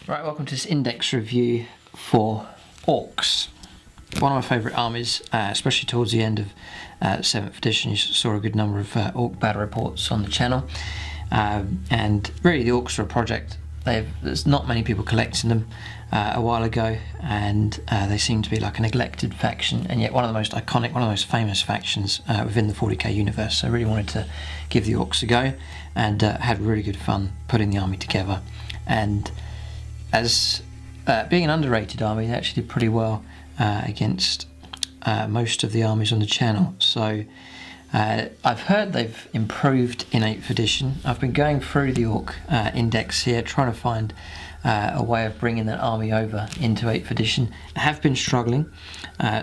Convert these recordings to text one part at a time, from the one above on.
Right, welcome to this index review for Orcs. One of my favourite armies, especially towards the end of 7th edition. You saw a good number of Orc battle reports on the channel. And really the Orcs are a project. There's not many people collecting them a while ago, and they seem to be like a neglected faction, and yet one of the most iconic, one of the most famous factions within the 40k universe. So I really wanted to give the Orcs a go, and had really good fun putting the army together. And as being an underrated army, they actually did pretty well against most of the armies on the channel. So I've heard they've improved in 8th edition. I've been going through the Orc index here, trying to find a way of bringing that army over into 8th edition. I have been struggling,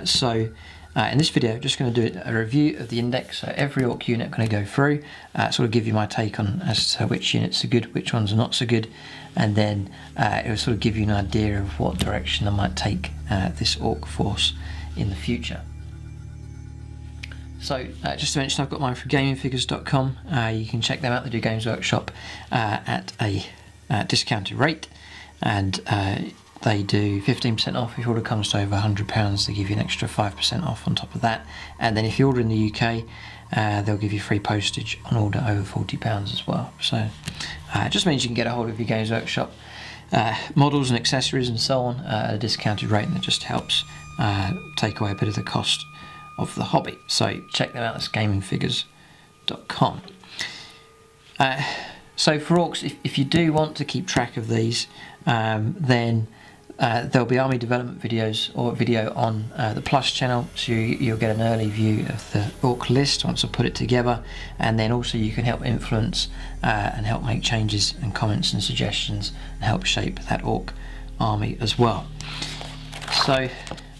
so in this video I'm just going to do a review of the index. So every Orc unit I'm going to go through, sort of give you my take on as to which units are good, which ones are not so good, and then it will sort of give you an idea of what direction I might take this Orc force in the future. So just to mention, I've got mine from gamingfigures.com. You can check them out. They do Games Workshop at a discounted rate, and they do 15% off if your order comes to over £100. They give you an extra 5% off on top of that, and then if you order in the UK, they'll give you free postage on order over £40 as well. So it just means you can get a hold of your Games Workshop models and accessories and so on at a discounted rate, and it just helps take away a bit of the cost of the hobby. So check them out. That's gamingfigures.com. So for Orcs, if you do want to keep track of these, then there'll be army development videos or video on the Plus channel, so you'll get an early view of the Orc list once I put it together, and then also you can help influence and help make changes and comments and suggestions and help shape that Orc army as well. So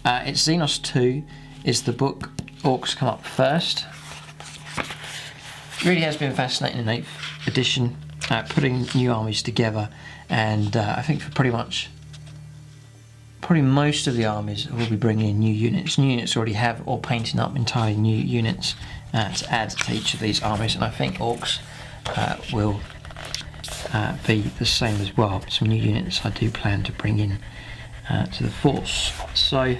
it's Xenos 2 is the book. Orcs come up first. It really has been fascinating in 8th edition, putting new armies together, and I think for probably most of the armies we'll be bringing in new units. New units already have, or painting up entirely new units to add to each of these armies, and I think Orcs will be the same as well. Some new units I do plan to bring in to the force. So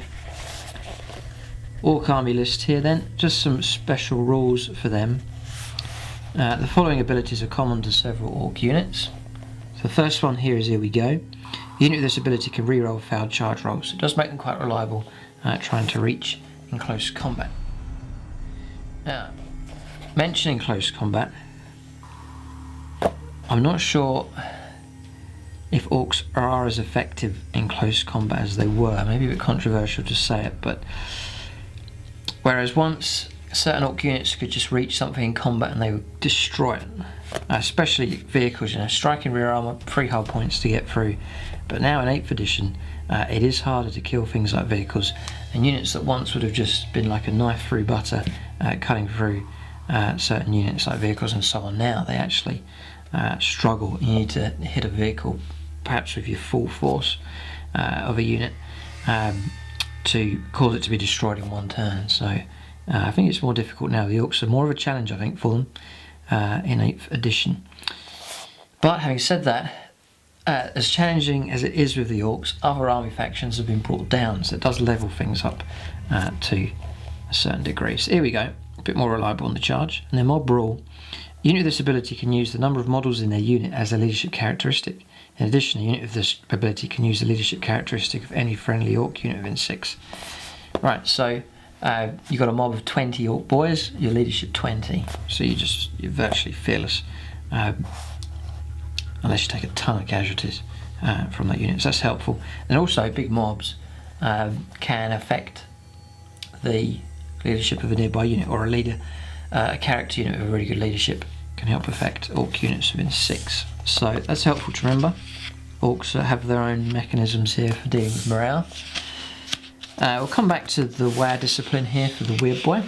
Orc army list here then, just some special rules for them. The following abilities are common to several Orc units. So the first one here is Here We Go. The unit with this ability can reroll failed charge rolls. It does make them quite reliable trying to reach in close combat. Now, mentioning close combat, I'm not sure if Orcs are as effective in close combat as they were. Maybe a bit controversial to say it, but whereas once certain Orc units could just reach something in combat and they would destroy it, especially vehicles, striking rear armour, 3 hull points to get through. But now in 8th edition, it is harder to kill things like vehicles, and units that once would have just been like a knife through butter, cutting through certain units like vehicles and so on, now they actually struggle. You need to hit a vehicle, perhaps with your full force of a unit, to cause it to be destroyed in one turn. So I think it's more difficult now. The Orcs are more of a challenge, I think, for them in 8th edition. But having said that, as challenging as it is with the Orcs, other army factions have been brought down, so it does level things up to a certain degree. So here we go, a bit more reliable on the charge. And then Mob Brawl. A unit with this ability can use the number of models in their unit as a leadership characteristic. In addition, a unit with this ability can use the leadership characteristic of any friendly Orc unit within 6. Right, so you've got a mob of 20 Orc Boys, your leadership 20, so you're virtually fearless, unless you take a ton of casualties from that unit, so that's helpful. And also big mobs can affect the leadership of a nearby unit, or a character unit with a really good leadership can help affect Orc units within 6. So that's helpful to remember. Orcs have their own mechanisms here for dealing with morale. We'll come back to the WAAAGH discipline here for the Weirdboy.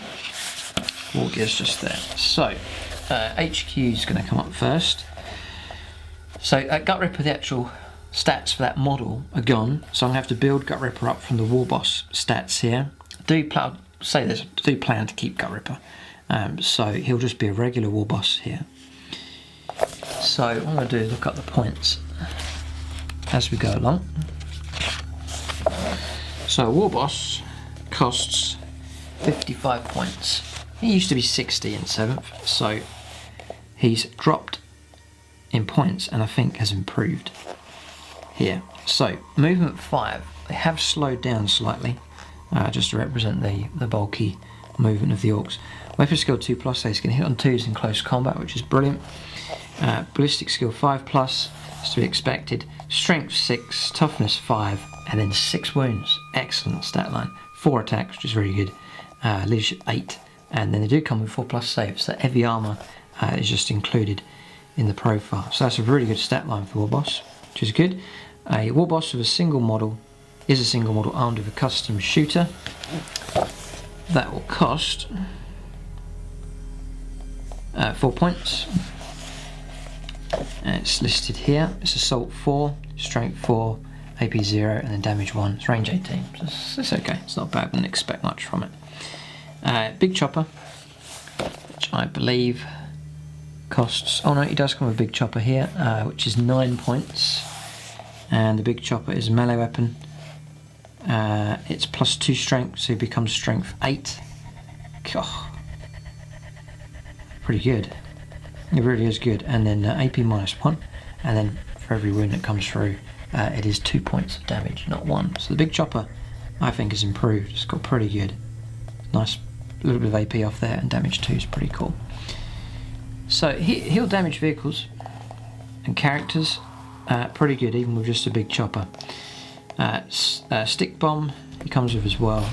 Wargears just there. So HQ is going to come up first. So Gut Ripper, the actual stats for that model are gone, so I'm going to have to build Gut Ripper up from the Warboss stats here. I do plan to keep Gut Ripper, so he'll just be a regular Warboss here. So what I'm going to do is look up the points as we go along. So Warboss costs 55 points. He used to be 60 in 7th, so he's dropped in points and I think has improved here. So movement 5, they have slowed down slightly, just to represent the bulky movement of the Orcs. Weapon skill 2+, so he's going to hit on 2s in close combat, which is brilliant. Ballistic skill 5+, is to be expected. Strength 6, toughness 5, and then 6 wounds. Excellent stat line. 4 attacks, which is really good. Leadership 8, and then they do come with 4+ saves. So heavy armor is just included in the profile. So that's a really good stat line for Warboss, which is good. A Warboss with a single model is a single model armed with a custom shooter. That will cost 4 points. And it's listed here. It's assault 4, strength 4, AP 0, and then damage 1. It's range 18. So it's okay. It's not bad. I wouldn't expect much from it. Big chopper, which I believe costs. Oh no, it does come with a big chopper here, which is 9 points. And the big chopper is a melee weapon. It's +2 strength, so it becomes strength 8. God. Pretty good. It really is good. And then AP -1, and then for every wound that comes through, it is 2 points of damage, not 1. So the big chopper, I think, has improved. It's got pretty good. Nice little bit of AP off there, and damage 2 is pretty cool. So he'll damage vehicles and characters. Pretty good, even with just a big chopper. Stick bomb, he comes with as well,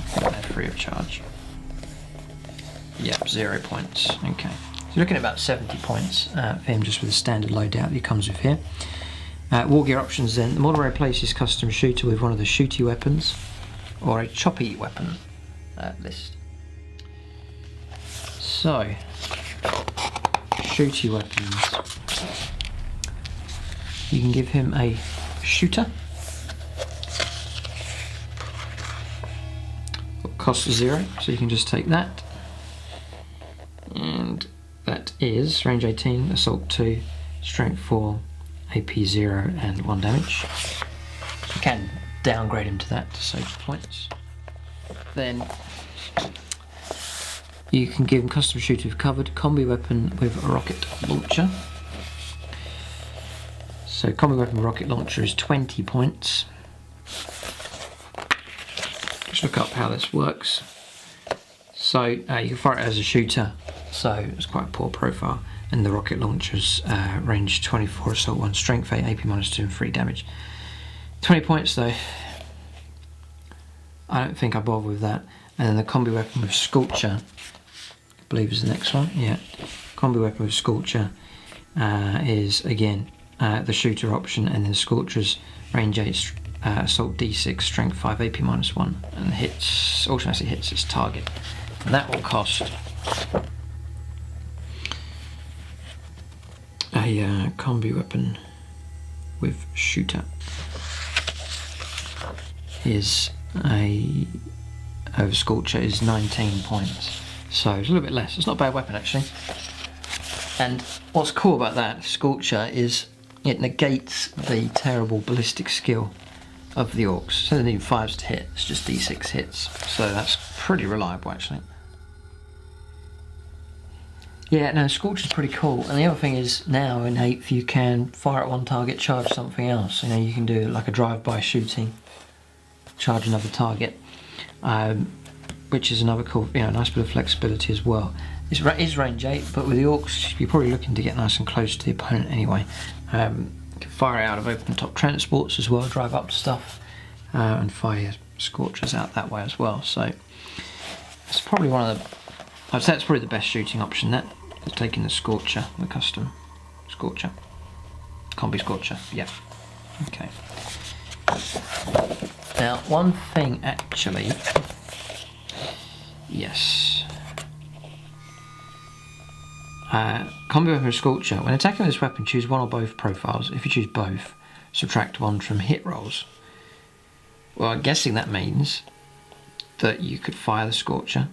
free of charge. Yep, 0 points. Okay, so you're looking at about 70 points for him just with the standard loadout he comes with here. War gear options then. The model replaces custom shooter with one of the shooty weapons or a choppy weapon list. So, shooty weapons. You can give him a shooter. It costs 0, so you can just take that. And that is range 18, assault 2, strength 4, AP 0, and 1 damage. You can downgrade him to that to save points. Then you can give him custom shooter with covered, combi weapon with a rocket launcher. So combi weapon rocket launcher is 20 points. Let's look up how this works. So you can fire it as a shooter, so it's quite a poor profile. And the rocket launcher's range 24, assault 1, strength 8, AP -2, and 3 damage. 20 points though. I don't think I bother with that. And then the combi weapon with Scorcher, I believe is the next one. Yeah, combi weapon with Scorcher is again the shooter option, and then Scorcher's range 8, assault D6, strength 5, AP -1, and hits, automatically hits its target. And that will cost a combi weapon with shooter is over Scorcher is 19 points, so it's a little bit less. It's not a bad weapon actually. And what's cool about that Scorcher is it negates the terrible ballistic skill of the Orcs. So they need 5s to hit, it's just D6 hits, so that's pretty reliable actually. Yeah, no, Scorcher's pretty cool. And the other thing is, now in 8th you can fire at one target, charge something else. You know, you can do like a drive-by shooting, charge another target, which is another cool, you know, nice bit of flexibility as well. It is range 8, but with the Orcs, you're probably looking to get nice and close to the opponent anyway. You can fire it out of open-top transports as well, drive up to stuff, and fire Scorchers out that way as well. So it's probably one of the, I'd say it's probably the best shooting option. That is taking the Scorcher, the custom Scorcher, combi Scorcher. Yeah. Okay. Now, one thing actually. Yes. Combi weapon with Scorcher. When attacking with this weapon, choose one or both profiles. If you choose both, subtract 1 from hit rolls. Well, I'm guessing that means that you could fire the Scorcher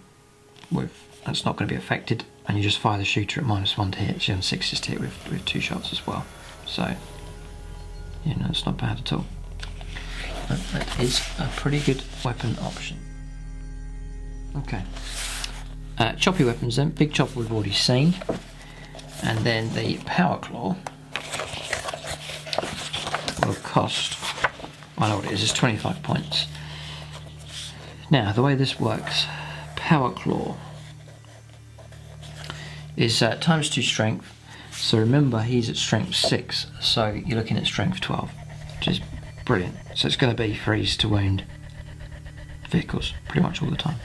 with, that's not going to be affected, and you just fire the shooter at -1 to hit, so you're on 6s to hit with 2 shots as well. So, you know, it's not bad at all. development, that is a pretty good weapon option. Okay. Choppy weapons then. Big chopper we've already seen. And then the power claw will cost, I know what it is, it's 25 points. Now, the way this works, power claw is times 2 strength. So remember, he's at strength 6, so you're looking at strength 12, which is brilliant. So it's going to be freeze to wound vehicles pretty much all the time.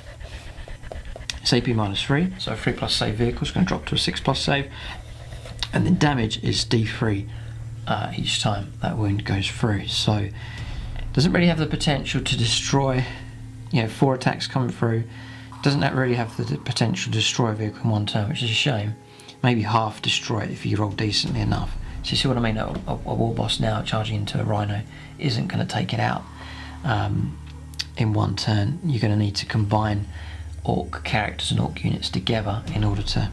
It's AP -3, so a 3+ save vehicle is going to drop to a 6+ save, and then damage is D3 each time that wound goes through. So doesn't really have the potential to destroy, 4 attacks coming through. Doesn't really have the potential to destroy a vehicle in one turn, which is a shame. Maybe half destroy it if you roll decently enough. So you see what I mean? A Warboss now charging into a Rhino isn't going to take it out in one turn. You're going to need to combine Orc characters and Orc units together in order to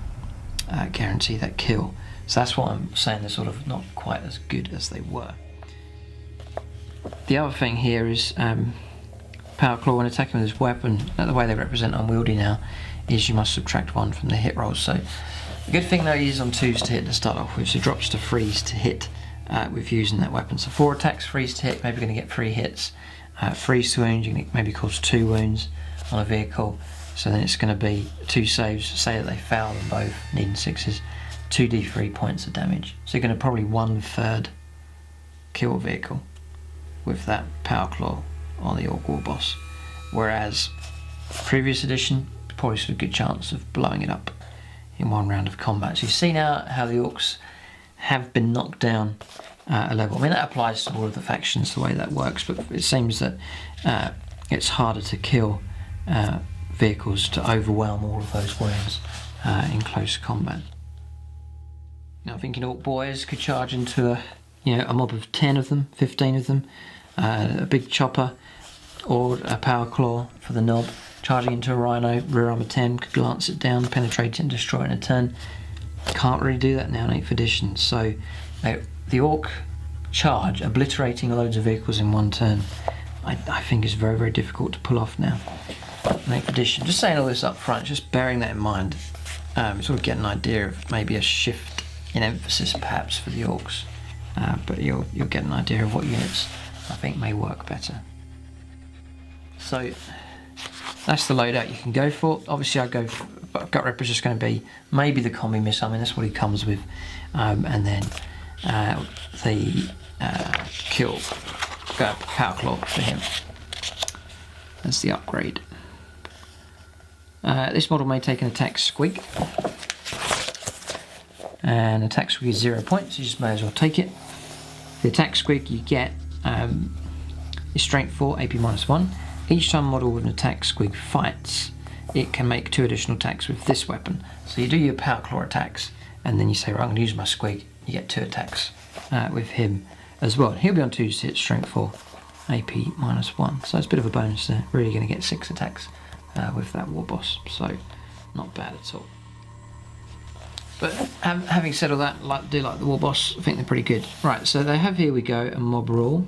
guarantee that kill. So that's what I'm saying, they're sort of not quite as good as they were. The other thing here is Power Claw, when attacking with this weapon, the way they represent unwieldy now, is you must subtract 1 from the hit rolls. So the good thing though, he is on 2s to hit to start off with, so he drops to 3s to hit with using that weapon. So 4 attacks, 3s to hit, maybe going to get 3 hits. 3s to wound, you can maybe cause 2 wounds on a vehicle. So then it's going to be 2 saves, say that they foul them both, needing 6s, 2d3 points of damage. So you're going to probably 1/3 kill a vehicle with that Power Claw on the Orc Warboss. Whereas previous edition, probably stood a good chance of blowing it up in 1 round of combat. So you see now how the Orcs have been knocked down a level. I mean, that applies to all of the factions, the way that works, but it seems that it's harder to kill vehicles to overwhelm all of those wounds in close combat. Now I'm thinking Orc Boyz could charge into a mob of 10 of them, 15 of them, a big chopper or a Power Claw for the knob, charging into a Rhino, rear armor 10, could glance it down, penetrate it and destroy it in a turn. Can't really do that now in 8th edition, so the Orc charge, obliterating loads of vehicles in 1 turn, I think is very, very difficult to pull off now in 8th edition. Just saying all this up front, just bearing that in mind, sort of get an idea of maybe a shift in emphasis perhaps for the Orcs, but you'll get an idea of what units I think may work better. So that's the loadout you can go for. Obviously I'd go for, Gut Ripper's just going to be maybe the combi missile, I mean that's what he comes with, and then the Power Claw for him. That's the upgrade. This model may take an attack squeak, and attack squeak is 0 points, you just may as well take it. The attack squeak you get is strength 4, AP -1. Each time a model with an attack squeak fights, it can make 2 additional attacks with this weapon. So you do your Power Claw attacks, and then you say, right, I'm going to use my squeak, you get 2 attacks with him as well. He'll be on 2s to hit strength 4, AP -1. So it's a bit of a bonus there, really going to get 6 attacks with that Warboss, so not bad at all. But having said all that, I do like the Warboss, I think they're pretty good. Right, so they have, here we go, a mob rule.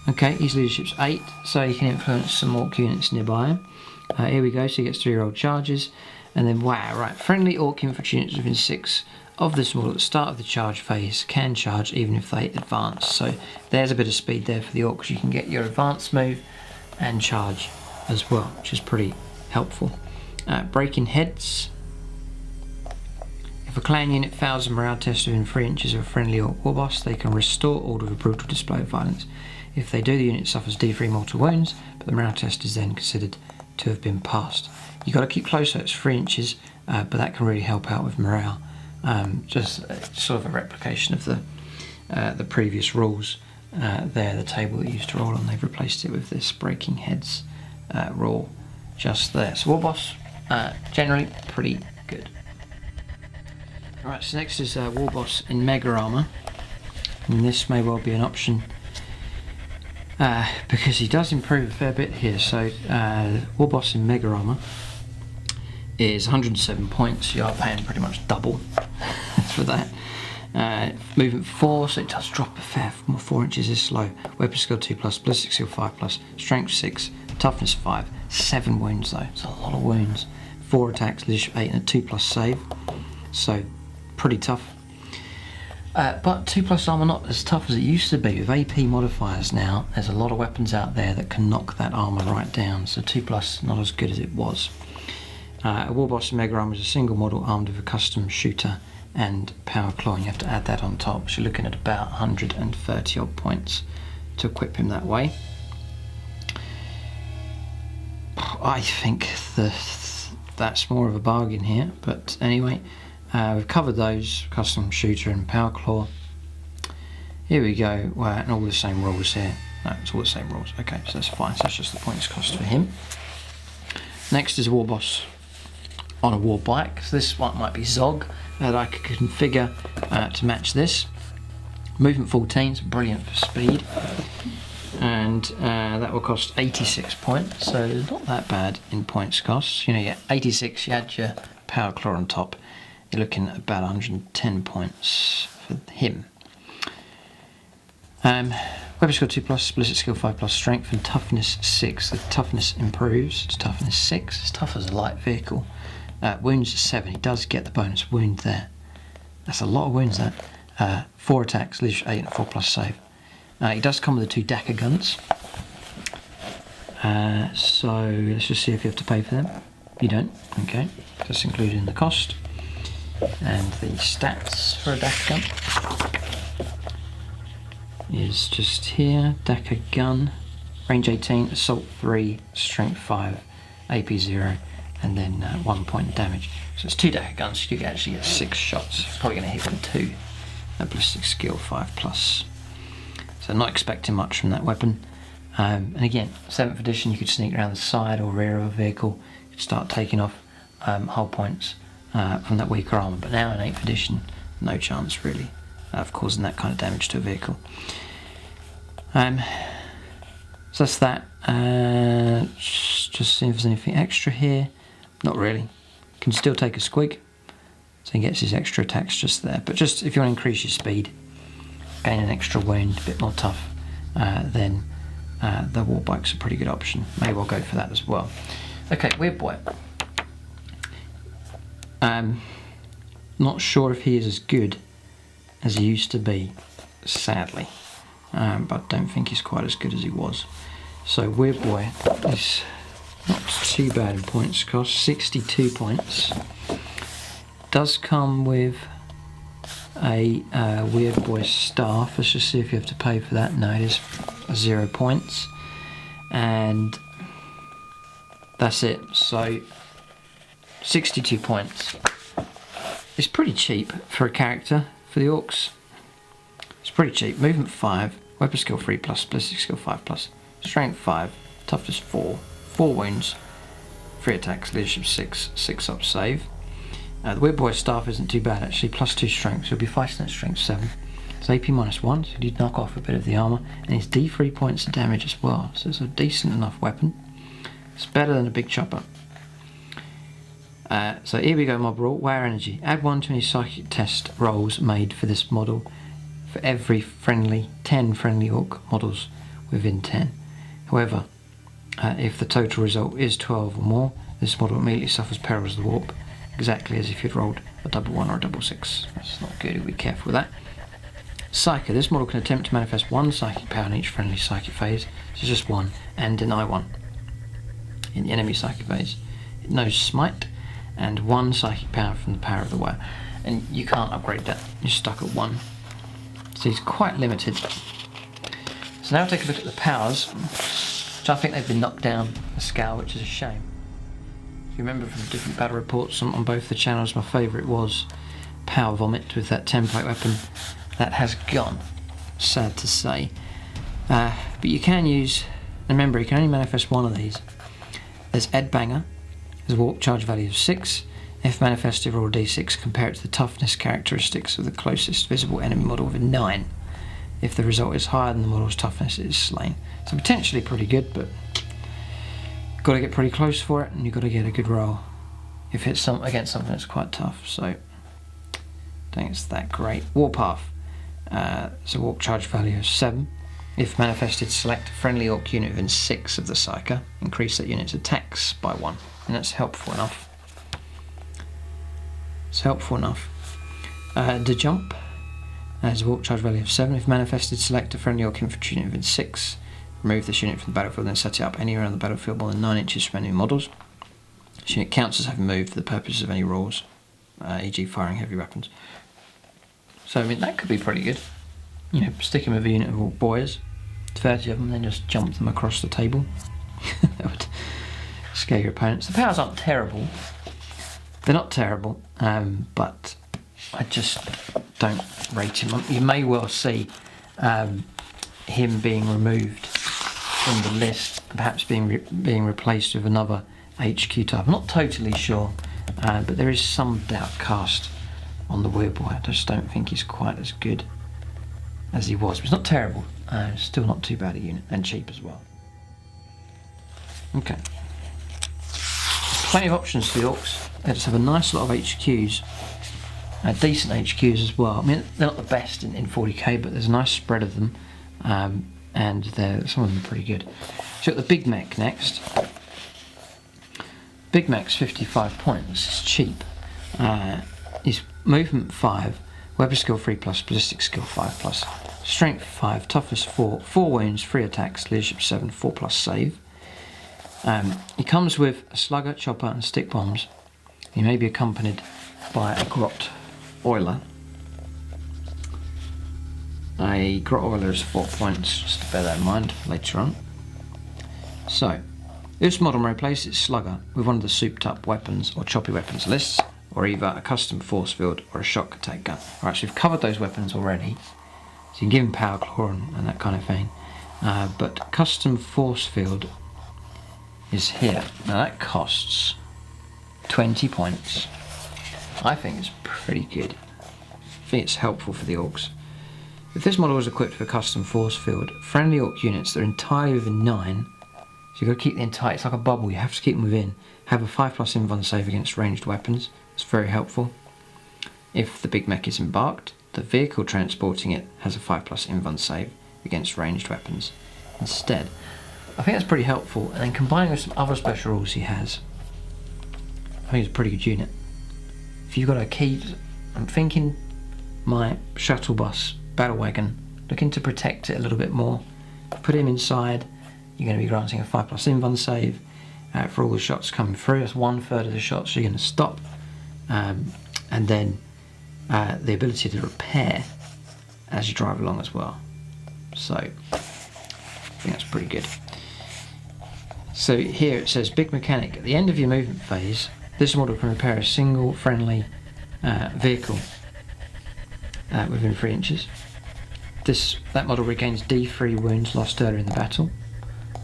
Okay, his leadership's 8, so you can influence some Orc units nearby him. Here we go, so he gets 3-year-old charges. And then, wow, right, friendly Orc infantry units within 6 of this model at the start of the charge phase can charge even if they advance. So there's a bit of speed there for the Orcs. You can get your advance move and charge as well, which is pretty helpful. Breaking heads. If a clan unit fails a morale test within 3 inches of a friendly Orc Warboss, they can restore order with a brutal display of violence. If they do, the unit suffers D3 mortal wounds, but the morale test is then considered to have been passed. You've got to keep close, so it's 3 inches, but that can really help out with morale. Just sort of a replication of the previous rules there, the table that you used to roll on. They've replaced it with this breaking heads rule just there. So Warboss, generally pretty good. Alright, so next is Warboss in Mega Armour, and this may well be an option because he does improve a fair bit here. So Warboss in Mega Armour is 107 points, you are paying pretty much double for that. Movement 4, so it does drop a fair 4 inches is slow. Weapon skill 2+, ballistic skill 5+, strength 6, toughness 5, 7 wounds though, it's a lot of wounds. 4 attacks, leadership 8 and a 2+ save, so pretty tough. But 2+ armour not as tough as it used to be. With AP modifiers now, there's a lot of weapons out there that can knock that armour right down, so 2+ not as good as it was. A Warboss Mega Armor is a single model armed with a custom shooter and power claw, and you have to add that on top, so you're looking at about 130 odd points to equip him that way. I think that's more of a bargain here, but anyway, we've covered those, custom shooter and power claw. Here we go, and all the same rules here. No, it's all the same rules. Okay, so that's fine, so that's just the points cost for him. Next is a Warboss on a war bike, so this one might be Zog that I could configure to match this. Movement 14, so brilliant for speed, and that will cost 86 points, so not that bad in points costs. You know, you get 86, you add your power claw on top, you're looking at about 110 points for him. Weapon skill 2+, ballistic skill 5+, strength and toughness 6. The toughness improves to toughness 6. It's tough as a light vehicle. Wounds 7. He does get the bonus wound there. That's a lot of wounds that. 4 attacks, leadership 8 and a 4+ save. He does come with the 2 Dakka guns. So let's just see if you have to pay for them. You don't. Okay, that's included in the cost. And the stats for a Dakka gun is just here. Dakka gun, range 18, assault 3, strength 5, AP 0, and then 1 point damage. So it's 2 Dakka guns, you actually get 6 shots. Probably going to hit with 2. Ballistic skill 5+. So not expecting much from that weapon. And again, 7th edition, you could sneak around the side or rear of a vehicle, you could start taking off hull points from that weaker armour. But now in 8th edition, no chance really of causing that kind of damage to a vehicle. So that's that. Just see if there's anything extra here. Not really. Can still take a squig, so he gets his extra attacks just there. But just if you want to increase your speed, gain an extra wound, a bit more tough, then the war bike's a pretty good option. Maybe I'll go for that as well. Okay, Weirdboy. Not sure if he is as good as he used to be, sadly, but I don't think he's quite as good as he was. So Weirdboy is not too bad in points cost, 62 points. Does come with a Weirdboy staff. Let's just see if you have to pay for that. No, it is 0 points, and that's it. So 62 points. It's pretty cheap for a character for the Orcs. It's pretty cheap. Movement 5, weapon skill 3+, ballistic skill 5+, strength 5, toughness 4, 4 wounds, 3 attacks, leadership 6, 6 up save. The Weirdboy staff isn't too bad actually, +2 strength, so he'll be fighting at strength 7. It's AP -1, so he'd knock off a bit of the armour, and it's D3 points of damage as well, so it's a decent enough weapon. It's better than a big chopper. So here we go, mob rule. WAAAGH energy. Add 1 to any psychic test rolls made for this model for every 10 friendly orc models within 10. However, if the total result is 12 or more, this model immediately suffers perils of the warp, exactly as if you'd rolled a double 1 or a double 6. That's not good, be careful with that. Psyker. This model can attempt to manifest 1 psychic power in each friendly psychic phase, so just 1, and deny 1 in the enemy psychic phase. It knows smite, and 1 psychic power from the power of the WAAAGH, and you can't upgrade that, you're stuck at 1, so he's quite limited. So now take a look at the powers, which I think they've been knocked down a scale, which is a shame. If you remember from different battle reports on both the channels, my favourite was Power Vomit with that template weapon. That has gone, sad to say, but you can use, remember you can only manifest 1 of these. There's Ed Banger. There's a warp charge value of 6. If manifested, roll a d6, compare it to the toughness characteristics of the closest visible enemy model with a 9. If the result is higher than the model's toughness, it is slain. So potentially pretty good, but you've got to get pretty close for it, and you've got to get a good roll if it's against something that's quite tough. So think it's that great. Warpath, it's a warp charge value of 7. If manifested, select a friendly orc unit within 6 of the Psyker. Increase that unit's attacks by 1. And that's helpful enough. It's helpful enough. The jump has a warp charge value of 7. If manifested, select a friendly orc infantry unit within 6. Remove this unit from the battlefield and set it up anywhere on the battlefield more than 9 inches from enemy models. This unit counts as having moved for the purposes of any rules, e.g. firing heavy weapons. So I mean that could be pretty good. You know, stick him with a unit of Orc Boyz, 30 of them, then just jump them across the table. That would scare your opponents. The powers aren't terrible. They're not terrible, but I just don't rate him. You may well see him being removed from the list, perhaps being replaced with another HQ type. I'm not totally sure, but there is some doubt cast on the Weirdboy. I just don't think he's quite as good as he was. But it's not terrible. Still not too bad a unit, and cheap as well. Okay. Plenty of options for the Orcs. They just have a nice lot of HQs. Decent HQs as well. I mean, they're not the best in 40k, but there's a nice spread of them. And some of them are pretty good. So got the Big Mech next. Big Mech's 55 points. It's cheap. He's movement 5, weapon skill 3+, ballistic skill 5+, strength 5, toughness 4, 4 wounds, 3 attacks, leadership 7, 4+ save. He comes with a slugger, chopper, and stick bombs. He may be accompanied by a grot oiler. A grot oiler is 4 points, just to bear that in mind later on. So, this model may replace its slugger with one of the souped up weapons or choppy weapons lists, or either a custom force field or a shock attack gun. Alright, so we've covered those weapons already, so you can give him power claw and that kind of thing. But custom force field is here. Now that costs 20 points. I think it's pretty good. I think it's helpful for the Orcs. If this model is equipped with a custom force field, friendly Orc units that are entirely within 9, so you've got to keep the entire, it's like a bubble, you have to keep them within, have a 5+ invuln save against ranged weapons. It's very helpful. If the Big Mech is embarked, the vehicle transporting it has a 5+ invuln save against ranged weapons instead. I think that's pretty helpful, and then combining with some other special rules he has, I think it's a pretty good unit. If you've got a key, I'm thinking my shuttle bus battle wagon, looking to protect it a little bit more. Put him inside, you're going to be granting a 5+ invuln save for all the shots coming through. That's 1/3 of the shots you're going to stop. And then the ability to repair as you drive along as well. So I think that's pretty good. So here it says Big Mechanic. At the end of your movement phase, this model can repair a single friendly vehicle within 3 inches. That model regains D3 wounds lost earlier in the battle.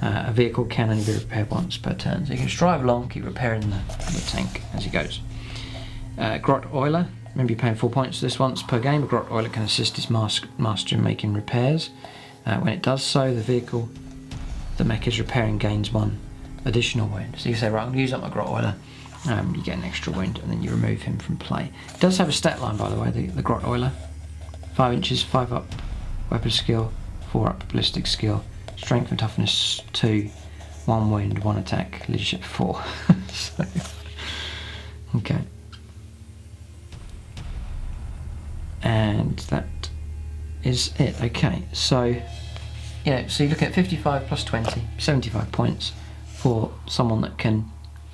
A vehicle can only be repaired once per turn. So you can just drive along, keep repairing the tank as he goes. Grot Oiler. Remember you're paying 4 points for this once per game. A Grot Oiler can assist his master in making repairs. When it does so, the vehicle the mech is repairing gains 1 additional wound. So you say, right, I'm going to use up my Grot Oiler. You get an extra wound and then you remove him from play. It does have a stat line, by the way, the Grot Oiler. 5 inches, 5 up weapon skill, 4 up ballistic skill, strength and toughness 2, 1 wound, 1 attack, leadership 4. So, okay. And that is it. Okay, so so you look at 55 plus 20, 75 points for someone that can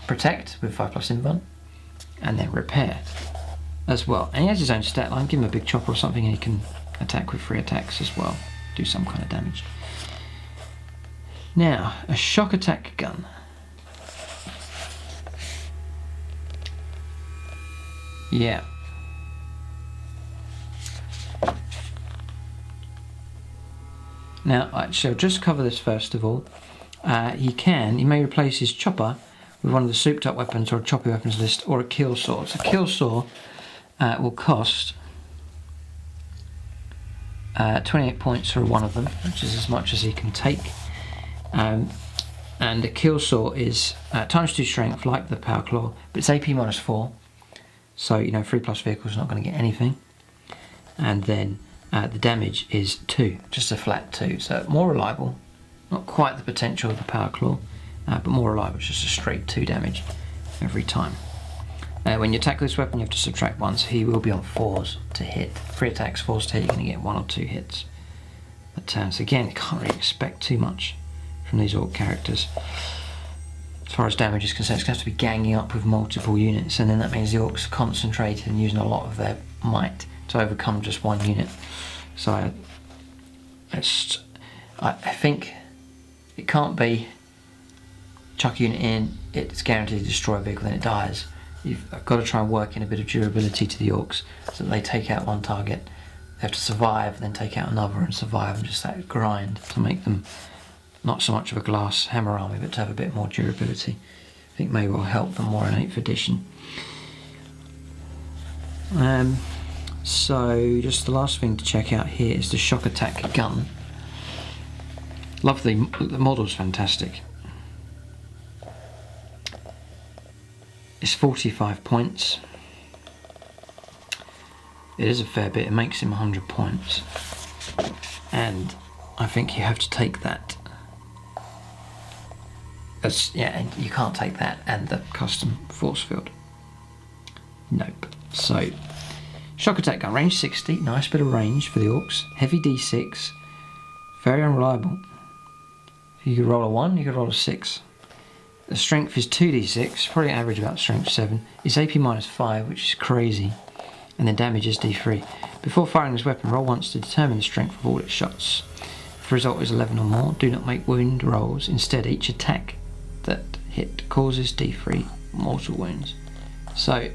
protect with 5+ invuln and then repair as well. And he has his own stat line. Give him a big chopper or something and he can attack with 3 attacks as well, do some kind of damage. Now, a shock attack gun. Yeah. Now, I'll just cover this first of all. He may replace his chopper with one of the souped up weapons or a choppy weapons list or a kill saw. So kill saw will cost 28 points for one of them, which is as much as he can take. And a kill saw is ×2 strength, like the power claw, but it's AP -4. So 3+ vehicles not going to get anything. and then the damage is 2, just a flat 2, so more reliable. Not quite the potential of the Power Claw, but more reliable. It's just a straight 2 damage every time. When you attack this weapon, you have to subtract 1, so he will be on 4s to hit. 3 attacks, 4s to hit, you're going to get 1 or 2 hits per turn. So again, you can't really expect too much from these Orc characters. As far as damage is concerned, it's going to have to be ganging up with multiple units, and then that means the Orcs are concentrated and using a lot of their might to overcome just 1 unit. So I think it can't be chuck a unit in, it's guaranteed to destroy a vehicle, then it dies. You've got to try and work in a bit of durability to the Orcs so that they take out 1 target, they have to survive, then take out another and survive, and just that grind to make them not so much of a glass hammer army, but to have a bit more durability. I think may well help them more in 8th edition. So just the last thing to check out here is the shock attack gun. Love the model's fantastic. It's 45 points. It is a fair bit, it makes him 100 points. And I think you have to take that. And you can't take that and the custom force field. Nope. So, shock attack gun, range 60, nice bit of range for the Orcs. Heavy D6, very unreliable. If you could roll a 1, you could roll a 6. The strength is 2d6, probably average about strength 7. It's AP -5, which is crazy. And then damage is d3. Before firing this weapon, roll once to determine the strength of all its shots. If the result is 11 or more, do not make wound rolls. Instead, each attack that hit causes d3 mortal wounds. So,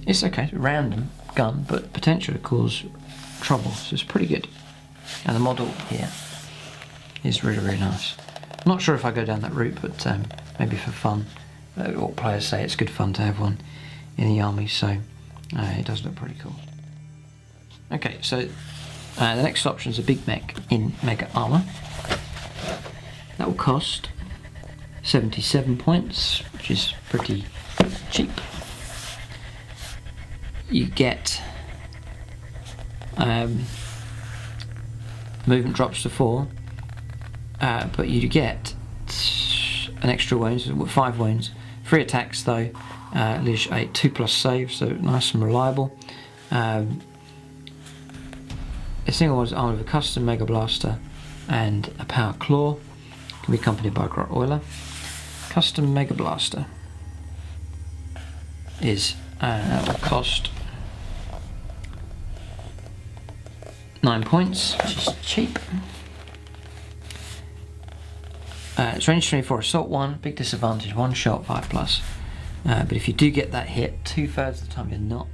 it's okay, random gun, but potential to cause trouble, so it's pretty good. And the model here is really, really nice. I'm not sure if I go down that route, but maybe for fun. All players say it's good fun to have one in the army, so it does look pretty cool. Okay, so the next option is a big mech in Mega Armour. That will cost 77 points, which is pretty cheap. You get movement drops to 4, but you get an extra wounds, 5 wounds, 3 attacks though, Lish 8, 2+ save, so nice and reliable. A single one is armed with a custom Mega Blaster and a Power Claw, can be accompanied by a Grot Oiler. Custom Mega Blaster is that will cost 9 points, which is cheap. It's range 24, assault 1, big disadvantage, 1 shot, 5+. But if you do get that hit, 2/3 of the time you're not.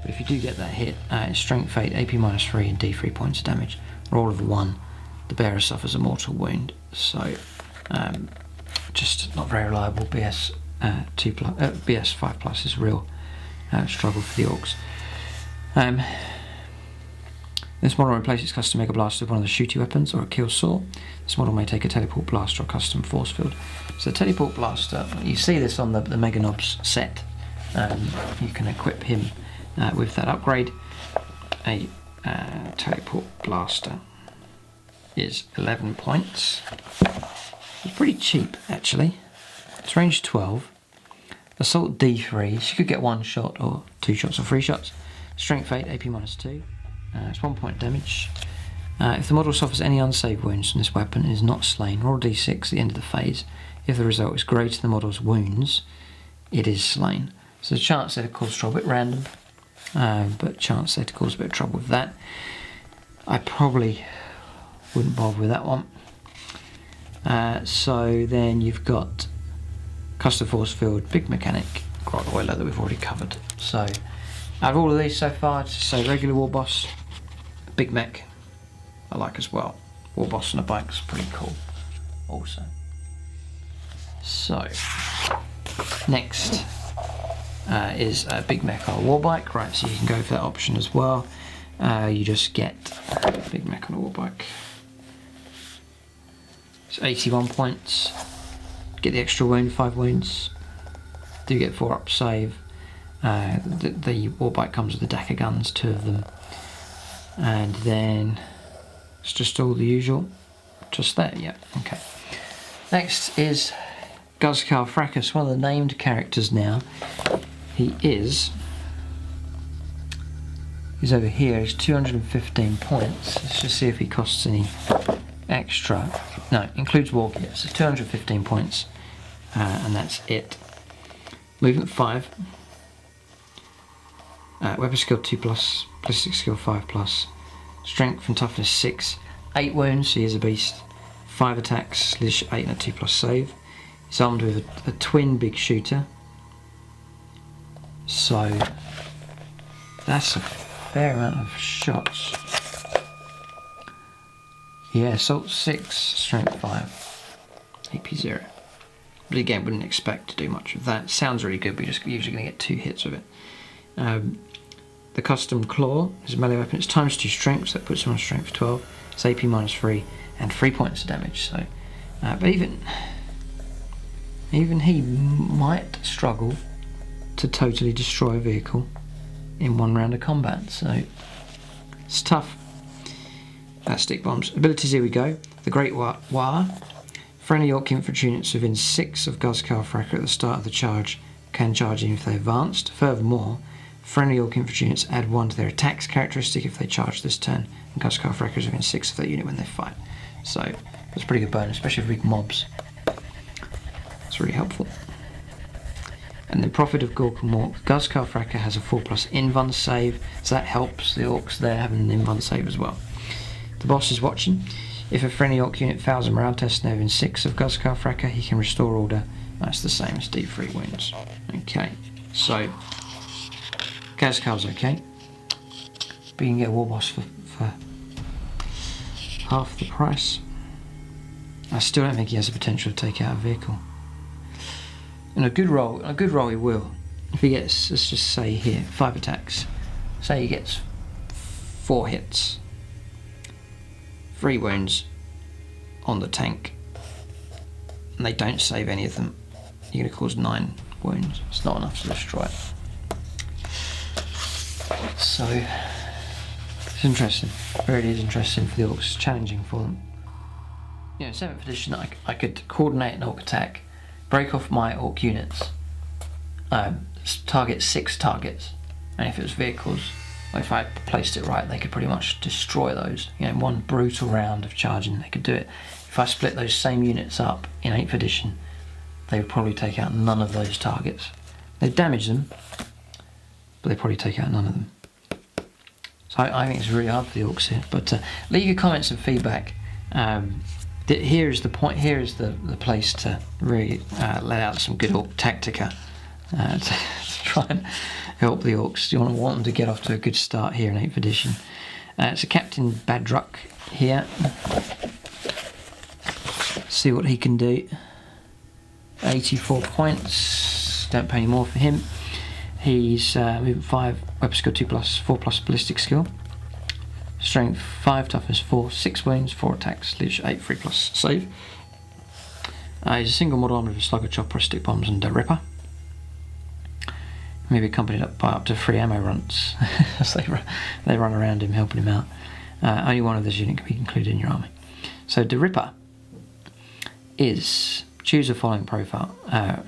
But if you do get that hit, it's strength 8, AP -3 and D3 points of damage. Roll of 1, the bearer suffers a mortal wound. So, just not very reliable. BS 5+ is a real struggle for the Orcs. This model replaces custom Mega Blaster with one of the shooty weapons or a kill saw. This model may take a teleport blaster or custom force field. So the teleport blaster, you see this on the Mega Nobz set. You can equip him with that upgrade. A teleport blaster is 11 points. It's pretty cheap actually. It's range 12. Assault D3, so you could get 1 shot or 2 shots or 3 shots. Strength 8, AP -2. It's 1 point damage. If the model suffers any unsaved wounds from this weapon and is not slain, roll d6 at the end of the phase. If the result is greater than the model's wounds, it is slain. So the chance there to cause trouble, a bit random, but chance there to cause a bit of trouble with that. I probably wouldn't bother with that one. So then you've got custom force field, big mechanic, Grot Oiler that we've already covered. So out of all of these so far, I'd say regular Warboss, big mech, I like as well. Warboss on a bike's pretty cool also. So next is a big mech on a warbike, right? So you can go for that option as well. You just get big mech on a warbike. It's 81 points. Get the extra wound, 5 wounds. Do get 4 up save. The Warbike comes with the Dakkajet guns, 2 of them, and then it's just all the usual, just there. Yeah, okay. Next is Guzkar, one of the named characters now. He's over here. He's 215 points. Let's just see if he costs any extra. No, includes wargears. So 215 points, and that's it. Movement 5. Weapon skill 2+, ballistic skill 5+, strength and toughness 6, 8 wounds, he is a beast, 5 attacks, leadership 8 and a 2+ save. He's armed with a twin big shooter, so that's a fair amount of shots. Yeah, assault 6, strength 5, AP 0. But again, wouldn't expect to do much of that. Sounds really good, but you're just usually going to get 2 hits with it. The custom claw is a melee weapon. It's ×2 strength, so that puts him on strength 12. It's AP -3 and 3 points of damage. So, but even he might struggle to totally destroy a vehicle in 1 round of combat. So it's tough. Stick bombs. Abilities, here we go. The Great WAAAGH. Friendly Orc infantry units within 6 of Guzkar at the start of the charge can charge in if they advanced. Furthermore, friendly Orc infantry units add 1 to their attacks characteristic if they charge this turn, and Guzkar is within 6 of that unit when they fight. So that's a pretty good bonus, especially for big mobs. It's really helpful. And the Prophet of Gork and Mork. Guzkar has a 4+ invuln save, so that helps the Orcs there having an invuln save as well. The boss is watching. If a friendly Orc unit fails a morale test and they're within 6 of Guzkar, he can restore order. That's the same as D3 wounds. Okay, so Guzkar's okay, but you can get a Warboss for half the price. I still don't think he has the potential to take out a vehicle. In a good roll he will. If he gets, let's just say here, 5 attacks. Say he gets 4 hits, 3 wounds on the tank, and they don't save any of them, you're going to cause 9 wounds. It's not enough to destroy it. So it's interesting. It really is interesting for the Orcs. Challenging for them. You know, 7th edition, I could coordinate an Orc attack, break off my Orc units, target 6 targets, and if it was vehicles, if I placed it right, they could pretty much destroy those. You know, in 1 brutal round of charging, they could do it. If I split those same units up in 8th edition, they would probably take out none of those targets. They'd damage them, but they'd probably take out none of them. So I think it's really hard for the Orcs here. But leave your comments and feedback. Here is the point. Here is the place to really lay out some good Orc tactica to try and help the Orcs. You want them to get off to a good start here in 8th edition. It's a Captain Badrukk here. See what he can do. 84 points. Don't pay any more for him. He's movement 5, weapon skill 2+, 4+ ballistic skill. Strength 5, toughness 4, 6 wounds, 4 attacks, leadership 8, 3+ save. He's a single model armed with a slugger, chopper, stick bombs, and a Rippa. Maybe accompanied up by up to 3 ammo runts as they run around him, helping him out. Only 1 of this unit can be included in your army. So the Rippa is, choose the following profile.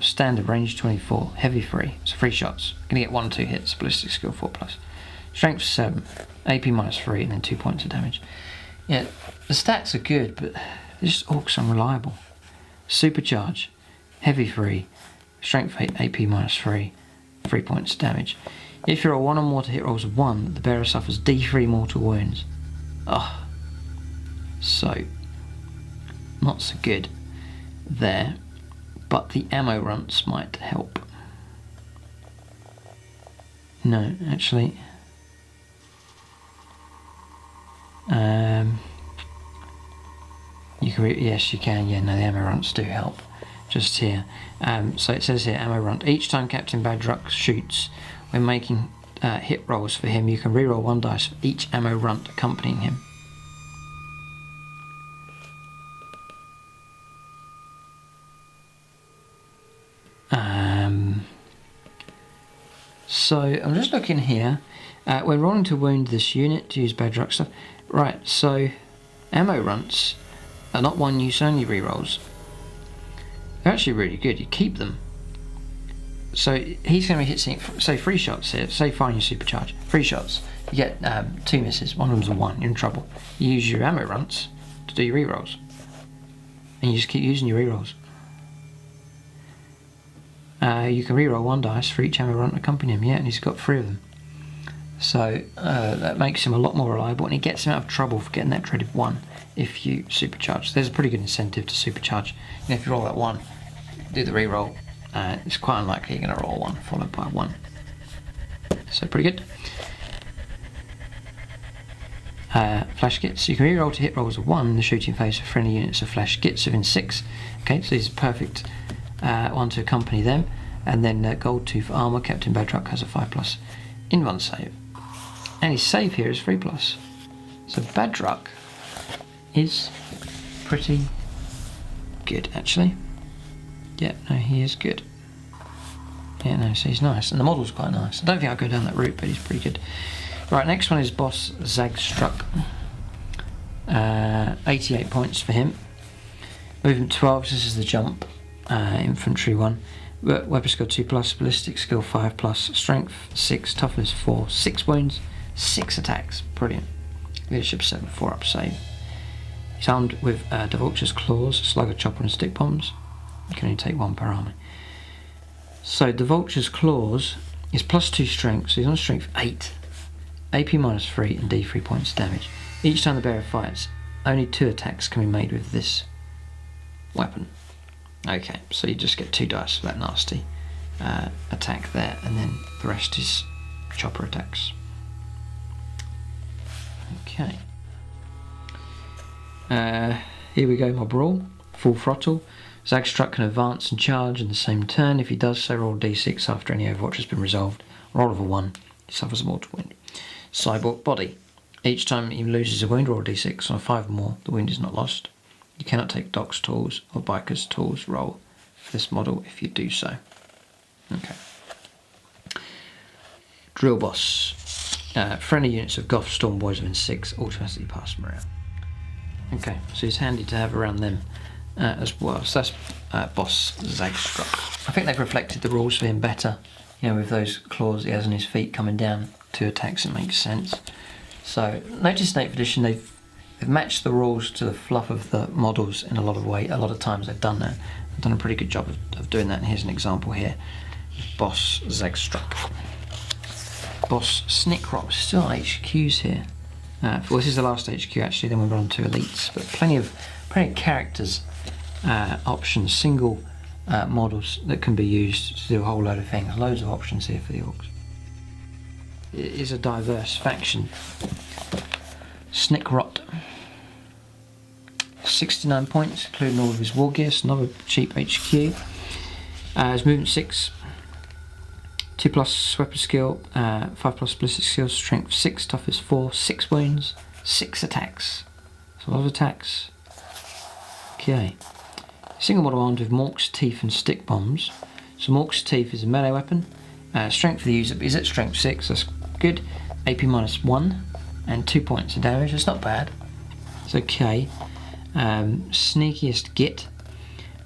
Standard, range 24, heavy 3, so 3 shots. Gonna get 1 or 2 hits, ballistic skill 4+. Strength 7, AP -3, and then 2 points of damage. Yeah, the stats are good, but they're just Orcs unreliable. Supercharge, heavy 3, strength 8, AP -3, 3 points of damage. If you're a 1 or more to hit rolls of 1, the bearer suffers D3 mortal wounds. Oh, so not so good there, but the ammo runts might help. No, actually, you can yes, you can. Yeah, no, the ammo runts do help. Just here, so it says here, ammo runt. Each time Captain Badrukk shoots, when making hit rolls for him, you can reroll 1 dice for each ammo runt accompanying him. So I'm just looking here. When rolling to wound this unit, to use Badrukk stuff. Right, so ammo runts are not one use only rerolls. They're actually really good. You keep them. So he's going to be hitting, say, 3 shots here. Say firing your supercharge. 3 shots. You get 2 misses. One of them's a 1. You're in trouble. You use your ammo runts to do your rerolls. And you just keep using your rerolls. You can reroll 1 dice for each ammo runt accompanying him. Yeah, and he's got 3 of them. So that makes him a lot more reliable, and it gets him out of trouble for getting that dreaded 1 if you supercharge. So there's a pretty good incentive to supercharge. And if you roll that 1, do the reroll. It's quite unlikely you're going to roll 1 followed by 1. So pretty good. Flash kits. You can reroll to hit rolls of 1 in the shooting phase for friendly units of flash kits within 6. Okay, so these are perfect one to accompany them. And then gold tooth armour. Captain Badrukk has a 5+ in-run save. And his save here is 3+. So Badrukk is pretty good, actually. Yeah, no, he is good. Yeah, no, so he's nice. And the model's quite nice. I don't think I'll go down that route, but he's pretty good. Right, next one is Boss Zagstruck. 88 points for him. Movement 12, this is the jump. Infantry 1. Weapon skill 2+, ballistic skill 5+, strength 6, toughness 4, 6 wounds, 6 attacks. Brilliant. Leadership 7, 4-up save. He's armed with the Vulture's claws, slugger, chopper, and stick bombs. You can only take 1 per army. So the Vulture's claws is +2 strength, so he's on strength 8, AP -3, and D3 points of damage. Each time the bearer fights, only 2 attacks can be made with this weapon. Okay, so you just get 2 dice for that nasty attack there, and then the rest is chopper attacks. Okay. Here we go, my brawl. Full throttle. Zagstruck can advance and charge in the same turn. If he does so, roll d6 after any Overwatch has been resolved. Roll of a 1. He suffers a mortal wound. Cyborg body. Each time he loses a wound, roll a d6. On a 5 or more, the wound is not lost. You cannot take Doc's tools or Biker's tools roll for this model if you do so. Okay. Drill Boss. Friendly units of Goth Stormboyz within 6 automatically pass them around. Okay, so it's handy to have around them as well. So that's Boss Zagstruck. I think they've reflected the rules for him better. You know, with those claws he has on his feet coming down, 2 attacks, it makes sense. So notice in 8th edition they've matched the rules to the fluff of the models in a lot of ways. A lot of times they've done that. They've done a pretty good job of doing that, and here's an example here. Boss Zagstruck. Boss Snikrot. Still HQs here. Well, this is the last HQ actually, then we'll run on to elites, but plenty of characters options, single models that can be used to do a whole load of things. Loads of options here for the Orcs. It is a diverse faction. Snikrot. 69 points, including all of his war gear, so another cheap HQ. His movement 6, 2+ weapon skill, 5+ ballistic skill, strength 6, toughness 4, 6 wounds, 6 attacks. So a lot of attacks. Okay. Single model armed with Mork's teeth and stick bombs. So Mork's teeth is a melee weapon. Strength for the user is at strength 6, that's good. AP -1 and 2 points of damage, that's not bad. It's okay. Sneakiest Git.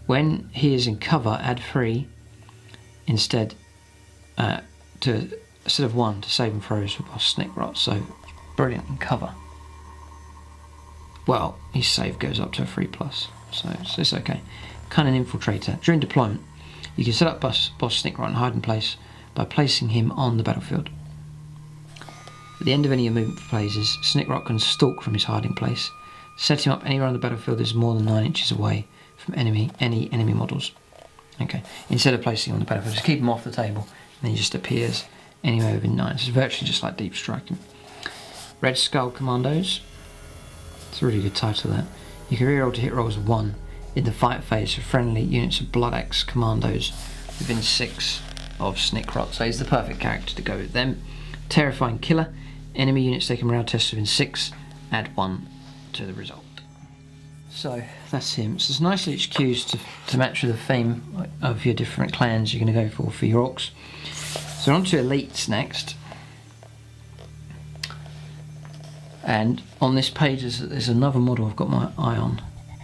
When he is in cover, add 3 instead of 1 to save and throws for Boss Snikrot. So brilliant in cover. Well, his save goes up to a 3+, so it's okay. Cunning Infiltrator. During deployment, you can set up Boss Snikrot and hide in place by placing him on the battlefield. At the end of any of your movement phases, Snikrot can stalk from his hiding place. Set him up anywhere on the battlefield that is more than 9 inches away from any enemy models. Okay, instead of placing him on the battlefield, just keep him off the table, and then he just appears anywhere within 9. It's virtually just like deep striking. Red Skull Kommandos. It's a really good title, that. You can reroll to hit rolls of 1 in the fight phase for friendly units of Blood Axe Kommandos within 6 of Snikrot. So he's the perfect character to go with them. Terrifying Killer. Enemy units taken morale tests within 6. Add 1 to the result. So that's him. So it's nice HQs to match with the theme of your different clans you're going to go for your Orcs. So on to elites next. And on this page there's another model I've got my eye on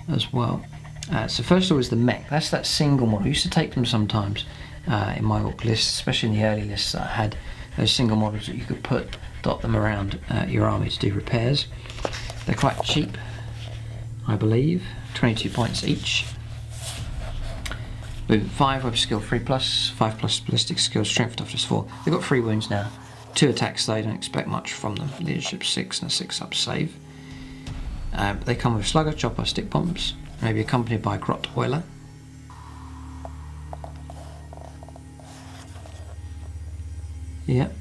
as well. So first of all is the mech. That's that single model. I used to take them sometimes in my Orc lists, especially in the early lists that I had. Those single models that you could dot them around your army to do repairs. They're quite cheap, I believe. 22 points each. Movement 5, weapon skill 3+, 5+ ballistic skill, strength toughness 4. They've got 3 wounds now. 2 attacks though, don't expect much from them. Leadership 6 and a 6-up save. They come with slugger, chopper, stick bombs, maybe accompanied by grot oiler. Yep.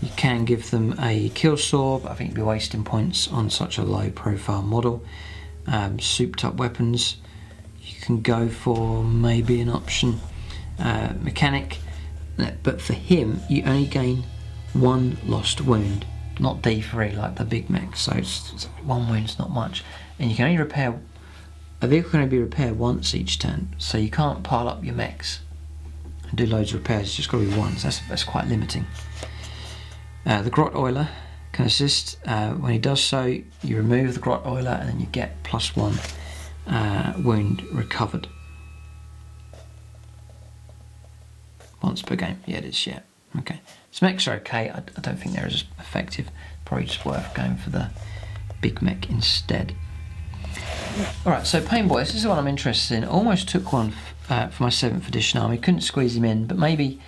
You can give them a kill saw, but I think you'd be wasting points on such a low profile model. Souped up weapons, you can go for maybe an option mechanic, but for him you only gain 1 lost wound, not D3 like the big mech, so it's 1 wound's not much, and you can only repair a vehicle can only be repaired once each turn, so you can't pile up your mechs and do loads of repairs. It's just got to be once. That's quite limiting. The grot oiler can assist. When he does so, you remove the grot oiler and then you get +1 wound recovered once per game. Yeah, it is. Yeah, okay. So mechs are okay. I don't think they're as effective. Probably just worth going for the big mech instead. Alright, so Painboy, this is the one I'm interested in. Almost took one for my 7th edition army. Couldn't squeeze him in, but maybe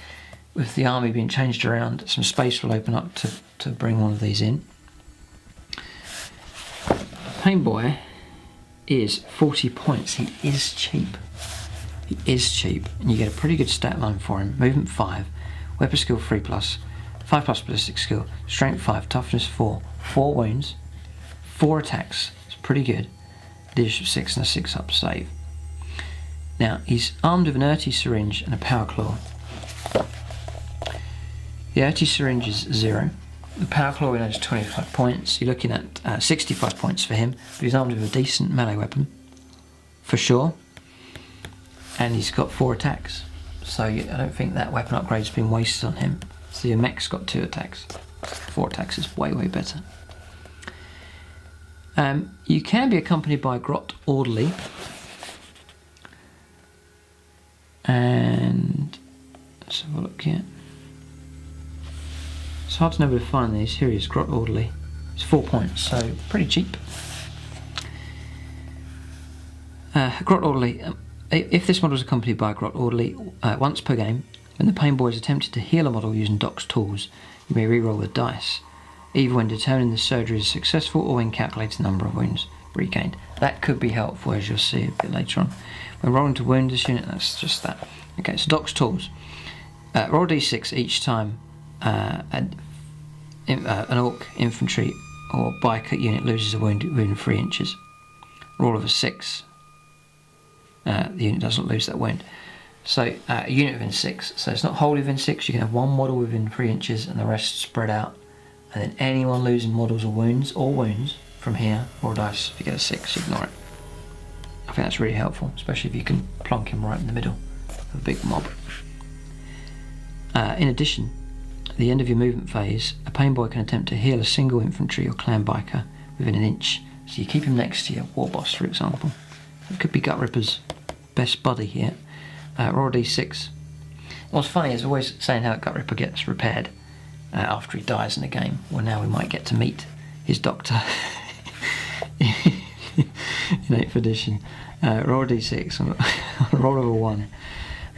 with the army being changed around, some space will open up to bring one of these in. Painboy is 40 points. He is cheap. He is cheap, and you get a pretty good stat line for him. Movement 5, weapon skill 3+, 5+ ballistic skill, strength 5, toughness 4, 4 wounds, 4 attacks. It's pretty good. Leadership 6 and a 6-up save. Now he's armed with an Earthy syringe and a power claw. The Earthy syringe is 0. The power claw we know is 25 points. You're looking at 65 points for him, but he's armed with a decent melee weapon for sure, and he's got 4 attacks, so I don't think that weapon upgrade's been wasted on him. So your mech's got 2 attacks. 4 attacks is way better. You can be accompanied by a grot orderly, and let's have a look here. It's hard to know where to find these. Here he is, grot orderly. It's 4 points, so pretty cheap. Grot orderly. If this model is accompanied by a grot orderly once per game, when the Painboy is attempted to heal a model using Doc's tools, you may reroll the dice, either when determining the surgery is successful or when calculating the number of wounds regained. That could be helpful, as you'll see a bit later on. When rolling to wound this unit, that's just that. Okay, so Doc's tools. Roll d6 each time an Orc, infantry or biker unit loses a wound within 3 inches. Roll of a 6. The unit doesn't lose that wound. So a unit within 6. So it's not wholly within 6. You can have one model within 3 inches and the rest spread out. And then anyone losing models or wounds from here, roll dice. If you get a 6, ignore it. I think that's really helpful, especially if you can plonk him right in the middle of a big mob. In addition, at the end of your movement phase, a Painboy can attempt to heal a single infantry or clan biker within an inch. So you keep him next to your Warboss, for example. It could be Gut Ripper's best buddy here. Roll d6. What's funny is always saying how Gut Ripper gets repaired after he dies in a game. Well, now we might get to meet his doctor in 8th edition. Roll d6 on a roll of a 1.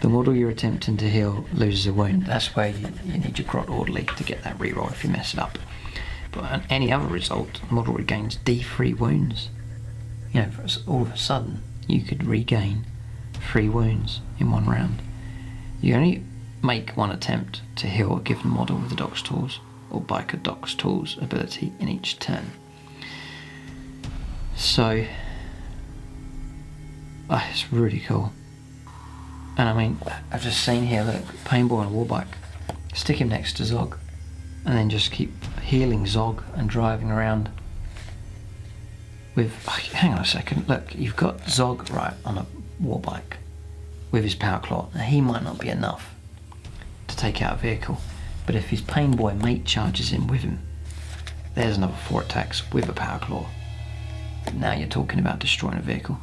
The model you're attempting to heal loses a wound. That's where you need your grot orderly to get that reroll if you mess it up. But on any other result, the model regains D3 wounds. You know, all of a sudden, you could regain 3 wounds in 1 round. You only make 1 attempt to heal a given model with the Doc's tools or biker Doc's tools ability in each turn. So, it's really cool. And I mean, I've just seen here, look, Painboy on a Warbike. Stick him next to Zog, and then just keep healing Zog and driving around with... hang on a second, look, you've got Zog right on a Warbike. with his Power Claw. Now he might not be enough to take out a vehicle, but if his Painboy mate charges in with him, there's another 4 attacks with a Power Claw. Now you're talking about destroying a vehicle.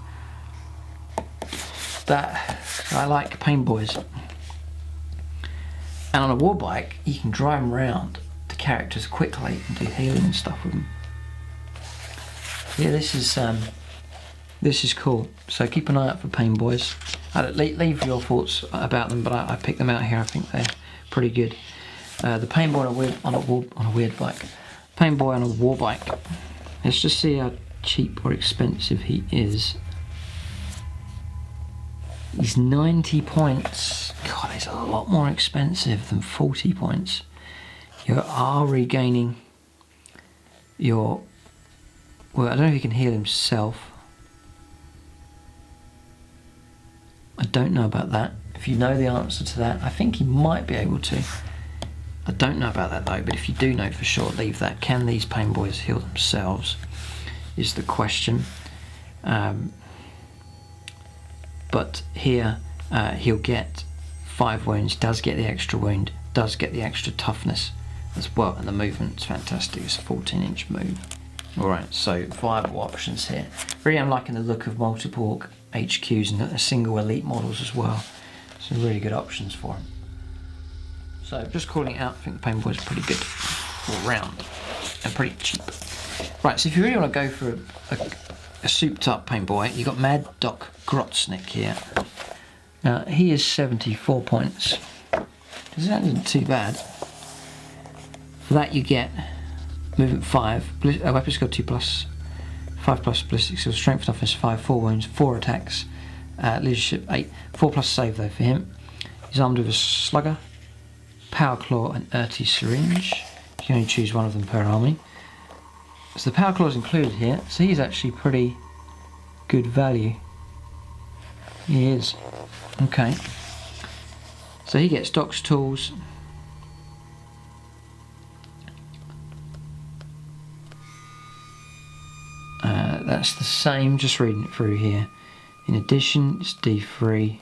I like Painboys. And on a war bike, you can drive them around the characters quickly and do healing and stuff with them. Yeah, this is cool. So keep an eye out for Painboys. Leave your thoughts about them, but I picked them out here. I think they're pretty good. The Painboy on a weird bike. Painboy on a war bike. Let's just see how cheap or expensive he is. He's 90 points. God, he's a lot more expensive than 40 points. You are regaining your... Well, I don't know if he can heal himself. I don't know about that. If you know the answer to that, I think he might be able to. I don't know about that though, but if you do know for sure, leave that. Can these Painboys heal themselves is the question. But here he'll get 5 wounds, does get the extra wound, does get the extra toughness as well, and the movement's fantastic. It's a 14-inch move. Alright, so viable options here. Really I'm liking the look of multiple Orc HQs and a single elite models as well. Some really good options for him. So just calling it out, I think the Painboy is pretty good all round and pretty cheap. Right, so if you really want to go for a souped up Painboy, you've got Mad Doc Grotznik here. Now he is 74 points. That isn't too bad. For that you get movement 5, weapon skill 2+, 5+, ballistic skill, strength toughness 5, 4 wounds, 4 attacks, leadership 8, 4+ save though for him. He's armed with a slugger, Power Claw and Urti Syringe. You can only choose one of them per army. So the Power Claw is included here, so he's actually pretty good value. He is. Okay. So he gets Doc's Tools. That's the same, just reading it through here. In addition, it's D3.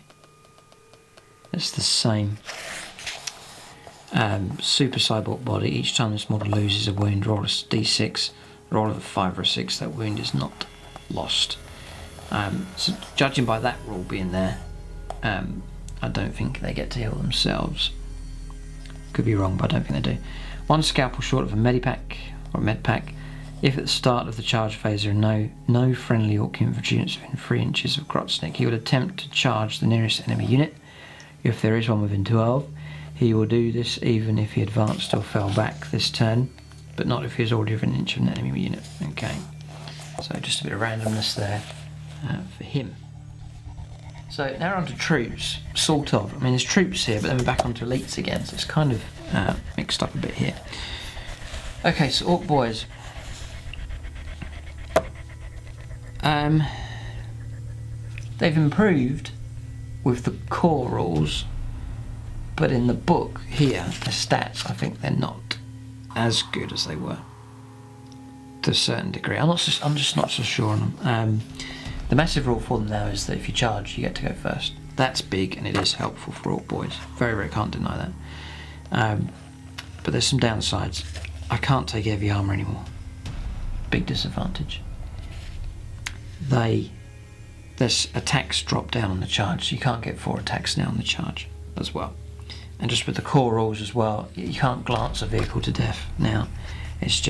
That's the same. Super Cyborg Body. Each time this model loses a wound, roll a D6. Roll of a 5 or a 6, that wound is not lost. So judging by that rule being there, I don't think they get to heal themselves. Could be wrong, but I don't think they do. 1 scalpel short of a medipack or medpack. If at the start of the charge phase there are no friendly Orc infantry units within 3 inches of Grotznik, he would attempt to charge the nearest enemy unit. If there is one within 12, he will do this even if he advanced or fell back this turn, but not if he is already within an inch of an enemy unit. Okay, so just a bit of randomness there for him. So now on to troops, sort of. I mean, there's troops here, but then we're back onto elites again, so it's kind of mixed up a bit here. Okay, so Orc Boyz. They've improved with the core rules, but in the book here, the stats, I think they're not as good as they were to a certain degree. I'm just not so sure on them. The massive rule for them now is that if you charge, you get to go first. That's big, and it is helpful for Orc Boyz. Very, can't deny that. But there's some downsides. I can't take heavy armor anymore. Big disadvantage. There's attacks drop down on the charge, so you can't get 4 attacks now on the charge as well. And just with the core rules as well, you can't glance a vehicle to death now. It's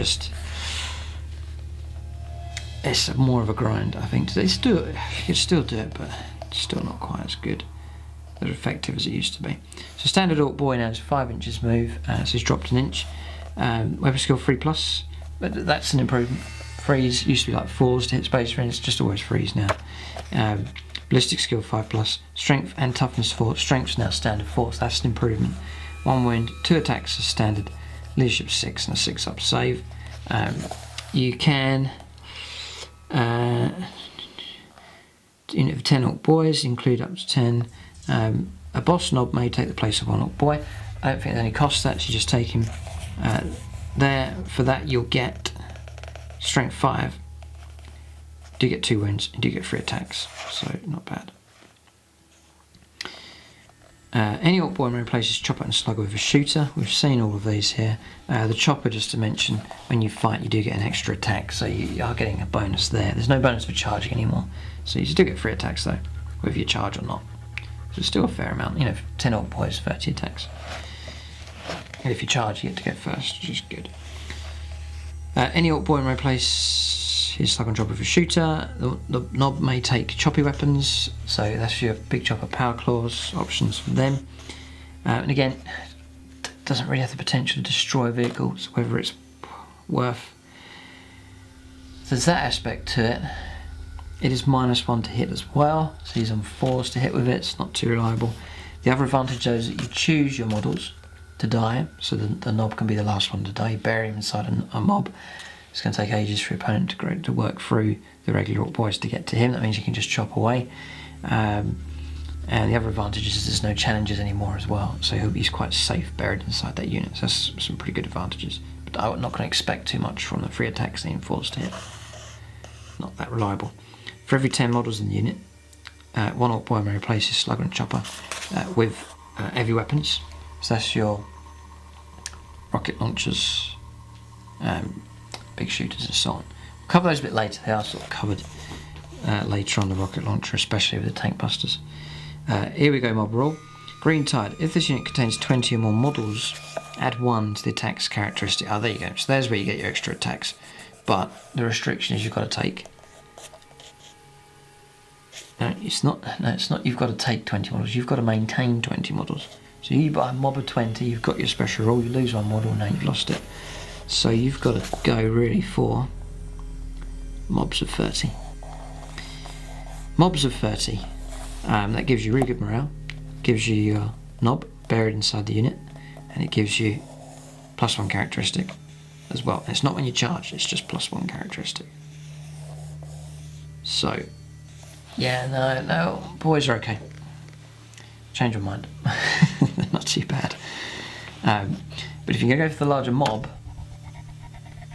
more of a grind, I think. You can still do it, but it's still not quite as good, as effective as it used to be. So standard Orc Boy now is 5 inches move, so he's dropped an inch. Weapon skill 3+, but that's an improvement. Freeze used to be like 4s to hit space range, it's just always freeze now. Ballistic skill 5+, strength and toughness 4. Strength's now standard 4, so that's an improvement. 1 wound, 2 attacks as standard, leadership 6 and a 6+ save. You can unit of 10 Orc Boys, include up to 10. A boss knob may take the place of 1 Orc Boy. I don't think there's any cost to that, so you just take him there. For that you'll get strength 5. You do get 2 wounds, you do get 3 attacks, so not bad. Any Orc Boy replaces Chopper and Slugger with a shooter. We've seen all of these here. The Chopper, just to mention, when you fight you do get an extra attack, so you are getting a bonus there. There's no bonus for charging anymore, so you do get 3 attacks though, whether you charge or not. So it's still a fair amount, you know, 10 Orc Boys, 30 attacks. And if you charge you get to go first, which is good. Any Orc Boy replace his Slugger and Chopper with a shooter. The Nob may take choppy weapons, so that's your big chopper power claws options for them. And again, doesn't really have the potential to destroy vehicles, whether it's worth. There's that aspect to it. It is -1 to hit as well, so he's on 4s to hit with it. It's not too reliable. The other advantage though is that you choose your models to die, so the Nob can be the last one to die. You bury him inside a mob. It's going to take ages for your opponent to work through the regular Orc Boys to get to him. That means you can just chop away. And the other advantage is there's no challenges anymore as well, so he's quite safe buried inside that unit. So that's some pretty good advantages. But I'm not going to expect too much from the 3 attacks and 4s to hit. Not that reliable. For every 10 models in the unit, 1 Orc Boy may replace his Slugger and Chopper with heavy weapons. So that's your rocket launchers, big shooters and so on. We'll cover those a bit later. They are sort of covered later on, the rocket launcher, especially with the Tankbustas. Here we go, mob rule. Green Tide. If this unit contains 20 or more models, add 1 to the attack's characteristic. Oh, there you go. So there's where you get your extra attacks. But the restriction is you've got to take. No, it's not. No, it's not. You've got to take 20 models. You've got to maintain 20 models. So you buy a mob of 20, you've got your special rule. You lose 1 model, now you've lost it. So you've got to go really for mobs of 30. Mobs of 30. That gives you really good morale. Gives you your Nob buried inside the unit, and it gives you +1 characteristic as well. And it's not when you charge, it's just +1 characteristic. So, yeah, no, boys are okay. Change your mind. They're not too bad. But if you go for the larger mob,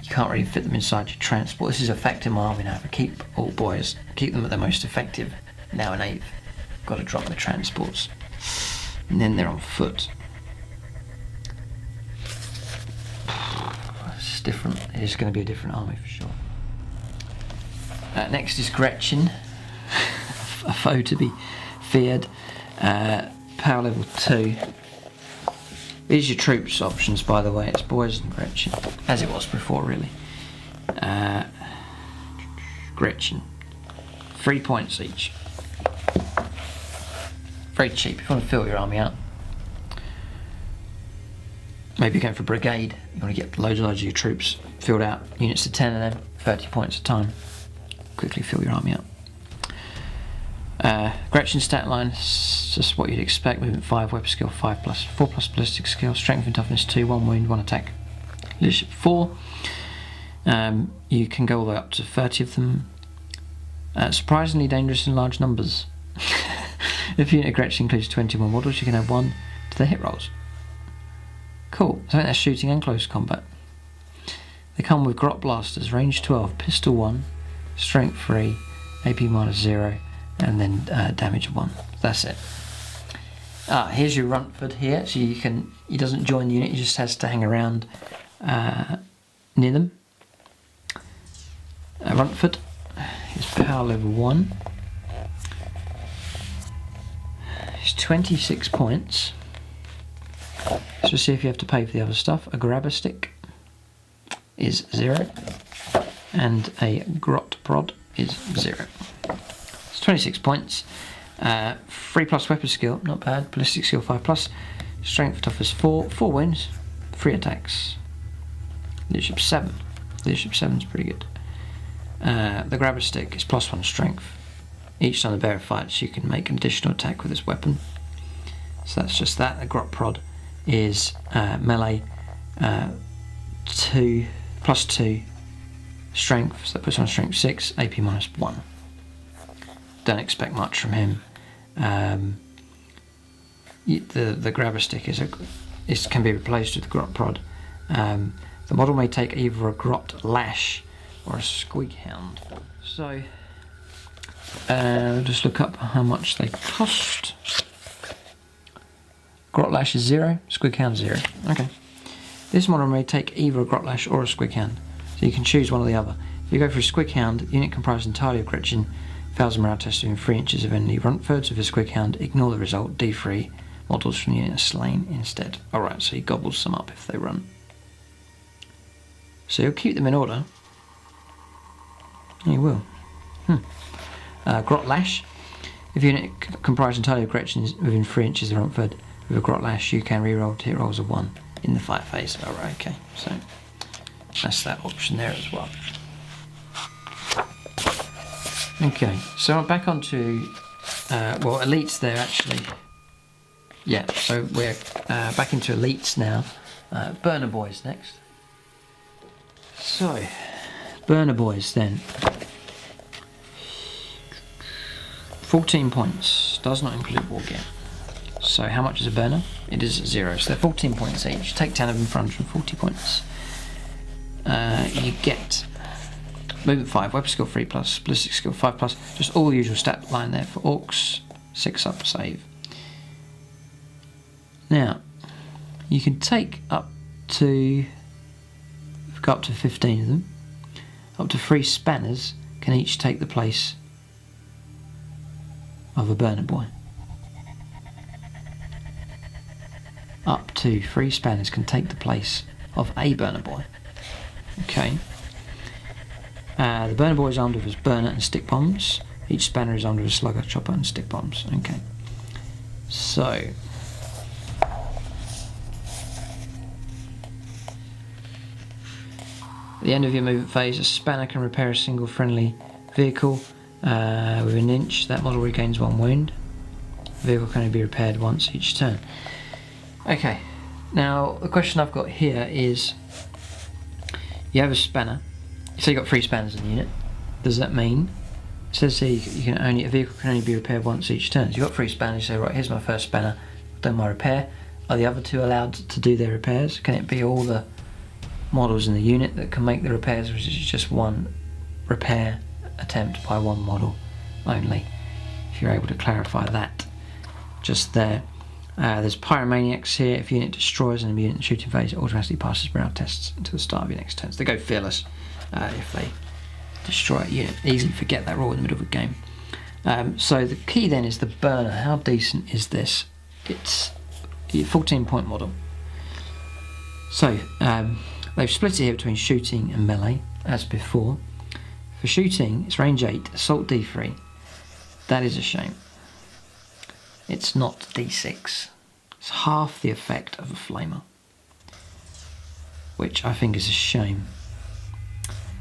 you can't really fit them inside your transport. This is affecting my army now. If I keep all boys, keep them at their most effective now in 8th. Got to drop the transports. And then they're on foot. It's different. It's going to be a different army for sure. Next is Gretchin. A foe to be feared. Power level 2. These are your troops options, by the way. It's Boys and Gretchin, as it was before, really. Gretchin, 3 points each. Very cheap if you want to fill your army out. Maybe you're going for brigade. You want to get loads of your troops filled out. Units of 10 of them, 30 points a time. Quickly fill your army out. Gretchin stat line, just what you'd expect. Movement 5, weapon skill 5+, 4+ ballistic skill, strength and toughness 2, 1 wound, 1 attack. Leadership 4. You can go all the way up to 30 of them. Surprisingly dangerous in large numbers. If your unit of Gretchin includes 21 models, you can add 1 to the hit rolls. Cool. So I think that's shooting and close combat. They come with grot blasters, range 12, pistol 1, strength 3, AP -0. And then damage 1. That's it. Here's your Runtford here. So he doesn't join the unit. He just has to hang around near them. Runtford. His power level 1. He's 26 points. So see if you have to pay for the other stuff. A grabber stick is 0, and a grot prod is 0. 26 points, 3+ weapon skill, not bad, ballistic skill 5+, strength toughness 4, 4 wounds, 3 attacks, leadership 7, leadership 7 is pretty good. The grabber stick is +1 strength, each time the bearer fights you can make an additional attack with this weapon, so that's just that. The grot prod is melee 2, +2 strength, so that puts on strength 6, AP -1. Don't expect much from him. The grabber stick can be replaced with the grot prod. The model may take either a grot lash or a squeak hound. So just look up how much they cost. Grotlash is 0, Squighound 0. Okay. This model may take either a Grotlash or a Squighound, so you can choose one or the other. If you go for a Squighound, the unit comprised entirely of Gretchin, fails a morale test within 3 inches of enemy Runtfords. With a Squighound, ignore the result, D3, models from the unit are slain instead. Alright, so he gobbles some up if they run. So you'll keep them in order. You will. Grotlash. If your unit comprised entirely of Gretchin is within 3 inches of Runtford, with a Grotlash, you can reroll hit rolls of 1 in the fight phase. Alright, okay. So that's that option there as well. Okay, so I'm back onto, well, elites there actually. Yeah, so we're back into elites now. Burna Boyz next. So, Burna Boyz then. 14 points, does not include Wargame. So how much is a burner? It is 0, so they're 14 points each. Take 10 of them for 140 points. You get movement 5, weapon skill 3+, ballistic skill 5+, just all the usual stat line there for Orcs, 6 up save. Now, you can take up to, we've got up to 15 of them, up to 3 spanners can each take the place of a Burna Boy. Up to 3 spanners can take the place of a Burna Boy. Okay. The Burna Boy is armed with his burner and stick bombs. Each spanner is armed with a slugger, chopper and stick bombs. Okay. So at the end of your movement phase, a spanner can repair a single friendly vehicle with an inch. That model regains 1 wound. The vehicle can only be repaired once each turn. Okay, now the question I've got here is, you have a spanner, so you've got 3 spanners in the unit. Does that mean, it says here a vehicle can only be repaired once each turn. So you've got 3 spanners, you say, right, here's my first spanner, done my repair. Are the other 2 allowed to do their repairs? Can it be all the models in the unit that can make the repairs, or is it just one repair attempt by one model only? If you're able to clarify that just there. There's Pyromaniacs here. If your unit destroys an enemy unit in the shooting phase, it automatically passes morale tests until the start of your next turn. So they go fearless if they destroy a unit. Easily forget that rule in the middle of a game. So the key then is the burner. How decent is this? It's a 14-point model. So they've split it here between shooting and melee, as before. For shooting, it's range 8, assault D3. That is a shame. It's not D6. It's half the effect of a flamer, which I think is a shame.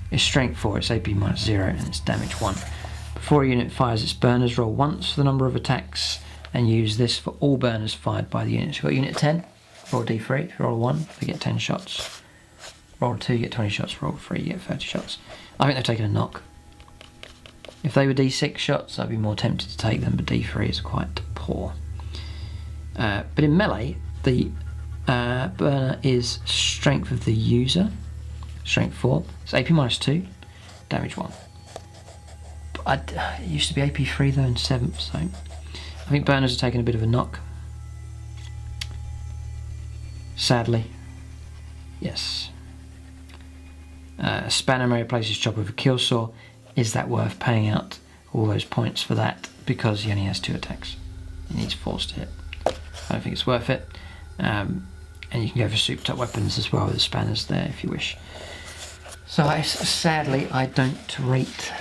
It's strength 4, it's AP -0, and it's damage 1. Before a unit fires its burners, roll once for the number of attacks, and use this for all burners fired by the unit. So you've got unit 10, roll D3. If you roll a 1, you get 10 shots. Roll a 2, you get 20 shots. Roll a 3, you get 30 shots. I think they've taken a knock. If they were D6 shots, I'd be more tempted to take them, but D3 is quite poor. But in melee, the burner is strength of the user, strength 4. It's AP -2, damage 1. But it used to be AP 3 though in 7th, so I think burners are taking a bit of a knock. Sadly, yes. Spanner may replace his chopper with a kill saw. Is that worth paying out all those points for that? Because he only has 2 attacks. He needs force to hit. I don't think it's worth it. And you can go for super top weapons as well with the spanners there if you wish. So sadly, I don't rate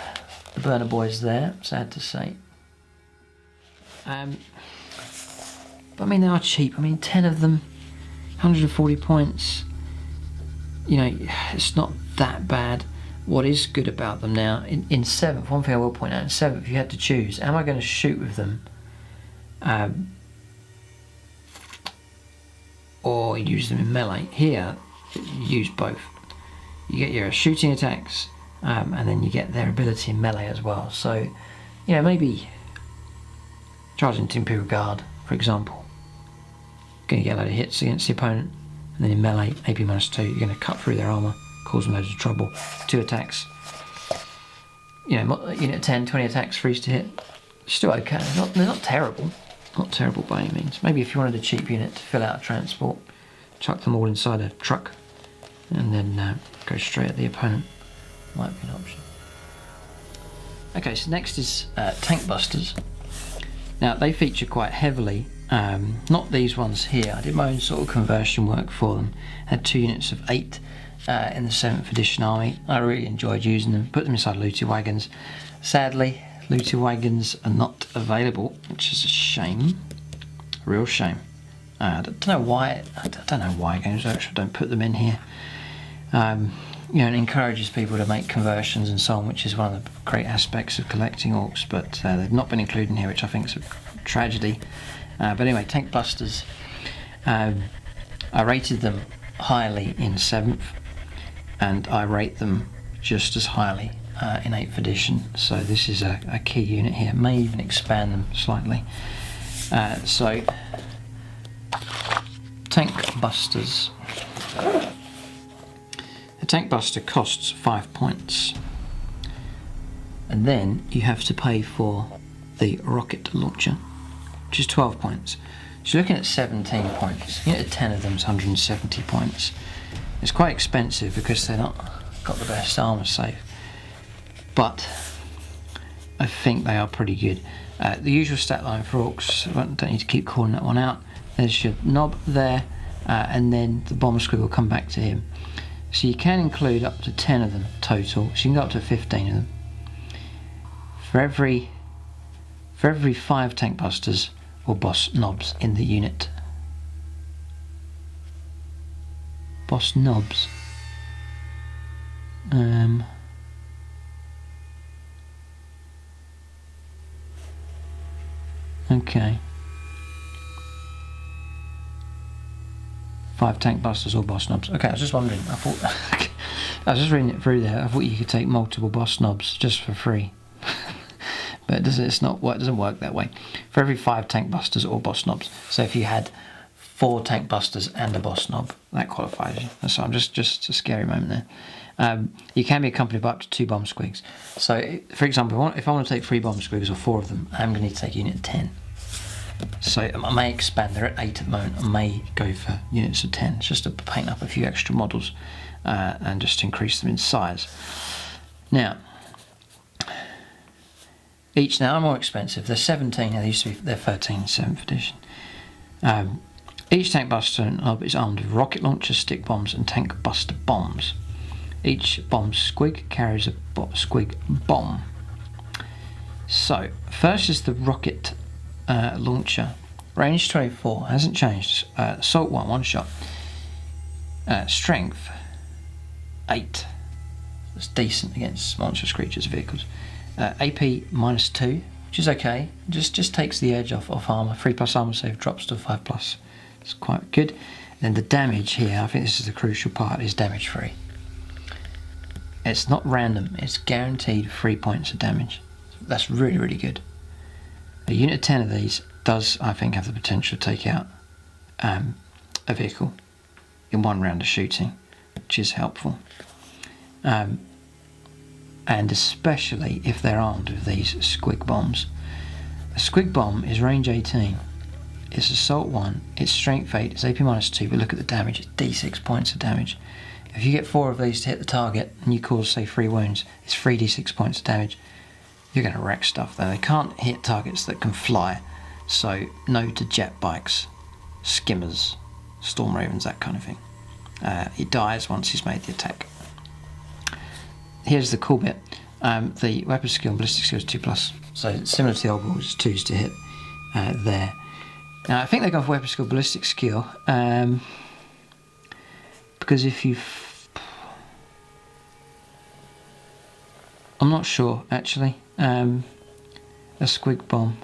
the Burna Boyz there, sad to say. But I mean, they are cheap. I mean, 10 of them, 140 points. You know, it's not that bad. What is good about them now, in 7th, one thing I will point out, in 7th, you had to choose, am I going to shoot with them or use them in melee? Here, you use both. You get your shooting attacks and then you get their ability in melee as well. So, you know, maybe charging into Imperial Guard, for example, going to get a load of hits against the opponent, and then in melee, AP -2, you're going to cut through their armour, cause them loads of trouble. 2 attacks. You know, unit 10, 20 attacks, freeze to hit. Still okay. They're not terrible. not terrible by any means. Maybe if you wanted a cheap unit to fill out a transport, chuck them all inside a truck and then go straight at the opponent. Might be an option. Okay, so next is Tankbustas. Now they feature quite heavily, not these ones here. I did my own sort of conversion work for them. Had 2 units of 8 in the 7th edition army. I really enjoyed using them. Put them inside looty wagons. Sadly, looty wagons are not available, which is a shame. A real shame. I don't know why. I don't know why games actually don't put them in here. You know, it encourages people to make conversions and so on, which is one of the great aspects of collecting orcs, but they've not been included in here, which I think is a tragedy. But anyway, Tankbustas, I rated them highly in 7th, and I rate them just as highly in 8th edition, so this is a key unit here. May even expand them slightly. So, Tankbustas. A Tankbuster costs 5 points, and then you have to pay for the rocket launcher, which is 12 points. So you're looking at 17 points. You get 10 of them is 170 points. It's quite expensive because they're not got the best armour safe, but I think they are pretty good. The usual stat line for orcs, I don't need to keep calling that one out. There's your knob there, and then the bomb squig will come back to him. So you can include up to 10 of them total, so you can go up to 15 of them. For every 5 Tankbustas or boss Nobz in the unit. Boss Nobz. Okay. 5 Tankbustas or boss Nobz. Okay, I was just wondering. I thought I was just reading it through there. I thought you could take multiple boss Nobz just for free, but it doesn't work that way. For every 5 Tankbustas or boss Nobz. So if you had 4 Tankbustas and a boss Nob, that qualifies you. So I'm just a scary moment there. You can be accompanied by up to 2 bomb squigs. So for example, if I want to take 3 bomb squigs or 4 of them, I'm going to need to take unit 10. So I may expand. They're at 8 at the moment. I may go for units of 10, just to paint up a few extra models and just to increase them in size. Now, each now are more expensive. They're 17. Now they used to be. They're 13 in 7th edition. Each Tankbuster is armed with rocket launchers, stick bombs, and Tankbuster bombs. Each bomb squig carries a squig bomb. So first is the rocket launcher. Range 24, hasn't changed. Assault 1 shot. Strength 8. That's decent against monstrous creatures, vehicles. AP -2, which is okay. Just takes the edge off armor. 3+ armor save drops to 5+. It's quite good. And then the damage here, I think this is the crucial part, is damage free. It's not random. It's guaranteed 3 points of damage. That's really, really good. A unit of 10 of these does, I think, have the potential to take out a vehicle in 1 round of shooting, which is helpful. And especially if they're armed with these squig bombs. A squig bomb is range 18. It's assault 1, it's strength 8, it's AP -2, but look at the damage, it's D6 points of damage. If you get 4 of these to hit the target and you cause, say, 3 wounds, it's 3d6 points of damage. You're going to wreck stuff though. They can't hit targets that can fly, so no to jet bikes, skimmers, storm ravens, that kind of thing. He dies once he's made the attack. Here's the cool bit. The weapon skill and ballistic skill is 2+, so similar to the old rules, 2s to hit there. Now I think they've gone for weapon skill, ballistic skill, because if you... I'm not sure actually. A squig bomb.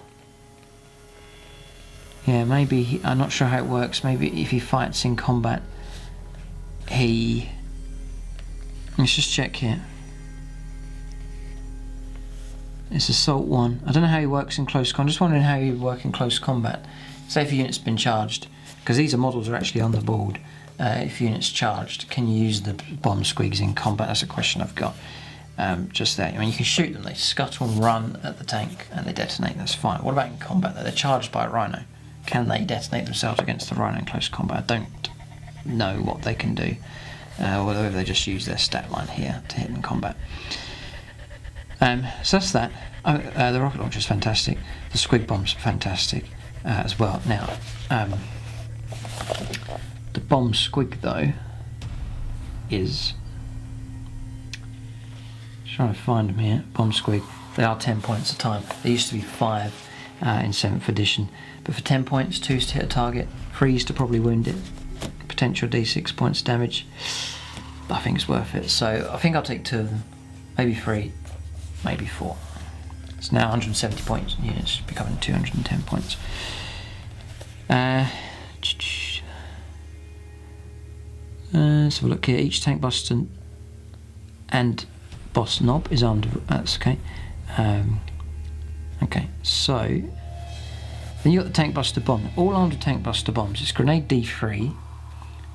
Yeah, maybe I'm not sure how it works. Maybe if he fights in combat, let's just check here. It's assault 1. I don't know how he works in close combat. I'm just wondering how he would work in close combat. Say if a unit's been charged, because these models are actually on the board. If a unit's charged, can you use the bomb squigs in combat? That's a question I've got. just there. I mean, you can shoot them, they scuttle and run at the tank and they detonate, that's fine. What about in combat though? They're charged by a rhino. Can they detonate themselves against the rhino in close combat? I don't know what they can do, or whether they just use their stat line here to hit in combat. So that's that. The rocket launcher is fantastic. The squig bomb's fantastic as well. Now, the bomb squig though is, trying to find them here. Bomb squig. They are 10 points a time. They used to be 5 in 7th edition, but for 10 points, 2s to hit a target, 3s to probably wound it. Potential D6 points damage. I think it's worth it. So I think I'll take 2 of them, maybe 3, maybe 4. It's now 170 points. Units becoming 210 points. So look here. Each Tankbuster and boss knob is armed. That's okay. Okay. So then you got the Tankbuster bomb. All armed with Tankbuster bombs. It's grenade D3.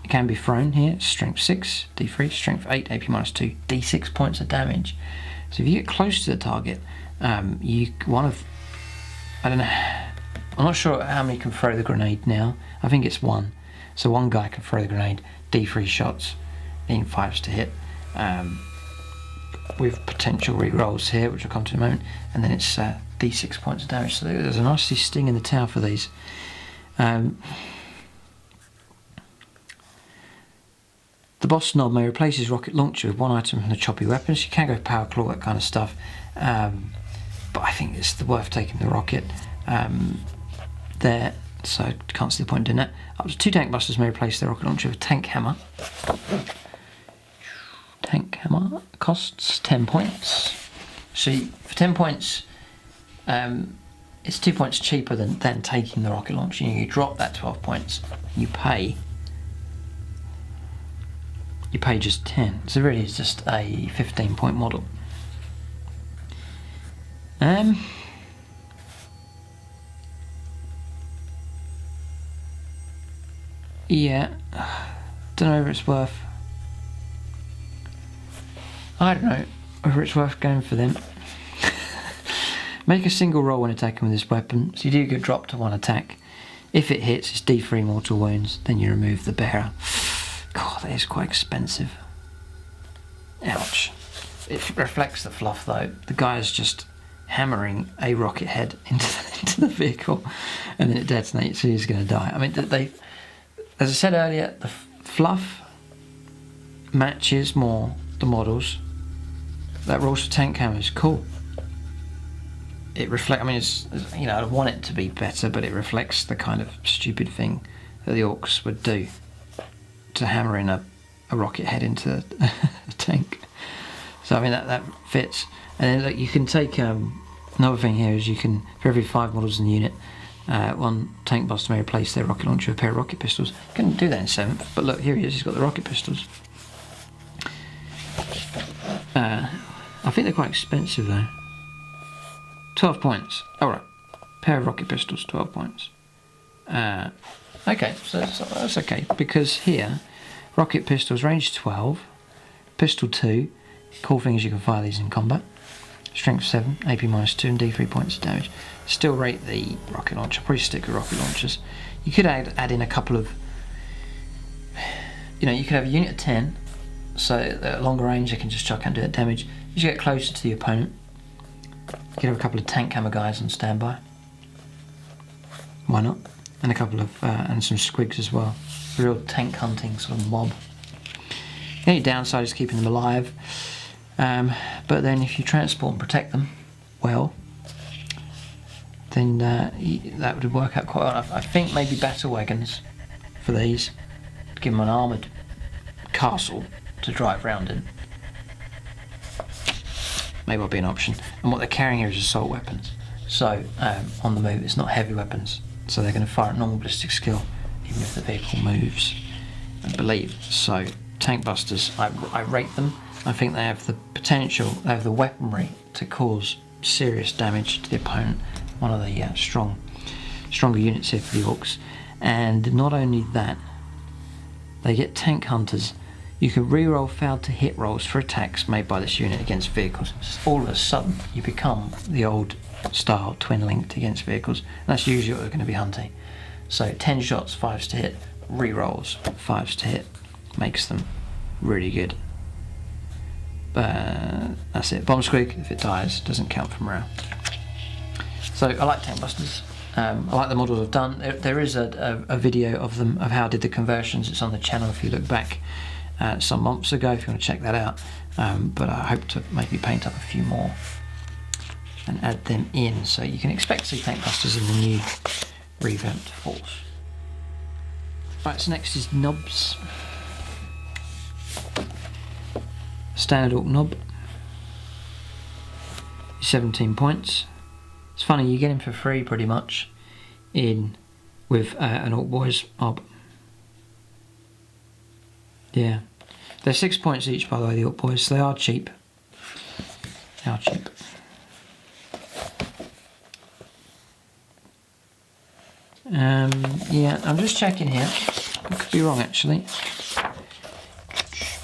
It can be thrown here. Strength 6 D3. Strength 8 AP -2. D6 points of damage. So if you get close to the target, I don't know, I'm not sure how many can throw the grenade now. I think it's 1. So one guy can throw the grenade, D3 shots, in 5s to hit, with potential re-rolls here, which I'll come to in a moment, and then it's D6 points of damage. So there's a nasty sting in the tail for these. The boss knob may replace his rocket launcher with one item from the choppy weapons. You can go power claw, that kind of stuff, but I think it's worth taking the rocket there, so I can't see the point in doing that. Up to 2 Tankbusters may replace their rocket launcher with a tank hammer. Tank hammer costs 10 points. So for 10 points, it's 2 points cheaper than taking the rocket launcher. You drop that 12 points, you pay just 10. So really it's just a 15-point model. Yeah, don't know if it's worth. I don't know whether it's worth going for them. Make a single roll when attacking with this weapon, so you do get dropped to 1 attack. If it hits, it's D3 mortal wounds, then you remove the bearer. God, that is quite expensive. Ouch. It reflects the fluff though. The guy is just hammering a rocket head into the vehicle and then it detonates, so he's going to die. I mean, as I said earlier, the fluff matches more the models. That rules for tank hammer is cool. It reflects, I mean, it's, you know, I want it to be better, but it reflects the kind of stupid thing that the Orcs would do to hammer in a rocket head into a tank. So I mean that fits. And then look, you can take another thing here is you can, for every 5 models in the unit, 1 Tankbuster may replace their rocket launcher with a pair of rocket pistols. You couldn't do that in 7th, but look, here he is, he's got the rocket pistols. I think they're quite expensive though. 12 points. Alright, pair of rocket pistols, 12 points. Okay, so that's okay, because here, rocket pistols, range 12, pistol 2, cool thing is you can fire these in combat, strength 7, AP -2 and D3 points of damage. Still rate the rocket launcher, probably stick with rocket launchers. You could add in a couple of, you know, you could have a unit of 10, so at longer range they can just chuck and do that damage. As you get closer to the opponent, you could have a couple of tank hammer guys on standby. Why not? And a couple of and some squigs as well. Real tank hunting sort of mob. The only downside is keeping them alive. But then if you transport and protect them well, then that would work out quite well. I think maybe battle wagons for these, to give them an armoured castle to drive around in. Maybe will be an option. And what they're carrying here is assault weapons. So on the move, it's not heavy weapons. So they're going to fire at normal ballistic skill, even if the vehicle moves, I believe. So Tankbusters, I rate them. I think they have the potential, they have the weaponry to cause serious damage to the opponent. One of the stronger units here for the Orcs. And not only that, they get tank hunters You can reroll failed to hit rolls for attacks made by this unit against vehicles. So all of a sudden, you become the old style twin linked against vehicles. And that's usually what we're going to be hunting. So 10 shots, 5s to hit, rerolls, 5s to hit, makes them really good. That's it. Bomb squig, if it dies, doesn't count for morale. So I like Tankbustas. I like the models I've done. There is a video of them, of how I did the conversions. It's on the channel if you look back some months ago, if you want to check that out. But I hope to maybe paint up a few more and add them in, so you can expect to see Tankbustas in the new revamped force. Right, so next is Nobz. Standard Orc Nob. 17 points. It's funny, you get him for free pretty much in with an Orc Boyz mob. Yeah. They're 6 points each, by the way, the Orc Boyz, so they are cheap. They are cheap. Yeah, I'm just checking here. I could be wrong, actually.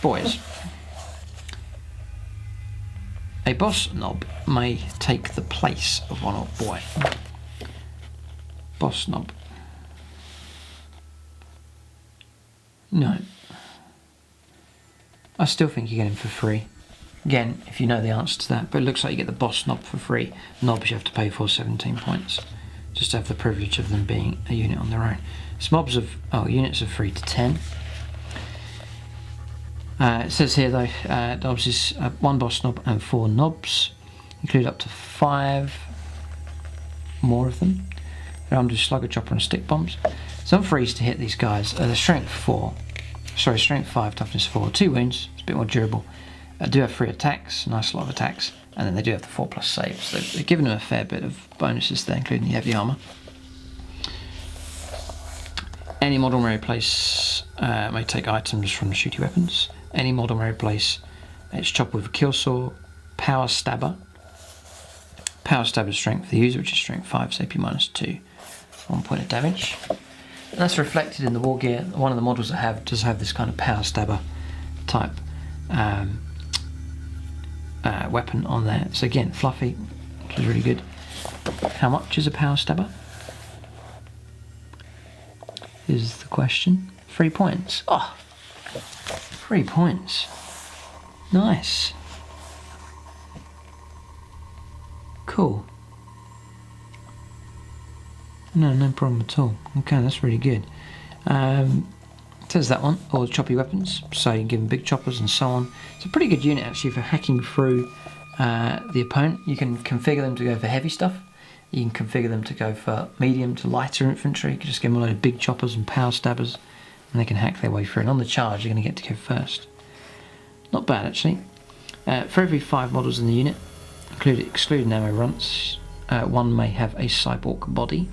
Boys. A boss nob may take the place of one Orc Boy. Boss nob. No. I still think you get him for free. Again, if you know the answer to that, but it looks like you get the boss nob for free. Nobs you have to pay for 17 points. Just to have the privilege of them being a unit on their own. So units of 3 to 10. It says here though, Nobz is 1 boss nob and 4 nobs. Include up to 5 more of them. They're armed with slugger, chopper and stick bombs. Some freeze to hit these guys. They're strength 5, toughness 4, 2 wounds, it's a bit more durable. Do have 3 attacks, nice lot of attacks, and then they do have the 4+ saves. They've given them a fair bit of bonuses there, including the heavy armour. Any model may replace, may take items from the shooty weapons. Any model may replace its chopper with a kill saw, power stabber. Power stabber strength for the user, which is strength 5, so AP -2, 1 point of damage. And that's reflected in the war gear. One of the models I have does have this kind of power stabber type weapon on there. So again, fluffy, which is really good. How much is a power stabber? Is the question. 3 points. Oh, 3 points. Nice. Cool. No problem at all. Okay, that's really good. Says that one, all choppy weapons, so you can give them big choppers and so on. It's a pretty good unit actually for hacking through the opponent. You can configure them to go for heavy stuff. You can configure them to go for medium to lighter infantry. You can just give them a load of big choppers and power stabbers, and they can hack their way through. And on the charge, you're going to get to go first. Not bad actually. For every 5 models in the unit, excluding ammo runts, one may have a cyborg body.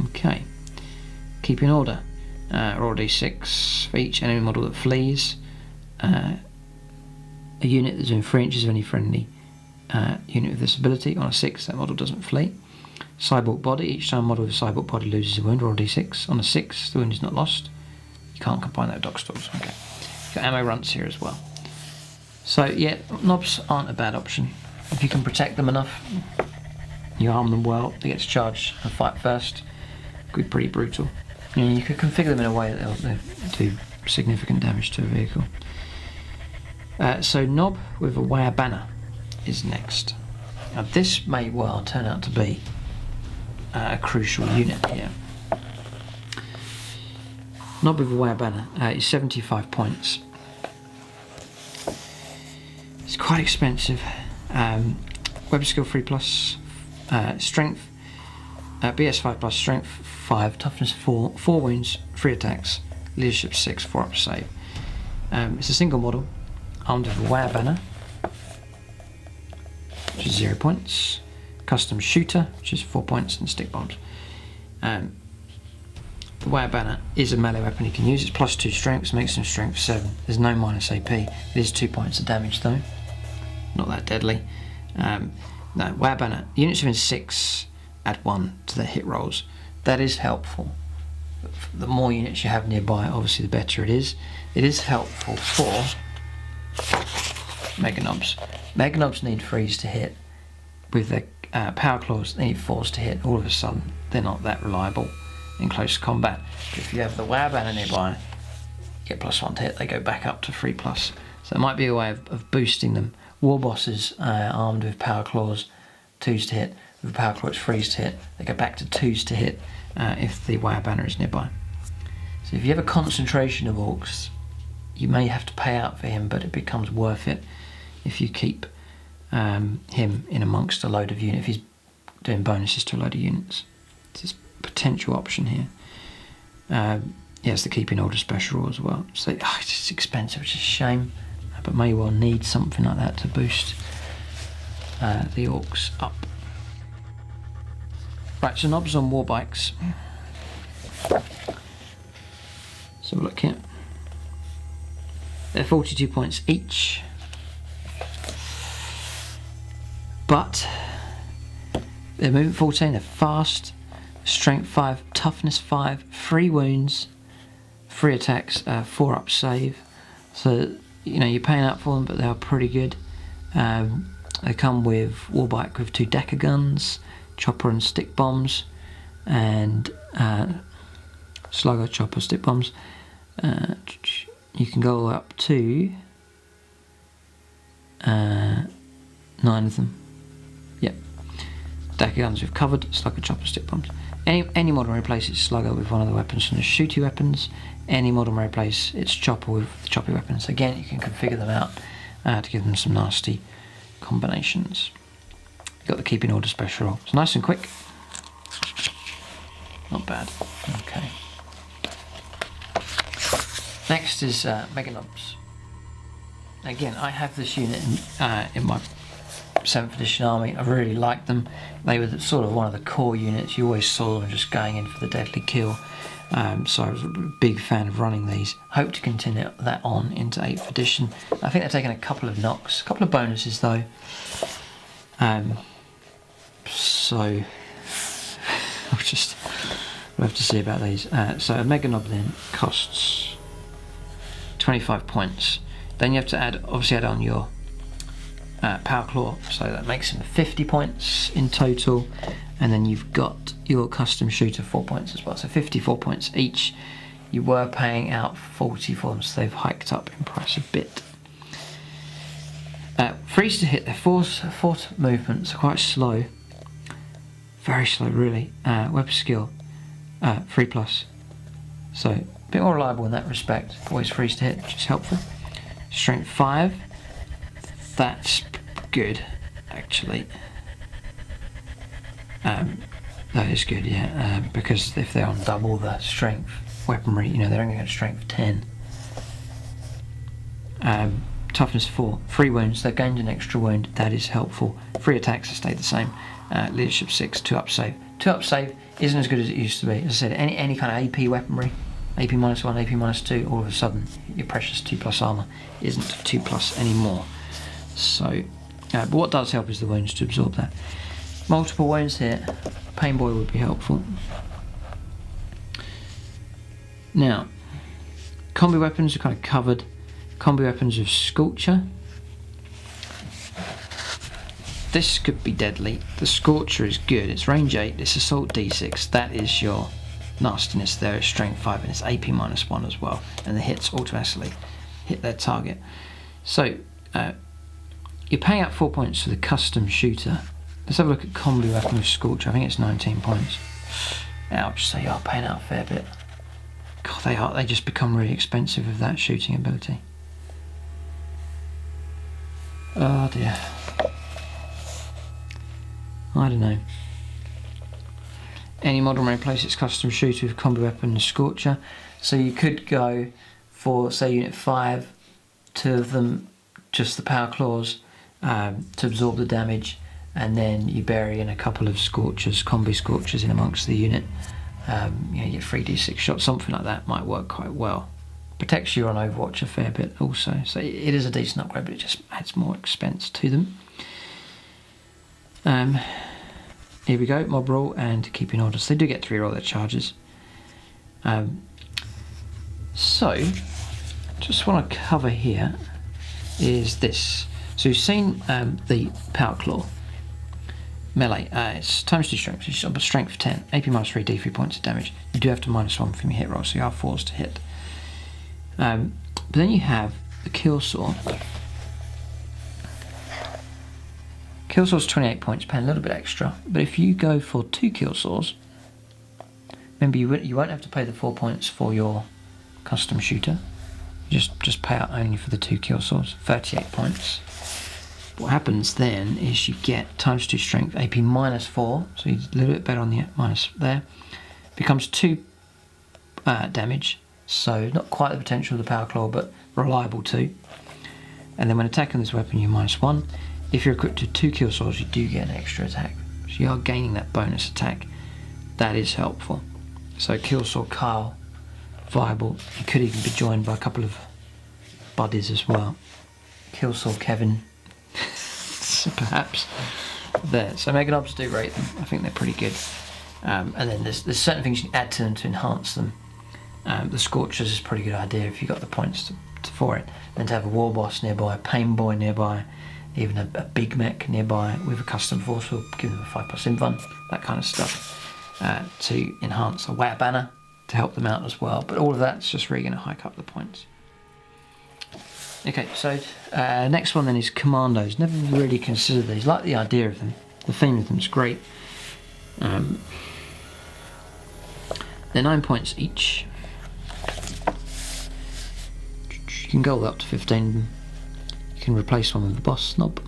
Okay. Keep in order. Roll d6 for each enemy model that flees. A unit that's within 3 inches of any friendly unit with this ability. On a 6, that model doesn't flee. Cyborg body. Each time a model with a cyborg body loses a wound, roll d6. On a 6, the wound is not lost. You can't combine that with dog stalls. Okay. You've got ammo runts here as well. So yeah, nobs aren't a bad option. If you can protect them enough, you arm them well, they get to charge and fight first. Could be pretty brutal. And you could configure them in a way that they'll do significant damage to a vehicle. So Nob with a WAAAGH banner is next. Now this may well turn out to be a crucial unit here. Nob with a WAAAGH banner is 75 points. It's quite expensive. Weapon skill 3+, strength, BS 5+, strength 5, toughness 4, 4 wounds, 3 attacks, leadership 6, 4 up save. It's a single model, armed with a WAAAGH banner, which is 0 points, custom shooter, which is 4 points, and stick bombs. The WAAAGH banner is a melee weapon you can use. It's +2 strength, makes him strength 7. There's no minus AP. It is 2 points of damage though. Not that deadly. No, WAAAGH banner. Units within 6 add 1 to their hit rolls. That is helpful. the more units you have nearby, obviously the better it is. It is helpful for Mega Nobz. Mega Nobz need 3s to hit. With their power claws, they need 4s to hit. All of a sudden, they're not that reliable in close combat. But if you have the WAAAGH banner nearby, you get +1 to hit, they go back up to 3+. So it might be a way of boosting them. Warbosses armed with power claws, 2s to hit. With power claws, 3s to hit. They go back to 2s to hit if the WAAAGH banner is nearby. So if you have a concentration of Orcs, you may have to pay out for him, but it becomes worth it if you keep him in amongst a load of units, if he's doing bonuses to a load of units. It's a potential option here. He has the keeping order special as well. So it's just expensive, which is a shame, but may well need something like that to boost the Orcs up. Right, so Nobz on war bikes. So look here. They're 42 points each. But they're movement 14, they're fast, strength 5, toughness 5, 3 wounds, 3 attacks, 4 up save. So, you know, you're paying up for them, but they are pretty good. They come with Warbike with 2 Decker guns, chopper and stick bombs, and slugger, chopper, stick bombs. You can go up to 9 of them. Yep. Decker guns we've covered, slugger, chopper, stick bombs. Any model replaces slugger with one of the weapons from the shooty weapons. Any model may replace its chopper with the choppy weapons. Again, you can configure them out to give them some nasty combinations. You've got the keeping order special. It's nice and quick. Not bad. Okay. Next is Mega Nobz. Again, I have this unit in my 7th edition army. I really like them. They were sort of one of the core units. You always saw them just going in for the deadly kill. So I was a big fan of running these. Hope to continue that on into 8th edition. I think they're taking a couple of knocks, a couple of bonuses though. So we'll have to see about these. So a Mega Nobz then costs 25 points. Then you have to obviously add on your power claw, so that makes him 50 points in total, and then you've got your custom shooter 4 points as well, so 54 points each. You were paying out 40 for them, so they've hiked up in price a bit. 3s to hit, their force movements are quite slow, very slow really. Weapon skill 3+, so a bit more reliable in that respect. Always 3s to hit, which is helpful. Strength 5, that's good actually. That is good, yeah, because if they're on double the strength weaponry, you know, they're only going to strength 10. Toughness 4, 3 wounds, they've gained an extra wound, that is helpful. 3 attacks have stayed the same. Leadership 6, 2 up save. 2 up save isn't as good as it used to be. As I said, any kind of AP weaponry, AP -1, AP -2, all of a sudden your precious 2+ armour isn't 2+ anymore. So, but what does help is the wounds to absorb that. Multiple wounds here, Painboy would be helpful. Now, combi weapons are kind of covered. Combi weapons of Scorcher. This could be deadly. The Scorcher is good. It's range 8, it's assault D6. That is your nastiness there. It's strength 5 and it's AP -1 as well. And the hits automatically hit their target. So, you're paying out 4 points for the custom shooter. Let's have a look at combi weapon of Scorcher. I think it's 19 points. Ouch, so you are paying out a fair bit. God, they just become really expensive with that shooting ability. Oh dear. I don't know. Any model may replace its custom shooter with combi weapon and Scorcher. So you could go for, say, unit 5, 2 of them, just the power claws, to absorb the damage, and then you bury in a couple of Scorchers, combi Scorchers in amongst the unit. You know, you get 3d6 shots, something like that might work quite well. Protects you on Overwatch a fair bit also, so it is a decent upgrade, but it just adds more expense to them. Here we go, mob roll and keeping orders. They do get to reroll their charges. So, just want to cover here is this. So you've seen the Power Claw melee. It's times 2 strength. It's on strength 10, AP minus 3, D3 points of damage. You do have to minus 1 from your hit roll, so you are forced to hit. But then you have the Kill Saw. Kill Saw's 28 points, paying a little bit extra. But if you go for 2 Kill Saws, remember you won't have to pay the 4 points for your custom shooter. Just pay out only for the 2 Kill Saws, 38 points. What happens then is you get times 2 strength, AP minus 4, so you're a little bit better on the minus there. Becomes 2 damage, so not quite the potential of the Power Claw, but reliable 2. And then when attacking this weapon, you're minus 1. If you're equipped to 2 Kill Saws, you do get an extra attack. So you are gaining that bonus attack. That is helpful. So Kill Saw Kyle, viable. He could even be joined by a couple of buddies as well. Kill Saw Kevin, perhaps there. So Mega Nobz do rate them. I think they're pretty good. And then there's certain things you can add to them to enhance them. The Scorchers is a pretty good idea if you've got the points for it. Then to have a Warboss nearby, a Painboy nearby, even a Big Mech nearby with a custom force will give them a 5+ invuln, that kind of stuff. To enhance a WAAAGH banner to help them out as well. But all of that's just really going to hike up the points. Okay, so next one then is Kommandos. Never really considered these. Like the idea of them. The theme of them is great. They're 9 points each. You can go up to 15. You can replace one with the boss snob.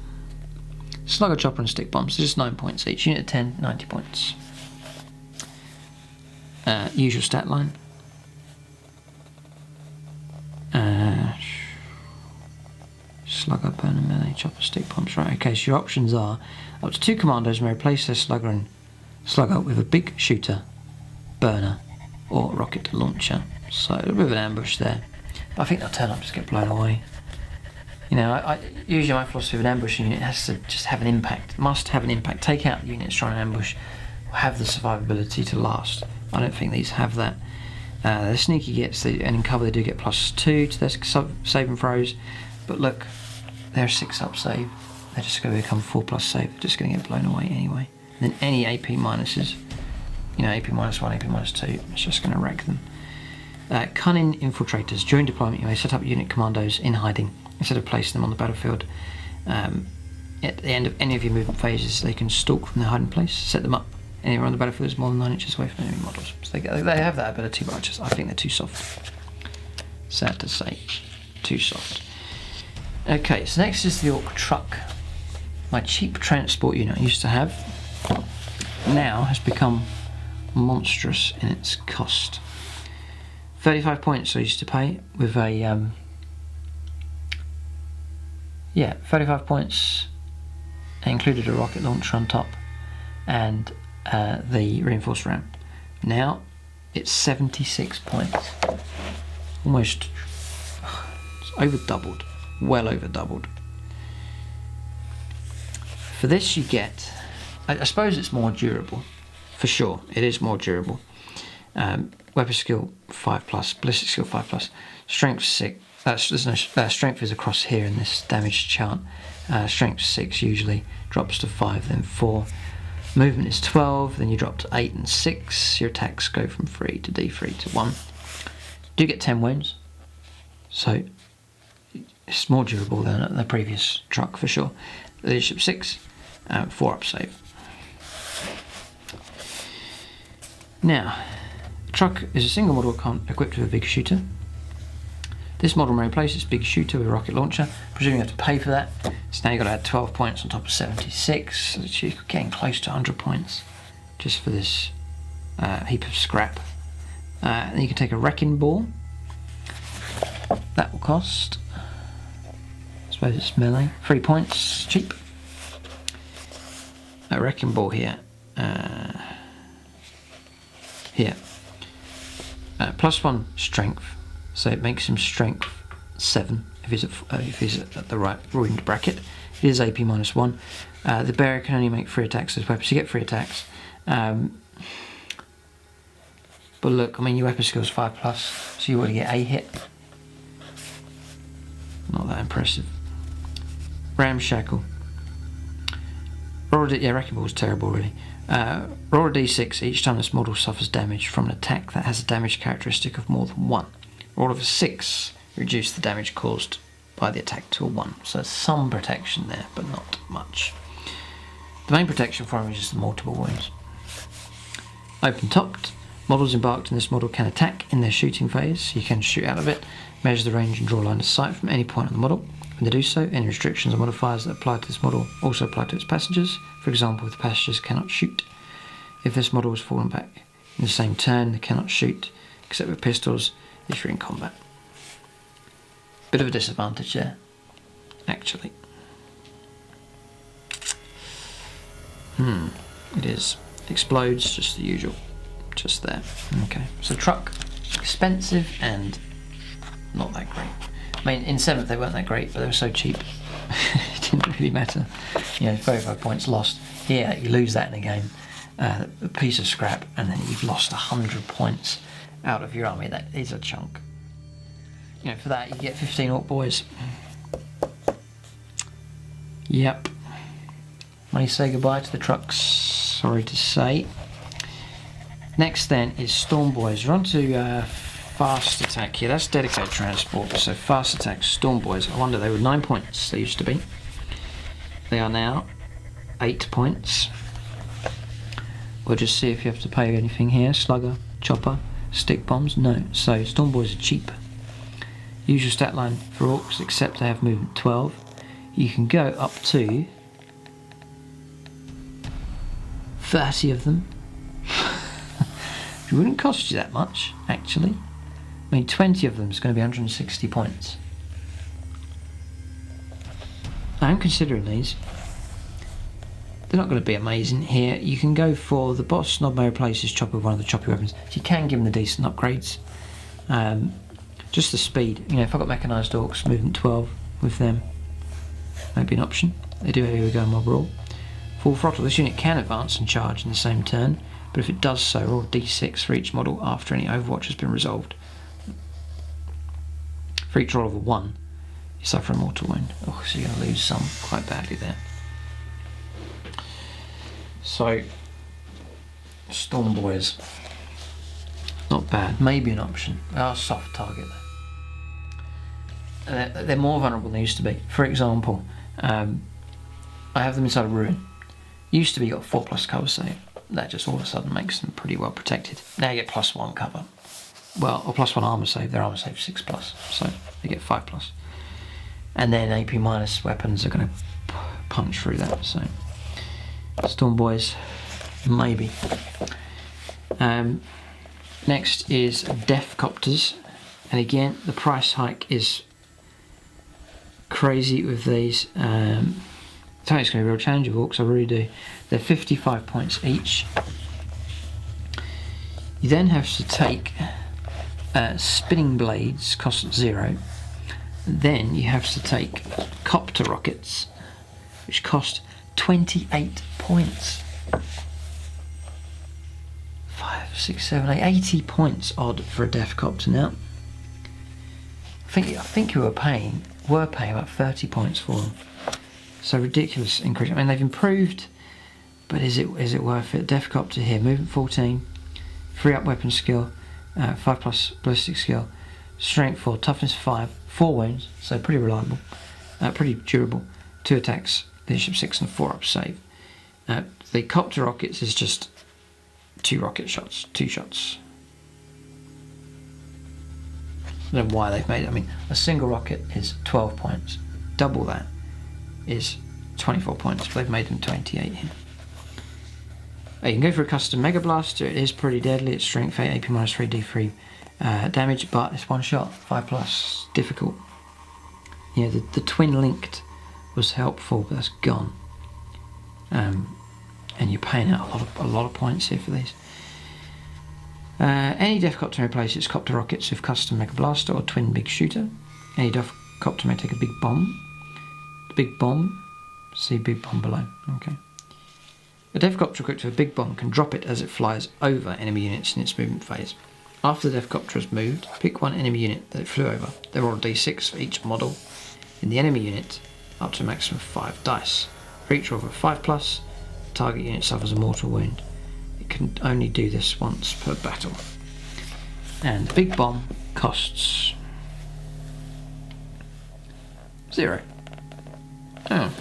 Slugger, chopper and stick bombs. So just 9 points each. Unit of 10, 90 points. Usual stat line. Slugger, burner, melee, chopper, stick bombs. Right, okay, so your options are up to 2 Kommandos may replace their slugger and slugger with a big shooter, burner, or rocket launcher. So a little bit of an ambush there. But I think they'll turn up, just get blown away. You know, usually my philosophy of an ambush unit has to just have an impact. Must have an impact. Take out the units trying to ambush. Have the survivability to last. I don't think these have that. The sneaky gets, and in cover they do get +2 to their saving throws. But look, they're a 6-up save. They're just going to become 4+ save. They're just going to get blown away anyway. And then any AP minuses, you know, AP -1, AP -2, it's just going to wreck them. Cunning infiltrators. During deployment, you may set up unit commandos in hiding instead of placing them on the battlefield. At the end of any of your movement phases, they can stalk from their hiding place, set them up anywhere on the battlefield is more than 9 inches away from enemy models. So they have that ability, but I think they're too soft. Sad to say, too soft. Okay, so next is the Orc Trukk. My cheap transport unit I used to have now has become monstrous in its cost. 35 points I used to pay with a 35 points. It included a rocket launcher on top and the reinforced ram. Now it's 76 points, almost it's over doubled, well over doubled. For this you get, I suppose it's more durable, for sure, it is more durable. Weapon skill 5+, ballistic skill 5+, strength 6, strength is across here in this damage chart. Strength 6 usually drops to 5, then 4. Movement is 12, then you drop to 8 and 6. Your attacks go from 3 to D3 to 1. Do get 10 wounds, so it's more durable than the previous Trukk for sure. Leadership 6, 4-up save. Now, Trukk is a single model equipped with a big shooter. This model may replace its big shooter with a rocket launcher, presuming you have to pay for that. So now you've got to add 12 points on top of 76, so you're getting close to 100 points just for this heap of scrap. Then you can take a wrecking ball. That will cost, I suppose it's melee, 3 points, cheap. A wrecking ball here. Here. +1 strength, so it makes him strength 7 if he's at the right ruined bracket. It is AP -1. The bearer can only make 3 attacks as weapon, so you get 3 attacks. But look, I mean, your weapon skill's 5+, so you already get a hit. Not that impressive. Ramshackle. Wrecking Ball's terrible, really. Roll a d6 each time this model suffers damage from an attack that has a damage characteristic of more than 1. Roll of a 6, reduce the damage caused by the attack to a 1. So some protection there, but not much. The main protection for him is just the multiple wounds. Open-topped. Models embarked in this model can attack in their shooting phase. You can shoot out of it, measure the range and draw a line of sight from any point on the model. When they do so, any restrictions or modifiers that apply to this model also apply to its passengers. For example, if the passengers cannot shoot. If this model has fallen back in the same turn, they cannot shoot, except with pistols if you're in combat. Bit of a disadvantage there, actually. It is. Explodes, just the usual. Just there. Okay, so Trukk, expensive and not that great. I mean, in 7th they weren't that great, but they were so cheap. It didn't really matter. You know, 35 points lost. Here, you lose that in a game. A piece of scrap, and then you've lost 100 points out of your army. That is a chunk. You know, for that you get 15 Orc Boyz. Yep. May say goodbye to the Trukks. Sorry to say. Next then is Stormboyz. We're on to fast attack here. That's dedicated transport. So fast attack Stormboyz. I wonder, they were 9 points. They used to be. They are now 8 points. We'll just see if you have to pay anything here. Slugger, chopper, stick bombs. No. So Stormboyz are cheap. Usual stat line for Orcs, except they have movement 12. You can go up to 30 of them. It wouldn't cost you that much, actually. I mean, 20 of them is going to be 160 points. I'm considering these. They're not going to be amazing here. You can go for the boss. Snob may replace his chopper with one of the choppy weapons. So you can give them the decent upgrades. Just the speed. You know, if I've got mechanised orcs, movement 12 with them, maybe an option. They do have here we go mob roll. Full throttle. This unit can advance and charge in the same turn, but if it does so, roll d6 for each model after any overwatch has been resolved. For each roll of a 1, you suffer a mortal wound. Oh, so you're going to lose some quite badly there. So, Stormboyz, not bad. Maybe an option. They are a soft target though. They're more vulnerable than they used to be. For example, I have them inside a ruin. Used to be got 4+ cover save. That just all of a sudden makes them pretty well protected. Now you get +1 cover. Well, or +1 armour save. Their armour save 6+, so they get 5+. And then AP- weapons are going to punch through that. So Stormboyz, maybe. Next is Deffkoptas, and again the price hike is crazy with these. I think it's going to be a real challenge of Orcs, I really do. They're 55 points each. You then have to take spinning blades, cost 0. Then you have to take copter rockets, which cost 28 points. 5, 6, 7, 8, 80 points odd for a Deffkopta now. I think you were paying about 30 points for them. So ridiculous increase. I mean, they've improved, but is it worth it? Deffkopta here, movement 14, 3 up weapon skill, 5+ ballistic skill, strength 4, toughness 5, 4 wounds, so pretty reliable, pretty durable, 2 attacks, leadership 6 and 4 up save. The copter rockets is just 2 rocket shots, 2 shots. I don't know why they've made it. I mean, a single rocket is 12 points, double that is 24 points, but they've made them 28 here. You can go for a custom Mega Blaster. It is pretty deadly. It's strength 8, AP -3, D3 damage, but it's 1 shot, 5+, difficult. You know, the twin linked was helpful, but that's gone. And you're paying out a lot of points here for these. Any Deffkopta may replace its copter rockets with custom Mega Blaster or twin big shooter. Any Deffkopta may take a big bomb. The big bomb, see big bomb below. Okay. A Deffkopta equipped with a big bomb can drop it as it flies over enemy units in its movement phase. After the Deffkoptas has moved, pick one enemy unit that it flew over. They roll a d6 for each model in the enemy unit, up to a maximum of 5 dice. For each roll of a 5+, the target unit suffers a mortal wound. It can only do this once per battle. And the big bomb costs 0. Oh.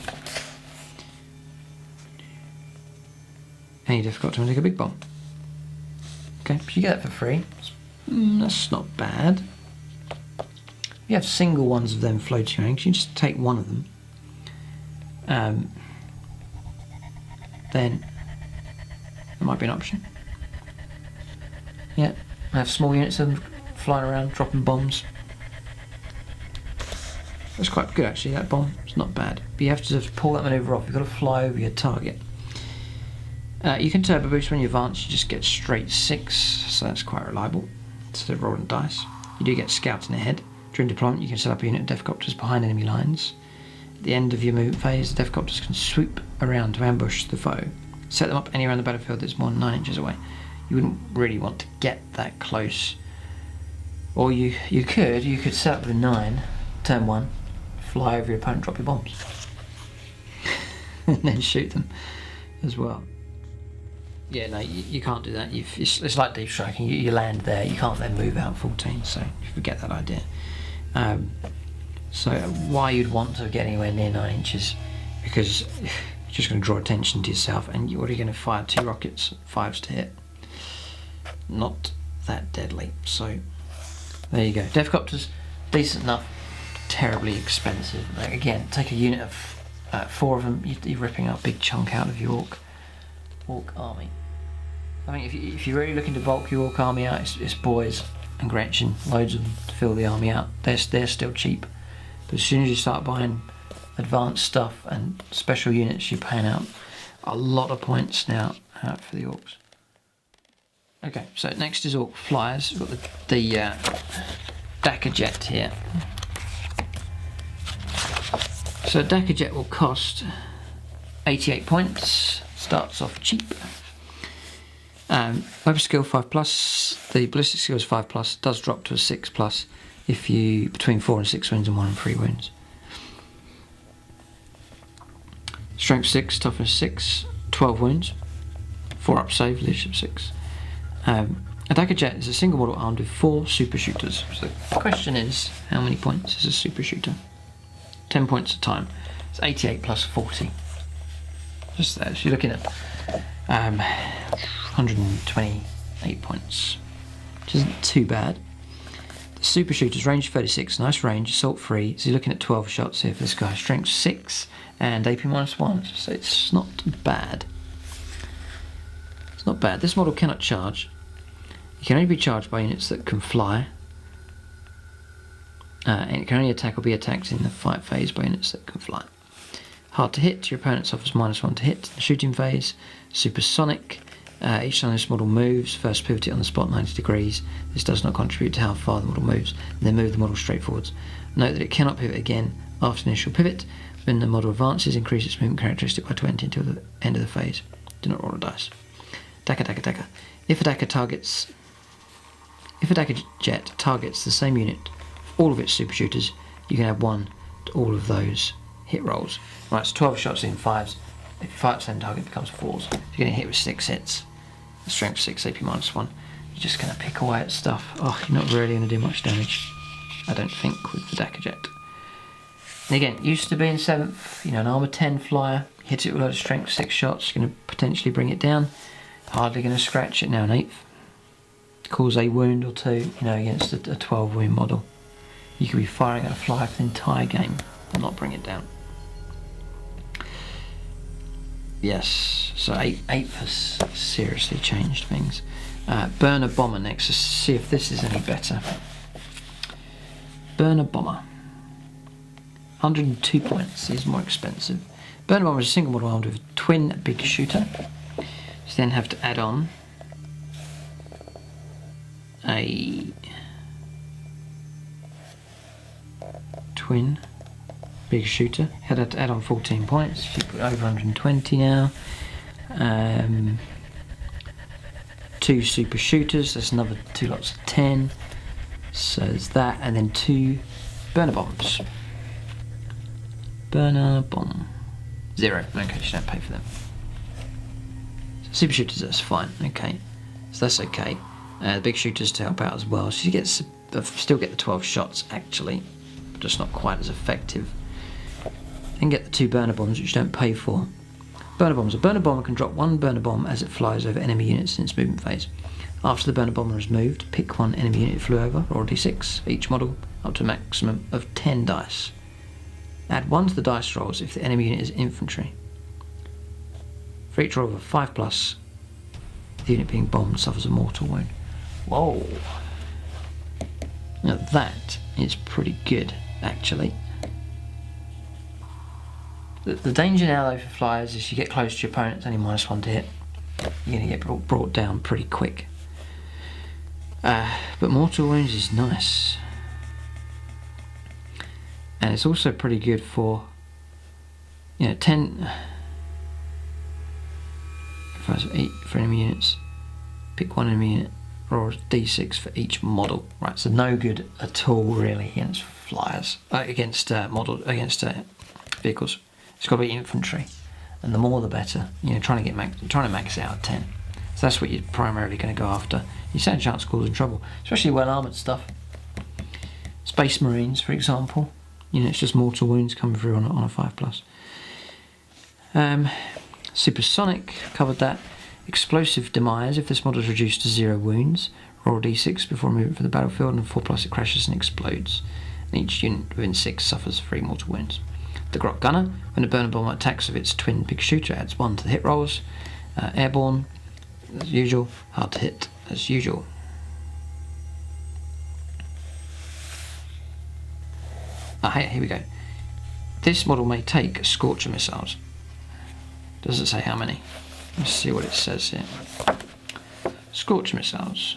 Any Deffkoptas to take a big bomb. Okay, so you get that for free. That's not bad. You have single ones of them floating around, you just take one of them. Then that might be an option. Yeah, I have small units of them flying around, dropping bombs. That's quite good actually, that bomb. It's not bad. But you have to just pull that maneuver off. You've got to fly over your target. You can turbo boost when you advance, you just get straight 6, so that's quite reliable. Instead of rolling dice. You do get scouting ahead. During deployment you can set up a unit of Deffkoptas behind enemy lines. At the end of your movement phase, the Deffkoptas can swoop around to ambush the foe. Set them up anywhere on the battlefield that's more than 9 inches away. You wouldn't really want to get that close. Or you could set up with a 9, turn 1, fly over your opponent, drop your bombs. And then shoot them as well. Yeah, no, you can't do that. It's like deep striking. You land there, you can't then move out 14, so you forget that idea. So why you'd want to get anywhere near 9 inches, because you're just going to draw attention to yourself, and you're already going to fire 2 rockets, 5s to hit. Not that deadly. So there you go. Deffkoptas, decent enough, terribly expensive. Like, again, take a unit of 4 of them, you're ripping up a big chunk out of your Ork army. I think if you're really looking to bulk your Ork army out, it's Boyz and Gretchin, loads of them to fill the army out. They're still cheap, but as soon as you start buying advanced stuff and special units, you're paying out a lot of points now for the Orks. Okay, so next is Ork flyers. We've got the Dakkajet here. So Dakkajet will cost 88 points. Starts off cheap. Weapon skill 5+, the ballistic skill is 5+, does drop to a 6+ if you between 4 and 6 wounds and 1 and 3 wounds. Strength 6, toughness 6, 12 wounds, 4 up save, leadership 6. A Dakkajet is a single model armed with 4 super shooters. So the question is, how many points is a super shooter? 10 points a time. It's 88 plus 40. Just there, so you're looking at 128 points, which isn't too bad. The super shooter's range 36, nice range, assault free, so you're looking at 12 shots here for this guy. Strength 6 and AP -1, so it's not bad. It's not bad. This model cannot charge. It can only be charged by units that can fly, and it can only attack or be attacked in the fight phase by units that can fly. Hard to hit, your opponent suffers -1 to hit. The shooting phase, supersonic. Each time this model moves, first pivot it on the spot 90 degrees. This does not contribute to how far the model moves. Then move the model straight forwards. Note that it cannot pivot again after initial pivot. When the model advances, increase its movement characteristic by 20 until the end of the phase. Do not roll a dice. Dakka. If a Dakkajet targets the same unit, all of its super shooters, you can add 1 to all of those hit rolls. Right, it's 12 shots in 5s. If you fire at the same target, it becomes 4s. If you're getting hit with 6 hits, the strength 6, AP -1, you're just going to pick away at stuff. Oh, you're not really going to do much damage, I don't think, with the Dakkajet. And again, used to being 7th, you know, an armor 10 flyer, hit it with a load of strength 6 shots, going to potentially bring it down. Hardly going to scratch it now an 8th. Cause a wound or 2, you know, against a 12 wound model. You could be firing at a flyer for the entire game and not bring it down. Yes, so 8th has seriously changed things. Burna-Bommer next, to see if this is any better. Burna-Bommer, 102 points, is more expensive. Burna-Bommer is a single model armed with a twin big shooter. So then have to add on a twin big shooter. Had to add on 14 points. She put over 120 now. 2 2 super shooters, that's another 2 lots of 10. So there's that, and then 2 Burna-Bombers. Burna-Bommer. 0. Okay, you don't pay for them. So super shooters, that's fine. Okay, so that's okay. The big shooters to help out as well. So you get still get the 12 shots actually, but just not quite as effective. And get the 2 burner bombs, which you don't pay for. Burner bombs. A burner bomber can drop 1 burner bomb as it flies over enemy units in its movement phase. After the burner bomber is moved, pick 1 enemy unit it flew over, roll a d6 for each model, up to a maximum of 10 dice. Add 1 to the dice rolls if the enemy unit is infantry. For each roll of a 5+, the unit being bombed suffers a mortal wound. Whoa! Now that is pretty good, actually. The danger now though for flyers is you get close to your opponent, it's only -1 to hit. You're going to get brought down pretty quick. But mortal wounds is nice. And it's also pretty good for, 10 for enemy units. Pick 1 enemy unit, roll a d6 for each model. Right, so no good at all really against flyers, against vehicles. It's got to be infantry, and the more the better. Trying to max it out of 10. So that's what you're primarily going to go after. You stand a chance of causing trouble, especially well armoured stuff. Space Marines, for example. It's just mortal wounds coming through on a 5+. Supersonic, covered that. Explosive demise, if this model is reduced to 0 wounds, roll a d6 before moving from the battlefield, and 4+ it crashes and explodes. And each unit within 6 suffers 3 mortal wounds. The Grot Gunner, when a Burna-Bommer attacks with its twin big shooter, adds 1 to the hit rolls. Airborne, as usual, hard to hit, as usual. Here we go. This model may take Scorcher missiles. Doesn't say how many. Let's see what it says here. Scorcher missiles.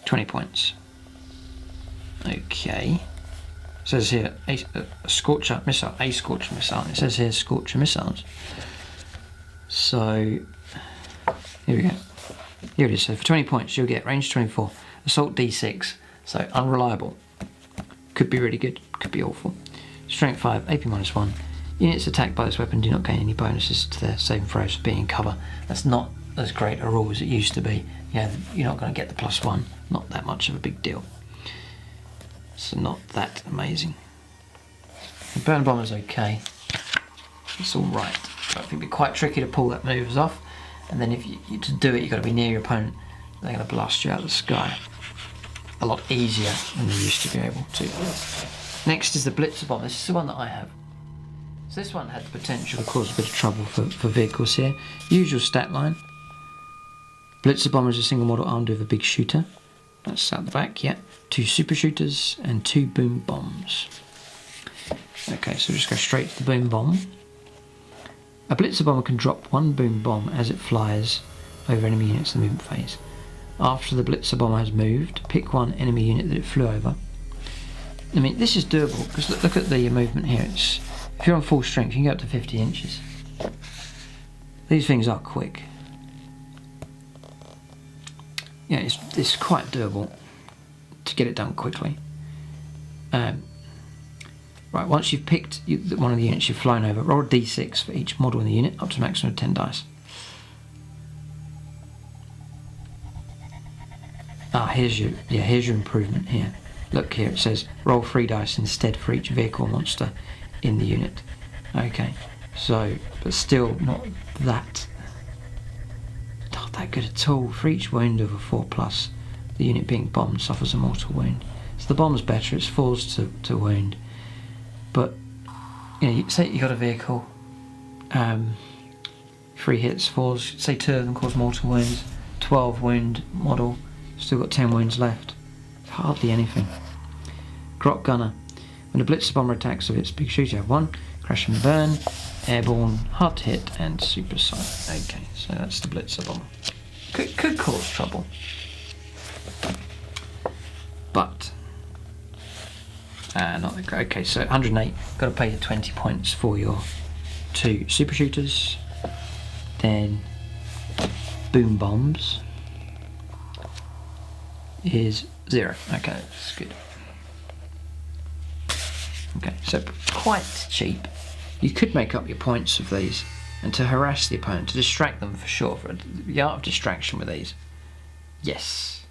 20 points. Okay. It says here a Scorcher missile. A Scorcher missile. It says here Scorcher missiles. So here we go. Here it is. So for 20 points you'll get range 24, assault d6. So unreliable. Could be really good, could be awful. Strength 5, AP -1. Units attacked by this weapon do not gain any bonuses to their saving throws for being in cover. That's not as great a rule as it used to be. You're not going to get the +1. Not that much of a big deal. So not that amazing. The Burna-Bommer's okay. It's alright. But I think it'd be quite tricky to pull that maneuvers off. And then if to do it, you've got to be near your opponent. They're going to blast you out of the sky. A lot easier than they used to be able to. Next is the Blitza-Bommer. This is the one that I have. So this one had the potential to cause a bit of trouble for vehicles here. Usual stat line. Blitza-Bommer is a single model armed with a big shooter. That's out the back, yeah. 2 super shooters and 2 boom bombs. Okay, so just go straight to the boom bomb. A Blitza-Bommer can drop 1 boom bomb as it flies over enemy units in the movement phase. After the Blitza-Bommer has moved, pick 1 enemy unit that it flew over. I mean, this is doable because look at the movement here. If you're on full strength, you can go up to 50 inches. These things are quick. Yeah, it's quite doable to get it done quickly. Right, once you've picked one of the units you've flown over, roll a d6 for each model in the unit, up to a maximum of 10 dice. Here's your improvement here. Look here, it says roll 3 dice instead for each vehicle monster in the unit. Okay, so, but still not that good at all. For each wound of a 4+, the unit being bombed suffers a mortal wound. So the bomb's better, it's 4s to wound. But, say you got a vehicle, 3 hits, 4s, say 2 of them cause mortal wounds, 12 wound model, still got 10 wounds left. Hardly anything. Grot Gunner. When a Blitza-Bommer attacks with its big shooter, you have 1, crash and burn, airborne, hard to hit, and supersonic. Okay, so that's the Blitza-Bommer. Could cause trouble. But, not that great. Okay, so 108, got to pay the 20 points for your 2 super shooters. Then boom bombs is 0. Okay, that's good. Okay, so quite cheap. You could make up your points of these and to harass the opponent, to distract them for sure, for the art of distraction with these. Yes.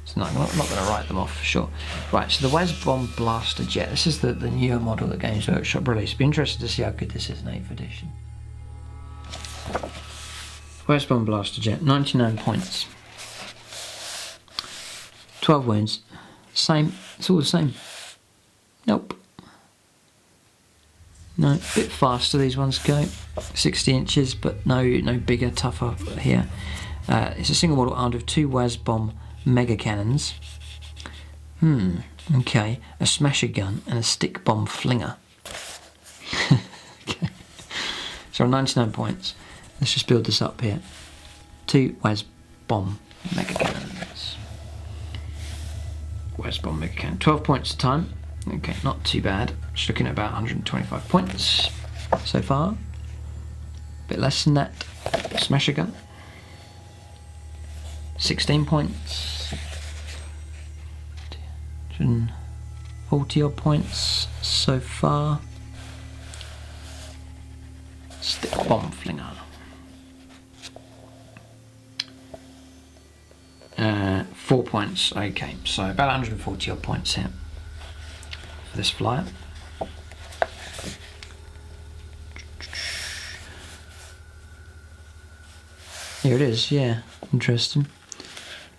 So no, I'm not going to write them off for sure. Right, so the Wazbom Blastajet. This is the newer model that Games Workshop released. Be interested to see how good this is in 8th edition. Wazbom Blastajet, 99 points. 12 wounds. Same, it's all the same. Nope. No, a bit faster these ones go. 60 inches, but no bigger, tougher here. It's a single model armed with 2 Wazbom mega cannons. Okay. A smasher gun and a stick bomb flinger. Okay. So 99 points. Let's just build this up here. 2 Wazbom mega cannons. Wazbom mega cannon. 12 points a time. Okay, not too bad. Just looking at about 125 points so far. A bit less than that. Smasher gun. 16 points. 140 odd points so far. Stick bomb flinger. 4 points. Okay, so about 140 odd points here for this flyer. Here it is. Yeah, interesting.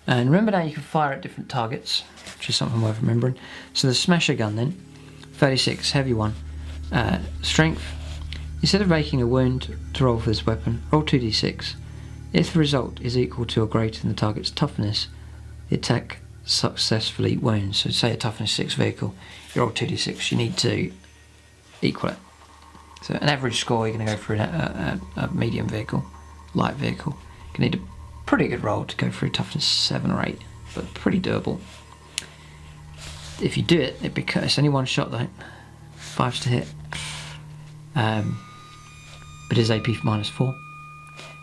And remember now you can fire at different targets, which is something worth remembering. So the smasher gun then, 36, heavy one. Strength, instead of making a wound to roll for this weapon, roll 2d6. If the result is equal to or greater than the target's toughness, the attack successfully wounds. So say a toughness 6 vehicle, you roll 2d6, you need to equal it. So an average score, you're going to go for a medium vehicle, light vehicle. You need a pretty good roll to go through toughness 7 or 8, but pretty doable. If you do it, it's only one shot though, 5s to hit, but it's AP -4,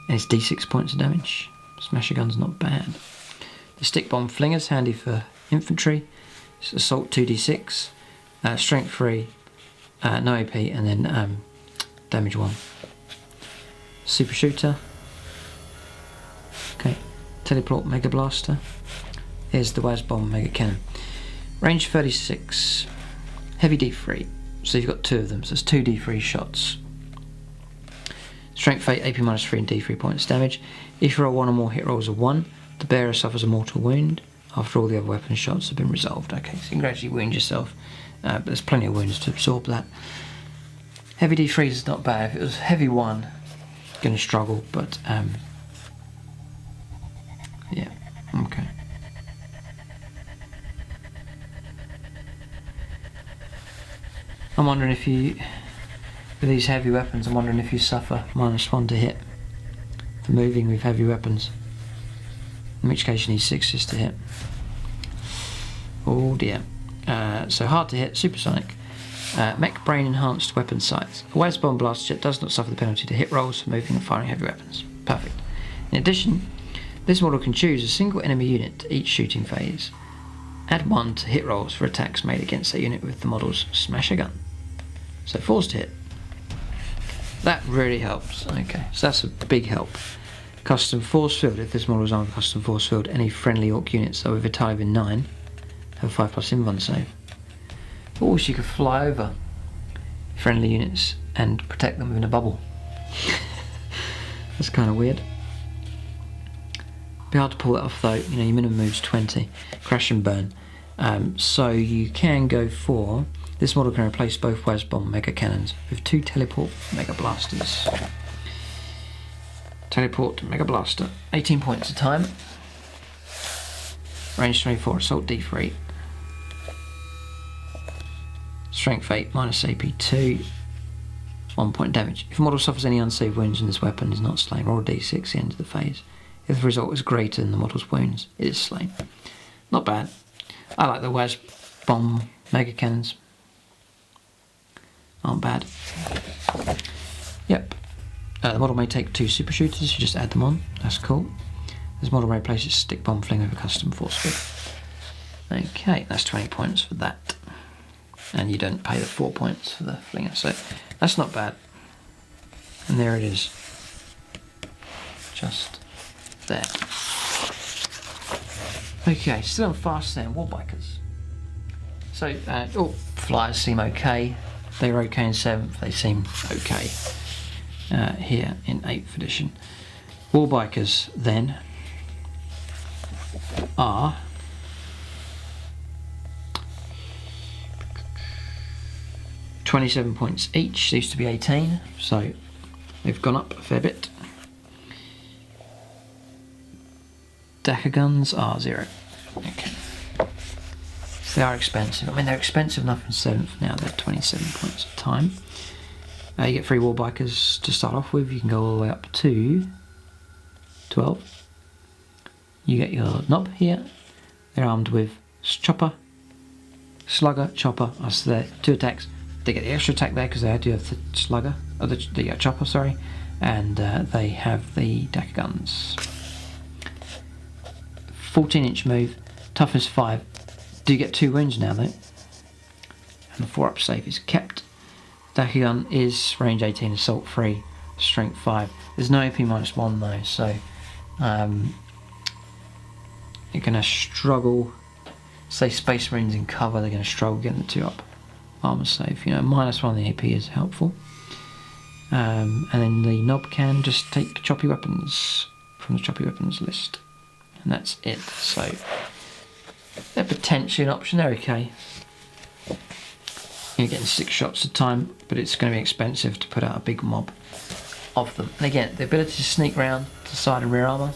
and it's d6 points of damage. Smasher gun's not bad. The stick bomb flinger's handy for infantry. It's assault 2d6, strength 3, no AP, and then damage 1. Super shooter. Okay, teleport mega blaster. Here's the Wazbom mega cannon. Range 36, heavy D3. So you've got 2 of them, so it's 2 D3 shots. Strength 8, AP -3 and D3 points damage. If you roll 1 or more hit rolls of 1, the bearer suffers a mortal wound after all the other weapon shots have been resolved. Okay, so you can gradually wound yourself, but there's plenty of wounds to absorb that. Heavy D3 is not bad. If it was heavy 1, you're going to struggle, but yeah, okay. I'm wondering if you, with these heavy weapons, I'm wondering if you suffer -1 to hit for moving with heavy weapons. In which case you need 6s to hit. Oh dear. So hard to hit, supersonic. Mech brain enhanced weapon sights. A Wazbom Blastajet does not suffer the penalty to hit rolls for moving and firing heavy weapons. Perfect. In addition, this model can choose a single enemy unit to each shooting phase. Add 1 to hit rolls for attacks made against that unit with the model's smasher gun. So 4s to hit. That really helps. Okay, so that's a big help. Custom force field. If this model is on custom force field, any friendly Orc units that are with a tie of 9 have 5+ invuln save. Or so you could fly over friendly units and protect them within a bubble. That's kind of weird. Be hard to pull that off though. You know, your minimum move's 20. Crash and burn. So you can go for, this model can replace both Wazbom mega cannons with 2 teleport mega blasters. Teleport mega blaster, 18 points a time. Range 24, assault D3. Strength 8 minus AP 2. 1 point damage. If a model suffers any unsaved wounds and this weapon is not slain, roll a D6 at the end of the phase. If the result is greater than the model's wounds, it is slain. Not bad. I like the Wazbom mega cannons. Aren't bad. Yep. The model may take 2 super shooters, you just add them on, that's cool. This model may replace its stick bomb fling with a custom force field. Okay, that's 20 points for that. And you don't pay the 4 points for the flinger, so that's not bad. And there it is. Just there. Okay, still on fast then, Warbikers. So, flyers seem okay. They were okay in 7th, they seem okay here in 8th edition. Warbikers then are £27 points each, used to be 18, so they've gone up a fair bit. Dakka guns are 0. Okay. They are expensive. I mean, they're expensive enough in 7th now, they're 27 points a time. You get 3 Warbikers to start off with, you can go all the way up to 12. You get your knob here, they're armed with chopper, slugger, chopper, that's their 2 attacks. They get the extra attack there because they do have the slugger, or the chopper, sorry, and they have the Dakka guns. 14-inch move, toughness 5. Do get 2 wounds now though, and the 4-up save is kept. Dakka gun is range 18, assault 3, strength 5. There's no AP -1 though, so you're going to struggle. Say Space Marines in cover, they're going to struggle getting the 2-up armor save. You know, -1 on the AP is helpful. And then the knob can just take choppy weapons from the choppy weapons list, and that's it. So they're potentially an option, they're okay. You're getting 6 shots a time, but it's going to be expensive to put out a big mob of them. And again, the ability to sneak round to side and rear armour,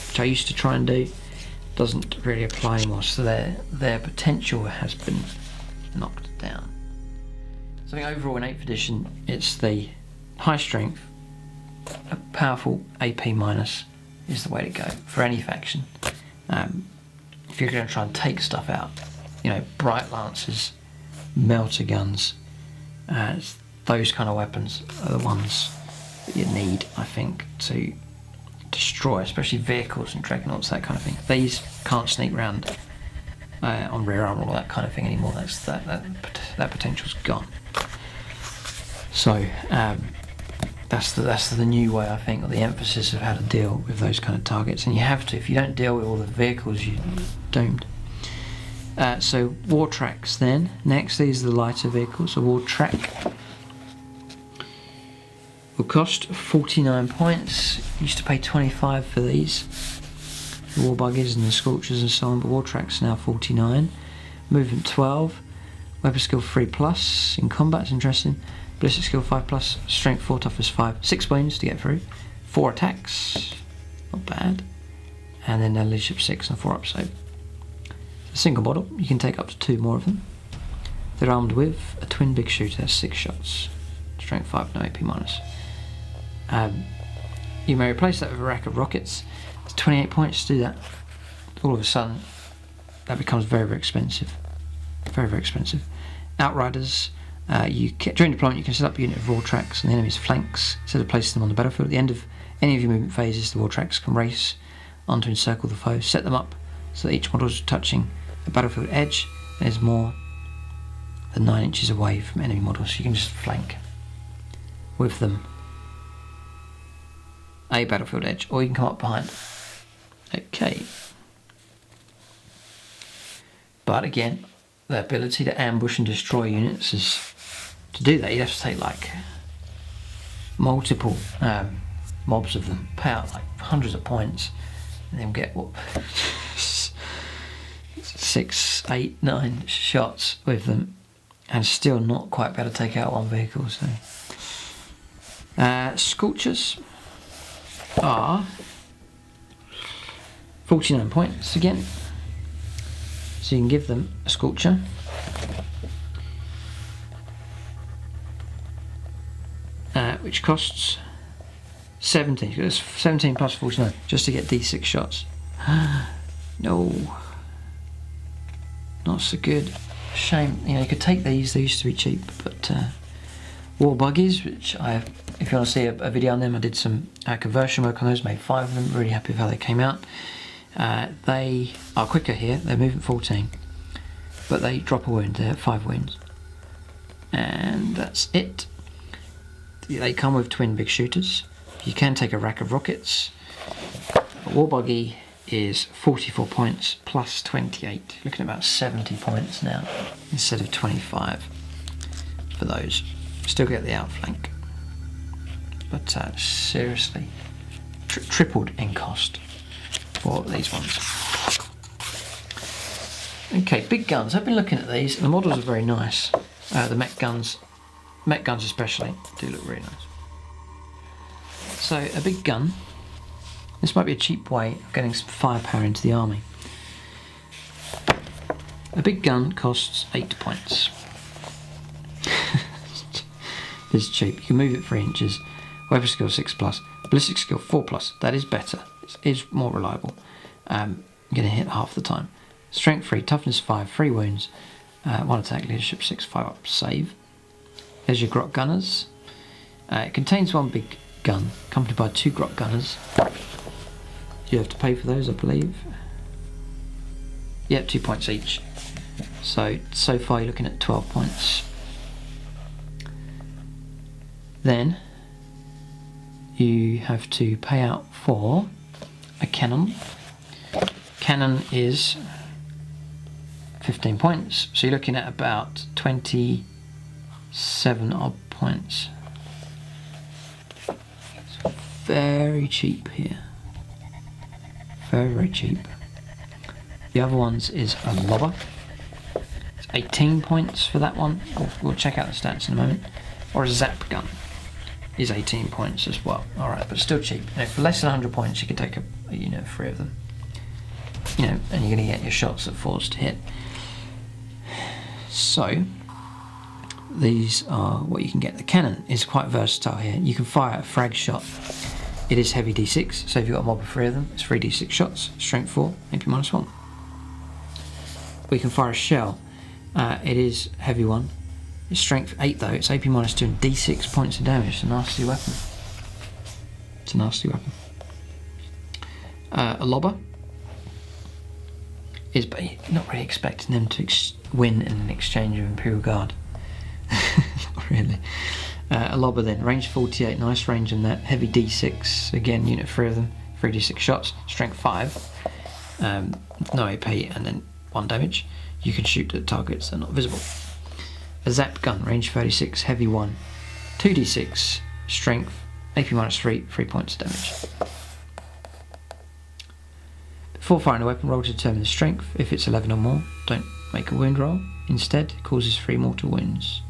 which I used to try and do, doesn't really apply anymore, so their potential has been knocked down. So I think overall in 8th edition, it's the high strength, a powerful AP minus is the way to go for any faction. If you're going to try and take stuff out, you know, bright lances, melter guns, those kind of weapons are the ones that you need, I think, to destroy, especially vehicles and dreadnoughts, that kind of thing. These can't sneak round on rear armor or that kind of thing anymore. That potential's gone. So that's the new way, I think, or the emphasis of how to deal with those kind of targets. And you have to. If you don't deal with all the vehicles, you're doomed. So Wartrakks then. Next, these are the lighter vehicles. So Wartrakk will cost 49 points. Used to pay 25 for these. The Warbuggers and the Scorchers and so on, but Wartrakks now 49. Movement 12. Weapon skill 3+. In combat, it's interesting. Ballistic skill 5+. Strength 4, toughness 5. 6 wounds to get through. 4 attacks. Not bad. And then leadership 6 and 4 up save. A single model, you can take up to 2 more of them. They're armed with a twin big shooter, 6 shots. Strength 5, no AP minus. You may replace that with a rack of rockets. It's 28 points to do that. All of a sudden, that becomes very, very expensive. Very, very expensive. Outriders, during deployment you can set up a unit of Wartrakks on the enemy's flanks instead of placing them on the battlefield. At the end of any of your movement phases, the Wartrakks can race on to encircle the foe. Set them up so that each model is touching a battlefield edge and is more than 9 inches away from enemy models. So you can just flank with them a battlefield edge, or you can come up behind. Okay. But again, the ability to ambush and destroy units is, to do that you'd have to take like multiple mobs of them, pay out like hundreds of points, and then get what 6, 8, 9 shots with them, and still not quite be able to take out one vehicle. So Scorchers are 49 points again, so you can give them a Scorcher. Which costs 17. It's 17 plus 49 just to get D6 shots. No, not so good. Shame. You know, you could take these. They used to be cheap, but Warbikers, which if you want to see a video on them, I did some conversion work on those, made 5 of them, really happy with how they came out. They are quicker here, they're movement 14, but they drop a wound, they have 5 wounds. And that's it. They come with twin big shooters. You can take a rack of rockets. A Warbuggy is 44 points plus 28, looking at about 70 points now instead of 25 for those. Still get the outflank, but seriously tripled in cost for these ones. Okay, big guns. I've been looking at these and the models are very nice. The mech guns especially, do look really nice. So a big gun, this might be a cheap way of getting some firepower into the army. A big gun costs 8 points. This is cheap. You can move it 3 inches. Weapon skill 6+, ballistic skill 4+. That is better. It is more reliable. You're going to hit half the time. Strength 3, toughness 5, 3 wounds, 1 attack, leadership 6, 5 up, save. There's your grot gunners. It contains 1 big gun, accompanied by 2 grot gunners. You have to pay for those, I believe. Yep, 2 points each. So far you're looking at 12 points. Then you have to pay out for a cannon. Cannon is 15 points, so you're looking at about 27 odd points. It's very cheap here. Very, very cheap. The other ones is a lobber. It's 18 points for that one. We'll check out the stats in a moment. Or a zap gun is 18 points as well. Alright, but still cheap. You know, for less than 100 points you can take a unit of 3 of them. You know, and you're going to get your shots at 4s to hit. So these are what you can get. The cannon is quite versatile here. You can fire a frag shot. It is heavy d6, so if you've got a mob of 3 of them, it's 3 d6 shots, strength 4, AP -1. We can fire a shell. It is heavy 1. It's strength 8 though, it's AP -2 and d6 points of damage. It's a nasty weapon. It's a nasty weapon. A lobber is, but you're not really expecting them to win in an exchange of Imperial Guard. Not really. A lobber then, range 48, nice range in that. Heavy d6, again, unit 3 of them, 3 d6 shots, strength 5, no AP, and then 1 damage. You can shoot at targets that are not visible. A zap gun, range 36, heavy 1, 2 d6, strength, AP -3, 3 points of damage. Before firing a weapon, roll to determine the strength. If it's 11 or more, don't make a wound roll. Instead, it causes 3 mortal wounds.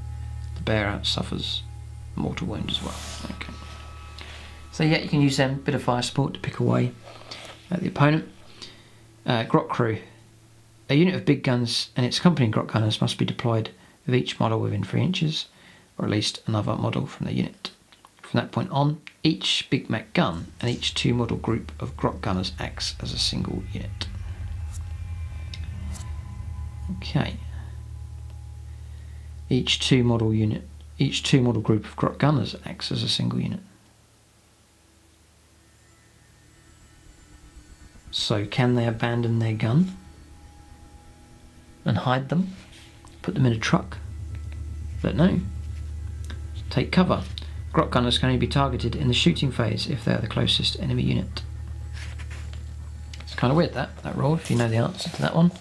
The bearer suffers mortal wound as well. Okay. So yeah, you can use them, bit of fire support to pick away at the opponent. Grot crew. A unit of big guns and its accompanying grot gunners must be deployed with each model within 3 inches, or at least another model from the unit. From that point on, each big mech gun and each 2 model group of grot gunners acts as a single unit. Okay. Each 2 model group of grot gunners acts as a single unit. So can they abandon their gun and hide them? Put them in a truck? Don't know. Take cover. Grot gunners can only be targeted in the shooting phase if they are the closest enemy unit. It's kind of weird that rule, if you know the answer to that one.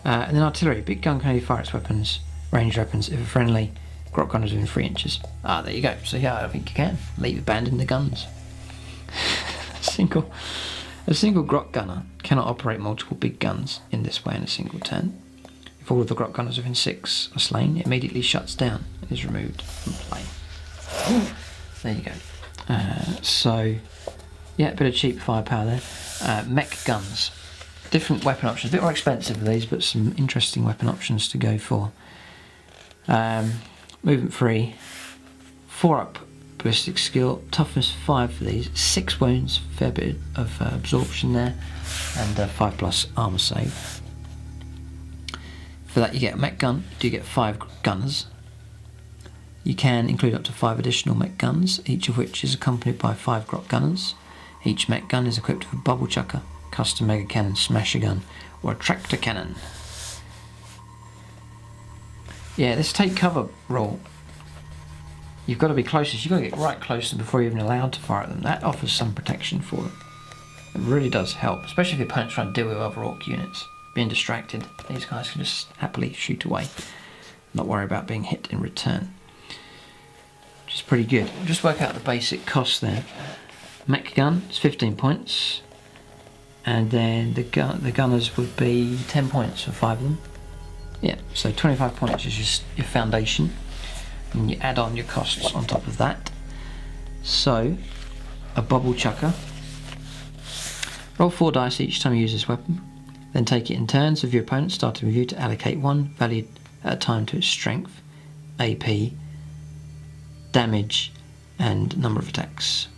And then artillery. Big gun can only fire its weapons, ranged weapons, if a friendly grot gunner is within 3 inches. Ah, there you go. So yeah, I think you can. Leave abandon the guns. A single grot gunner cannot operate multiple big guns in this way in a single turn. If all of the grot gunners within 6 are slain, it immediately shuts down and is removed from play. There you go. So, yeah, a bit of cheap firepower there. Mech guns. Different weapon options. A bit more expensive of these, but some interesting weapon options to go for. Movement 3. 4 up ballistic skill. Toughness 5 for these. 6 wounds. Fair bit of absorption there. And 5+ armour save. For that you get a mech gun. You do get 5 gunners. You can include up to 5 additional mech guns, each of which is accompanied by 5 grot gunners. Each mech gun is equipped with a bubble chucker, custom mega cannon, smasher gun, or a tractor cannon. Yeah, this take cover rule, you've got to be closest. You've got to get right close to them before you're even allowed to fire at them. That offers some protection for them. It really does help, especially if your opponent's trying to deal with other orc units. Being distracted, these guys can just happily shoot away, not worry about being hit in return. Which is pretty good. Just work out the basic cost there. Mech gun is 15 points, and then the gunners would be 10 points for 5 of them. Yeah, so 25 points is just your foundation, and you add on your costs on top of that. So, a bubble chucker. Roll 4 dice each time you use this weapon, then take it in turns of your opponent, starting with you, to allocate 1 value at a time to its strength, AP, damage, and number of attacks.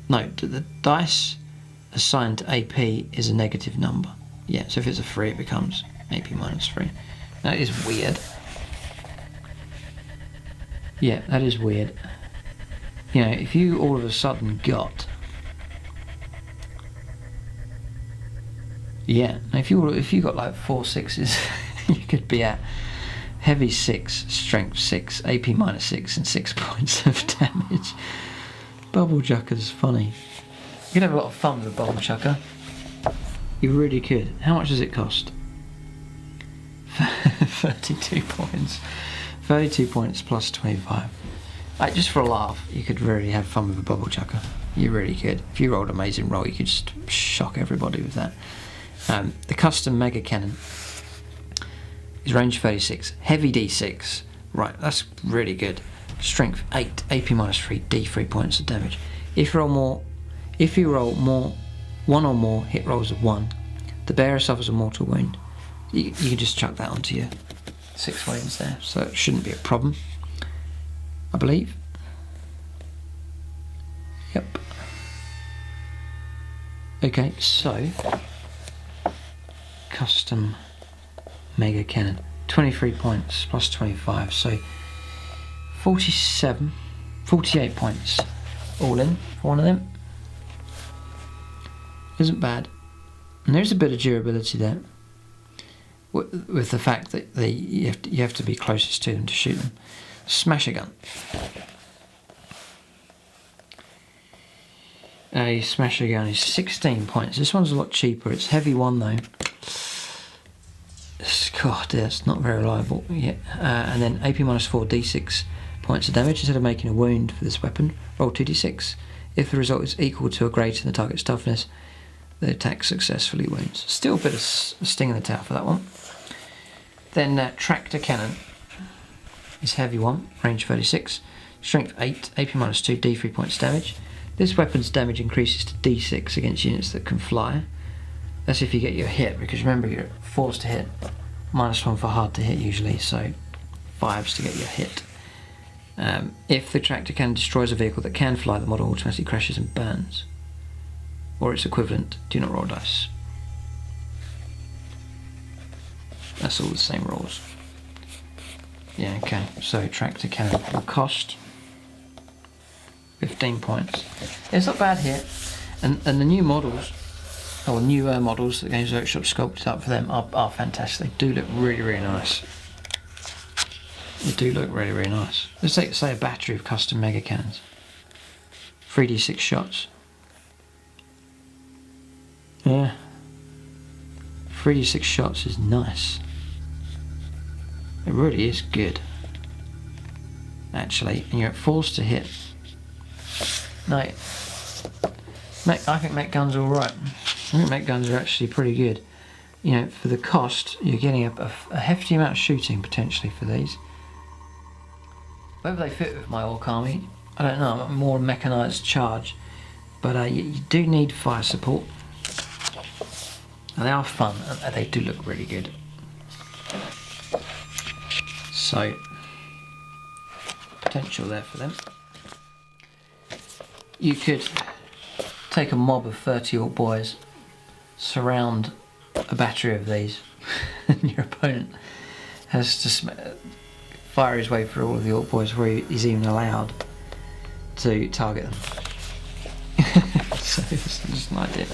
Note that the dice assigned to AP is a negative number. Yeah, so if it's a 3 it becomes AP minus 3. That is weird. Yeah, that is weird. You know, if you all of a sudden got... Yeah, if you got like 4 6s, you could be at heavy 6, strength 6, AP minus 6, and 6 points of damage. Bubble chucker's funny. You could have a lot of fun with a bubble chucker. You really could. How much does it cost? 32 points. 32 points plus 25. Like, just for a laugh, you could really have fun with a bubble chucker. You really could. If you rolled an amazing roll, you could just shock everybody with that. The custom mega cannon is range 36, heavy D6. Right, that's really good. Strength 8, AP minus 3, D3 points of damage. If you roll one or more hit rolls of 1, the bearer suffers a mortal wound. You can just chuck that onto your 6 wounds there, so it shouldn't be a problem, I believe. Yep. Okay, so custom mega cannon, 23 points plus 25, so 48 points all in for one of them. Isn't bad. And there's a bit of durability there, with the fact that you have to be closest to them to shoot them. Smasher gun. A smasher gun is 16 points. This one's a lot cheaper. It's heavy 1 though. God, it's not very reliable. Yeah. And then AP minus 4, D6 points of damage. Instead of making a wound for this weapon, roll 2d6. If the result is equal to or greater than the target's toughness, the attack successfully wounds. Still a bit of sting in the tail for that one. Then tractor cannon is heavy 1, range 36, strength 8, AP minus 2, D3 points damage. This weapon's damage increases to D6 against units that can fly. That's if you get your hit, because remember you're forced to hit. -1 for hard to hit usually, so 5s to get your hit. If the tractor cannon destroys a vehicle that can fly, the model automatically crashes and burns. Or its equivalent. Do not roll dice. That's all the same rules. Yeah, okay. So tractor cannon will cost 15 points. It's not bad here. And the new models, or newer models that Games Workshop sculpted up for them are fantastic. They do look really, really nice. They do look really, really nice. Let's take, say, a battery of custom mega cannons. 3d6 shots. Yeah. 3d6 shots is nice. It really is good. Actually, and you're at 4s to hit. No, I think mech guns are alright. I think mech guns are actually pretty good. You know, for the cost, you're getting a hefty amount of shooting potentially for these. Whether they fit with my Ork army, I don't know. I'm more mechanised charge, but you do need fire support. And they are fun, and they do look really good. So, potential there for them. You could take a mob of 30 Orc Boyz, surround a battery of these, and your opponent has to fire his way through all of the Orc Boyz where he's even allowed to target them. So it's just an idea.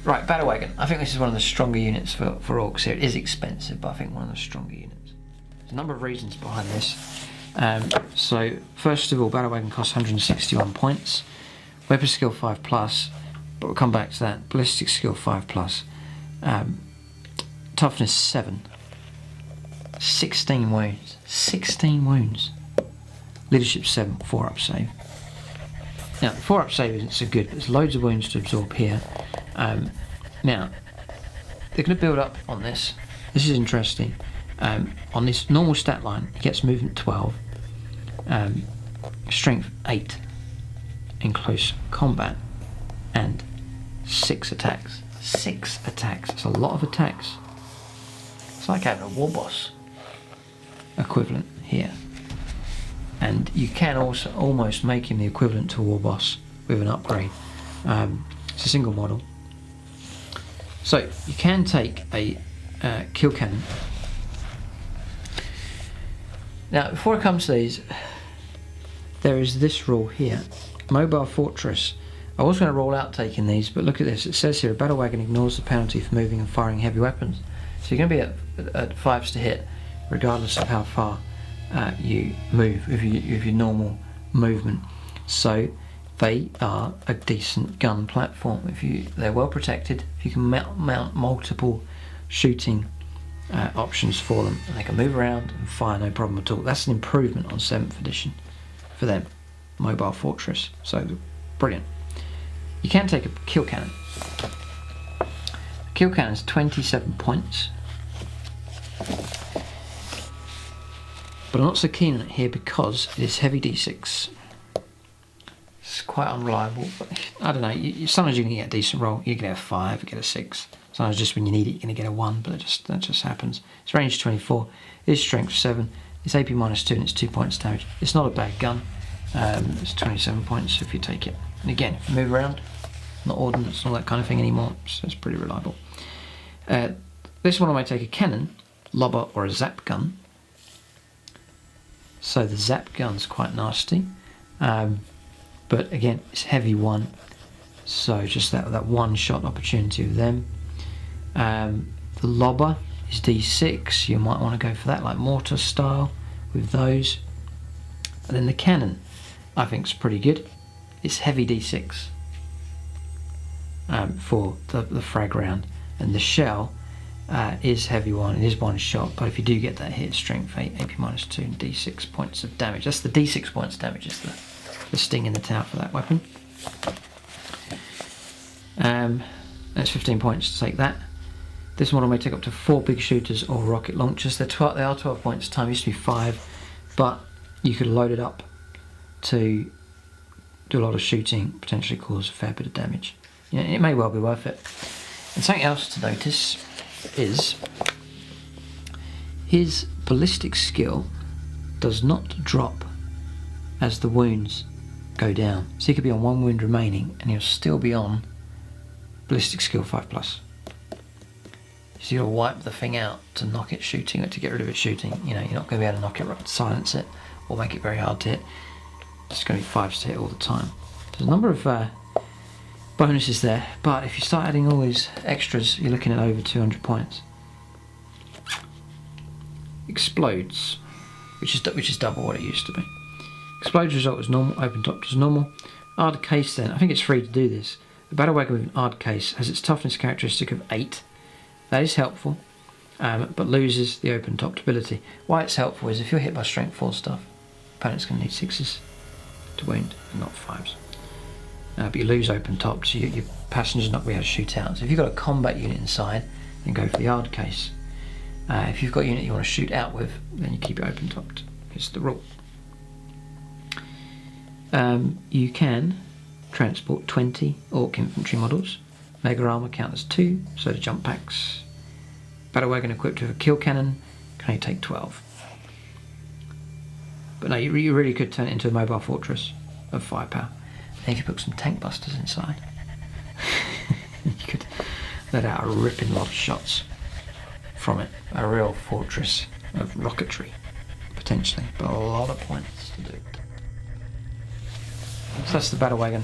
Right, Badrukk. I think this is one of the stronger units for Orcs here. It is expensive, but I think one of the stronger units. There's a number of reasons behind this. So first of all, Badrukk costs 161 points. Weapon skill 5+, but we'll come back to that. Ballistic skill 5+. Toughness 7. 16 wounds. 16 wounds. Leadership 7, 4-up save. Now, the 4-up save isn't so good, but there's loads of wounds to absorb here. Now, they're going to build up on this. This is interesting. On this normal stat line, he gets movement 12, strength 8 in close combat, and 6 attacks. 6 attacks. It's a lot of attacks. It's like having a Warboss equivalent here. And you can also almost make him the equivalent to Warboss with an upgrade. It's a single model. So you can take a kill cannon. Now, before I come to these, there is this rule here. Mobile Fortress. I was going to roll out taking these, but look at this. It says here, a battle wagon ignores the penalty for moving and firing heavy weapons. So you're going to be at 5s to hit, regardless of how far you move with your normal movement. So they are a decent gun platform. They're well protected. If you can mount multiple shooting options for them, and they can move around and fire no problem at all. That's an improvement on 7th edition for them. Mobile Fortress. So brilliant. You can take a kill cannon. Kill cannon's 27 points. But I'm not so keen on it here because it is heavy D6. It's quite unreliable, but I don't know. Sometimes you can get a decent roll. You get a 5, you get a 6. Sometimes just when you need it, you're going to get a 1, but that just happens. It's range 24. It's strength 7. It's AP -2 and it's 2 points damage. It's not a bad gun. It's 27 points if you take it. And again, if you move around, not ordnance, not that kind of thing anymore, so it's pretty reliable. This one I might take a cannon, lobber, or a zap gun. So the zap gun's quite nasty, but again, it's heavy 1, so just that one-shot opportunity with them. The lobber is D6. You might want to go for that, like mortar style with those. And then the cannon, I think, is pretty good. It's heavy D6 for the frag round, and the shell is heavy 1. It is one shot, but if you do get that hit, strength 8, AP -2, and D6 points of damage. That's the D6 points damage. Is the sting in the tower for that weapon. That's 15 points to take that. This model may take up to 4 big shooters or rocket launchers. They are 12 points. Time used to be 5, but you could load it up to do a lot of shooting, potentially cause a fair bit of damage. Yeah, it may well be worth it. And something else to notice is his ballistic skill does not drop as the wounds go down. So he could be on 1 wound remaining and he'll still be on ballistic skill 5+. So you'll wipe the thing out to knock it shooting or to get rid of it shooting. You know, you're not going to be able to knock it right, silence it, or make it very hard to hit. It's going to be 5s to hit all the time. There's a number of bonuses there, but if you start adding all these extras, you're looking at over 200 points. Explodes, which is double what it used to be. Explodes result is normal, open top is normal. Hard case then, I think it's free to do this. The battle wagon with an hard case has its toughness characteristic of 8. That is helpful, but loses the open topped ability. Why it's helpful is if you're hit by strength 4 stuff, opponent's going to need 6s to wound and not 5s. But you lose open top, so your passenger's not going to be able to shoot out. So if you've got a combat unit inside, then go for the hard case. If you've got a unit you want to shoot out with, then you keep it open topped. It's the rule. You can transport 20 Orc infantry models. Mega armor count as 2, so the jump packs. Battle wagon equipped with a kill cannon can only take 12. But no, you really could turn it into a mobile fortress of firepower. And if you put some Tankbustas inside, you could let out a ripping lot of shots from it. A real fortress of rocketry, potentially, but a lot of points to do. So that's the battle wagon,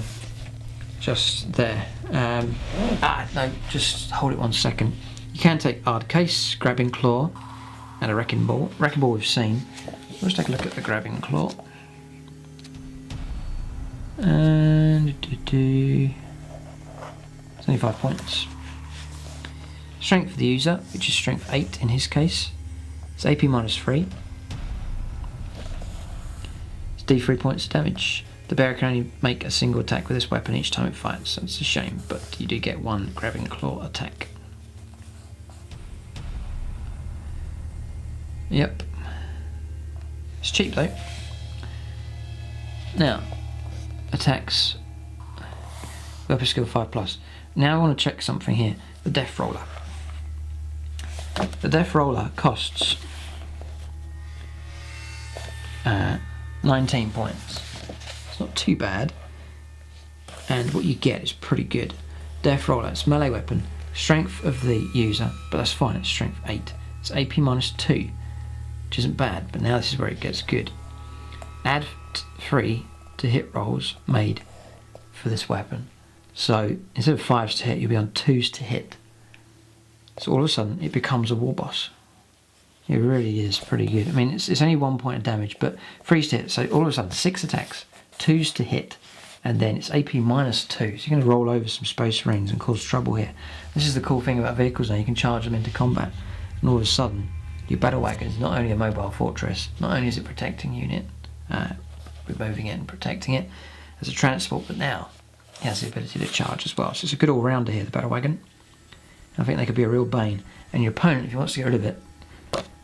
just there. No, just hold it 1 second. You can take Hard Case, Grabbing Claw, and a Wrecking Ball. Wrecking Ball we've seen. Let's take a look at the Grabbing Claw. And it's only 5 points. Strength for the user, which is strength 8 in his case. It's AP -3. It's D3 points of damage. The bearer can only make a single attack with this weapon each time it fights, so it's a shame, but you do get 1 Grabbing Claw attack. Yep. It's cheap though. Now, attacks. Weapon skill 5+. Now I want to check something here. The Death Roller. The Death Roller costs 19 points. It's not too bad, and what you get is pretty good. Death Roller, it's melee weapon, strength of the user, but that's fine, it's strength 8. It's AP -2, which isn't bad, but now this is where it gets good. Add 3 to hit rolls made for this weapon. So instead of 5s to hit, you'll be on 2s to hit. So all of a sudden it becomes a Warboss. It really is pretty good. I mean, it's only 1 point of damage, but 3s to hit. So all of a sudden 6 attacks, 2s to hit, and then it's AP -2. So you're going to roll over some Space Marines and cause trouble here. This is the cool thing about vehicles now. You can charge them into combat, and all of a sudden your battle wagon is not only a mobile fortress, not only is it protecting unit, with moving it and protecting it as a transport, but now it has the ability to charge as well. So it's a good all-rounder here, the battle wagon. I think they could be a real bane. And your opponent, if he wants to get rid of it,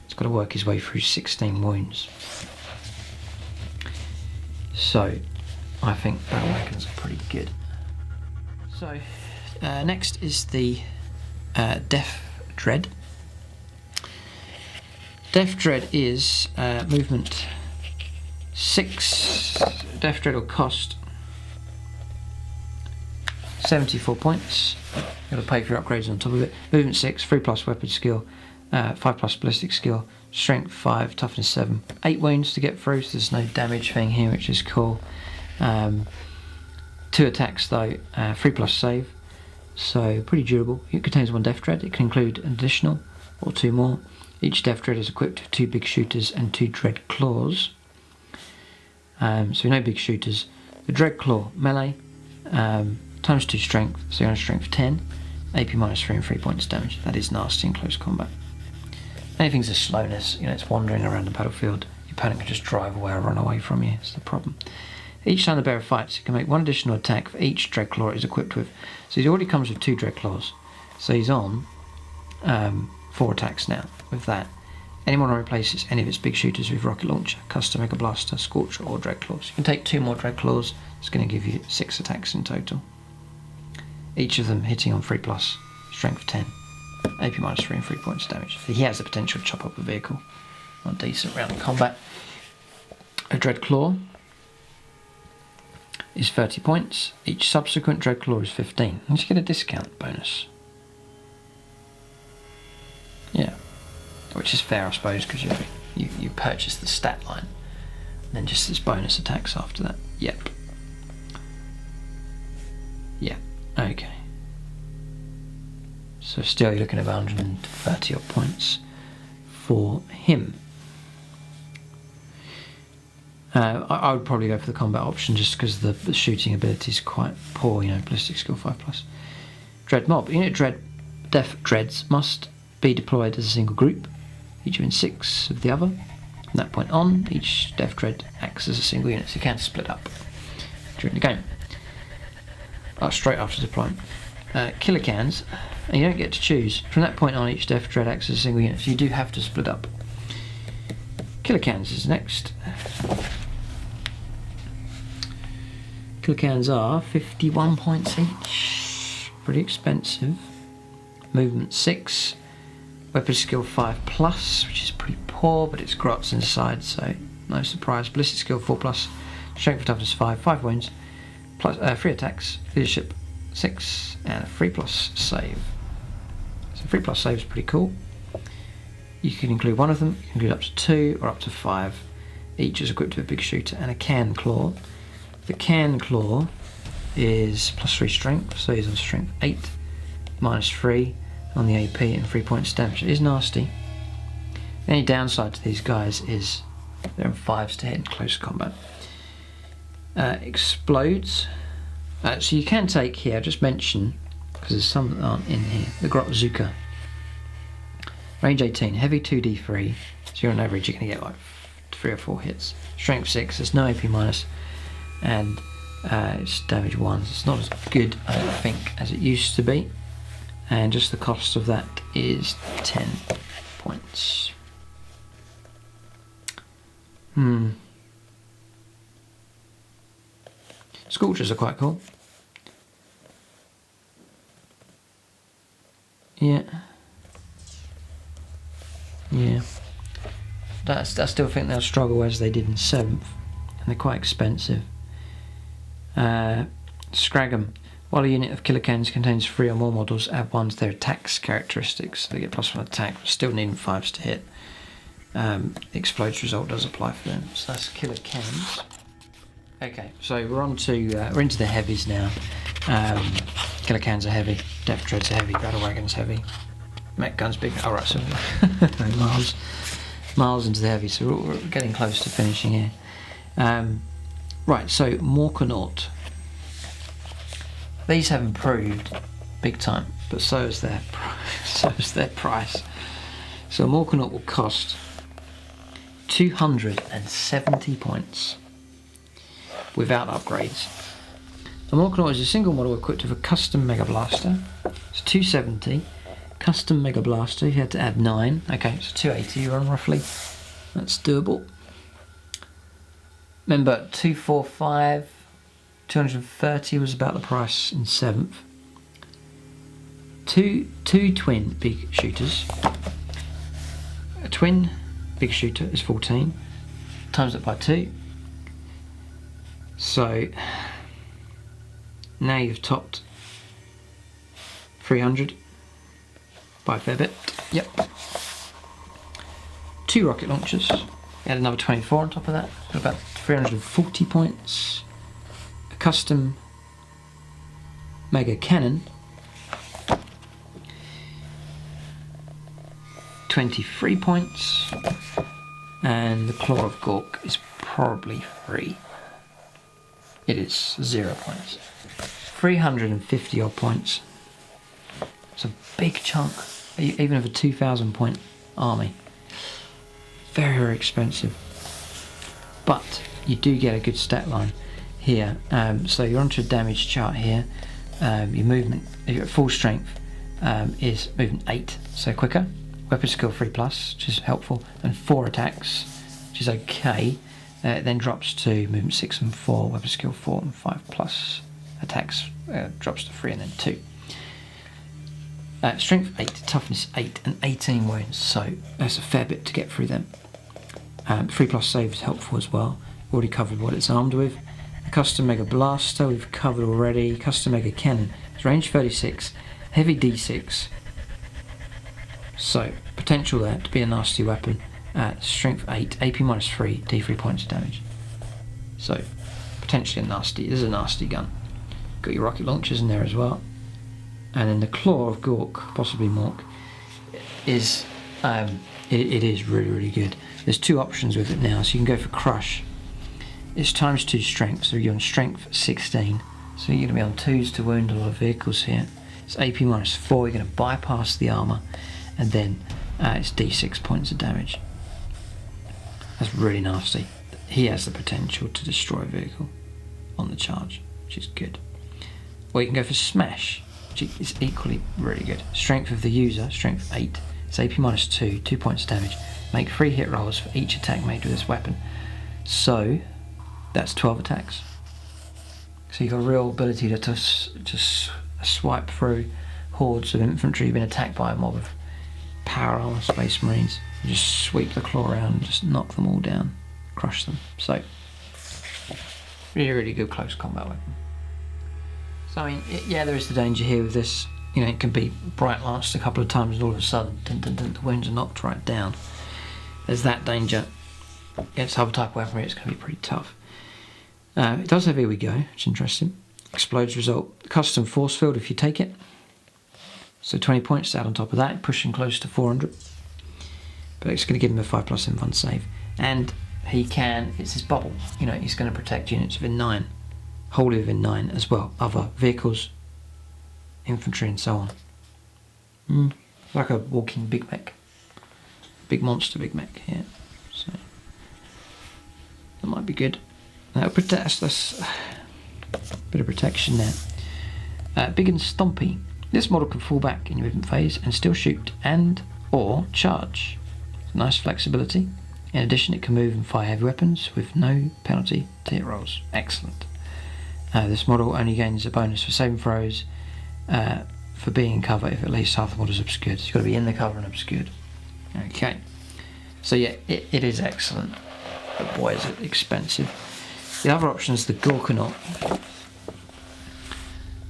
he's got to work his way through 16 wounds. So I think battle wagons are pretty good. So next is the Death Dread. Death Dread is movement 6. Death Dread will cost 74 points. You've got to pay for your upgrades on top of it. Movement 6, 3+ weapon skill, 5+ ballistic skill, strength 5, toughness 7. 8 wounds to get through, so there's no damage thing here, which is cool. 2 attacks though, 3+ save, so pretty durable. It contains 1 Death Dread. It can include an additional or 2 more. Each Death Dread is equipped with 2 big shooters and 2 Dread Claws. So we know big shooters. The Dread Claw melee, times 2 strength, so you're on strength 10, AP -3 and 3 points damage. That is nasty in close combat. Anything's a slowness, you know, it's wandering around the battlefield. Your opponent can just drive away or run away from you, it's the problem. Each time the bearer fights, it can make 1 additional attack for each Dread Claw it is equipped with. So he already comes with 2 Dread Claws, so he's on 4 attacks now with that. Anyone replaces any of its big shooters with Rocket Launcher, Custom Mega Blaster, Scorcher or Dread Claws. You can take 2 more Dread Claws, it's going to give you 6 attacks in total. Each of them hitting on 3+, strength 10, AP -3 and 3 points of damage. So he has the potential to chop up a vehicle on decent round of combat. A Dread Claw is 30 points. Each subsequent Dread Claw is 15. You just get a discount bonus. Yeah, which is fair, I suppose, because you purchase the stat line, and then just this bonus attacks after that. Yep. Yeah. Okay. So still you're looking at 130 odd points for him. I would probably go for the combat option just because the shooting ability is quite poor, you know, ballistic skill 5+. Dread Mob. Unit Death Dreads must be deployed as a single group, each within 6 of the other. From that point on, each Death Dread acts as a single unit, so you can split up during the game. Straight after deployment. Killer cans, and you don't get to choose. From that point on, each Death Dread acts as a single unit, so you do have to split up. Killer cans is next. Killer cans are 51 points each. Pretty expensive. Movement 6. Weapon skill 5+, which is pretty poor, but it's grots inside, so no surprise. Ballistic skill 4+, strength and toughness 5, 5 wounds, plus 3 attacks, leadership 6, and a 3+ save. So 3+ save is pretty cool. You can include 1 of them, you can include up to 2 or up to 5. Each is equipped with a big shooter and a can claw. The can claw is +3 strength, so he's on strength 8, -3 on the AP and 3 points damage. It is nasty. The only downside to these guys is they're on 5s to hit in close combat. Explodes. So you can take here, just mention, because there's some that aren't in here, the Grotzuka. Range 18, heavy 2d3, so you're on average you're going to get like 3 or 4 hits. Strength 6, there's no AP minus, and it's damage 1, so it's not as good, I don't think, as it used to be. And just the cost of that is 10 points. Scorchers are quite cool. Yeah. I still think they'll struggle as they did in 7th, and they're quite expensive. Scrag'em. While a unit of killer cans contains 3 or more models, add 1 to their attacks characteristics. So they get +1 attack, but still needing 5s to hit. The explodes result does apply for them. So that's killer cans. Okay, so we're on to we're into the heavies now. Killer cans are heavy, death treads are heavy, battle wagons heavy, mech guns big. All right, so miles into the heavy. So we're getting close to finishing here. Right, so Morkanaut. These have improved big time, but so is their price. So a Morkanaut will cost 270 points without upgrades. A Morkanaut is a single model equipped with a custom Mega Blaster. It's 270. Custom Mega Blaster, you had to add 9. Okay, so 280 you're on roughly. That's doable. Remember, 245, 230 was about the price in 7th. Two twin big shooters. A twin big shooter is 14. Times it by 2. So now you've topped 300 by a fair bit. Yep. 2 rocket launchers. Add another 24 on top of that. Got about 340 points. A custom mega cannon. 23 points. And the Claw of Gork is probably free. It is 0 points. 350 odd points. It's a big chunk, even of a 2,000 point army. Very, very expensive. But you do get a good stat line here. So you're onto a damage chart here. Your movement, your full strength is movement 8, so quicker. Weapon skill 3+, which is helpful, and 4 attacks, which is okay. It then drops to movement 6 and 4, weapon skill 4 and 5+. Attacks drops to 3 and then 2. Strength 8, toughness 8 and 18 wounds, so that's a fair bit to get through them. 3+ save is helpful as well. Already covered what it's armed with. A custom Mega Blaster we've covered already. Custom Mega Cannon, it's range 36, heavy D6. So potential there to be a nasty weapon. Strength 8, AP -3, D3 points of damage. So potentially a nasty. This is a nasty gun. Got your rocket launchers in there as well. And then the Claw of Gork, possibly Mork, is it is really, really good. There's 2 options with it now, so you can go for Crush. It's ×2 strength, so you're on strength 16. So you're going to be on 2s to wound a lot of vehicles here. It's AP -4, you're going to bypass the armour, and then it's D6 points of damage. That's really nasty. He has the potential to destroy a vehicle on the charge, which is good. Or you can go for Smash, which is equally really good. Strength of the user, strength 8. It's AP -2, 2 points of damage. Make 3 hit rolls for each attack made with this weapon. So that's 12 attacks. So you've got a real ability to just swipe through hordes of infantry who've been attacked by a mob of power armor space marines. You just sweep the claw around and just knock them all down, crush them. So really, really good close combat weapon. So I mean, yeah, there is the danger here with this. You know, it can be bright lanced a couple of times and all of a sudden, the wounds are knocked right down. There's that danger. against other type of weaponry, it's going to be pretty tough. It does have Here We Go, which is interesting. Explodes result, custom force field if you take it. So 20 points to add on top of that, pushing close to 400. But it's going to give him a 5+ invuln save. And he can, it's his bubble, you know, he's going to protect units within 9, wholly within 9 as well, other vehicles, infantry and so on. Like a walking big mech. Big monster big mech, yeah. So that might be good. That'll protect us, bit of protection there. Big and Stompy. This model can fall back in your movement phase and still shoot and or charge. Nice flexibility. In addition, it can move and fire heavy weapons with no penalty to hit rolls. Excellent. This model only gains a bonus for saving throws for being in cover if at least half the model is obscured. So you've got to be in the cover and obscured. Okay. So yeah, it is excellent. But boy, is it expensive. The other option is the Gorkanaut.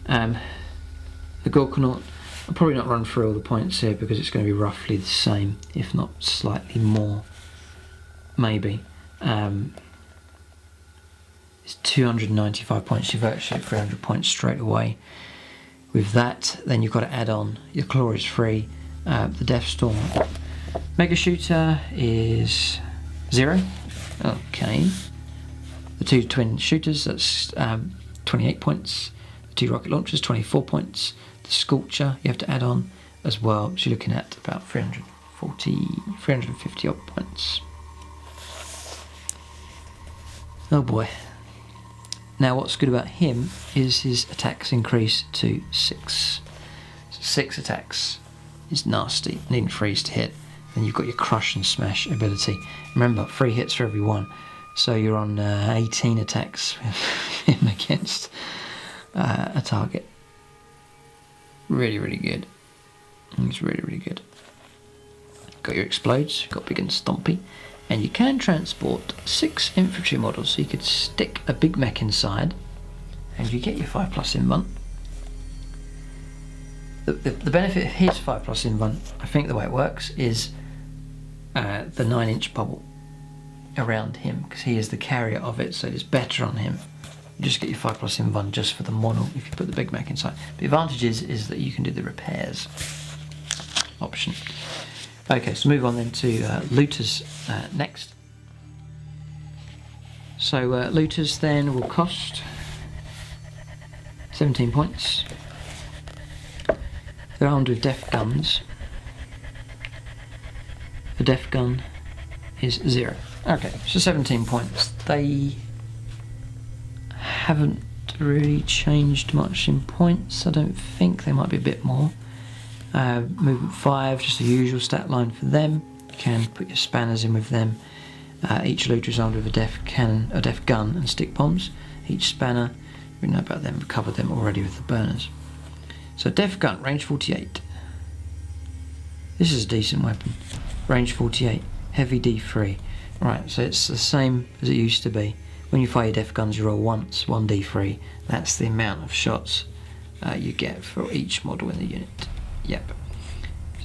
The Gorkanaut, I'll probably not run through all the points here because it's going to be roughly the same, if not slightly more. Maybe. It's 295 points, you're virtually at 300 points straight away. With that, then you've got to add on your Claw is free, the Death Storm. Mega Shooter is 0. Okay. The 2 twin shooters, that's 28 points. The 2 rocket launchers, 24 points. The Scorcher you have to add on as well, so you're looking at about 350 odd points. Oh boy. Now what's good about him is his attacks increase to 6. So 6 attacks is nasty, needing 3s to hit. Then you've got your Crush and Smash ability. Remember, 3 hits for every 1. So you're on 18 attacks with him against a target. Really, really good. It's really, really good. Got your Explodes, got Big and Stompy. And you can transport 6 infantry models, so you could stick a big mech inside and you get your 5+ invuln. The benefit of his 5+ invuln, I think the way it works, is the 9-inch bubble around him, because he is the carrier of it, so it's better on him. You just get your 5+ invuln just for the model if you put the big mech inside. The advantage is that you can do the repairs option. Okay, so move on then to looters next. So looters then will cost 17 points. They're armed with def guns. The def gun is 0. Okay, so 17 points. They haven't really changed much in points, I don't think. They might be a bit more. Movement 5, just the usual stat line for them. You can put your spanners in with them. Each looter is armed with a def cannon, a def gun and stick bombs. Each spanner, we know about them, we've covered them already with the burners. So def gun, range 48. This is a decent weapon. Range 48, heavy D3. Right, so it's the same as it used to be. When you fire your def guns, you roll once, 1d3. That's the amount of shots you get for each model in the unit. Yep. So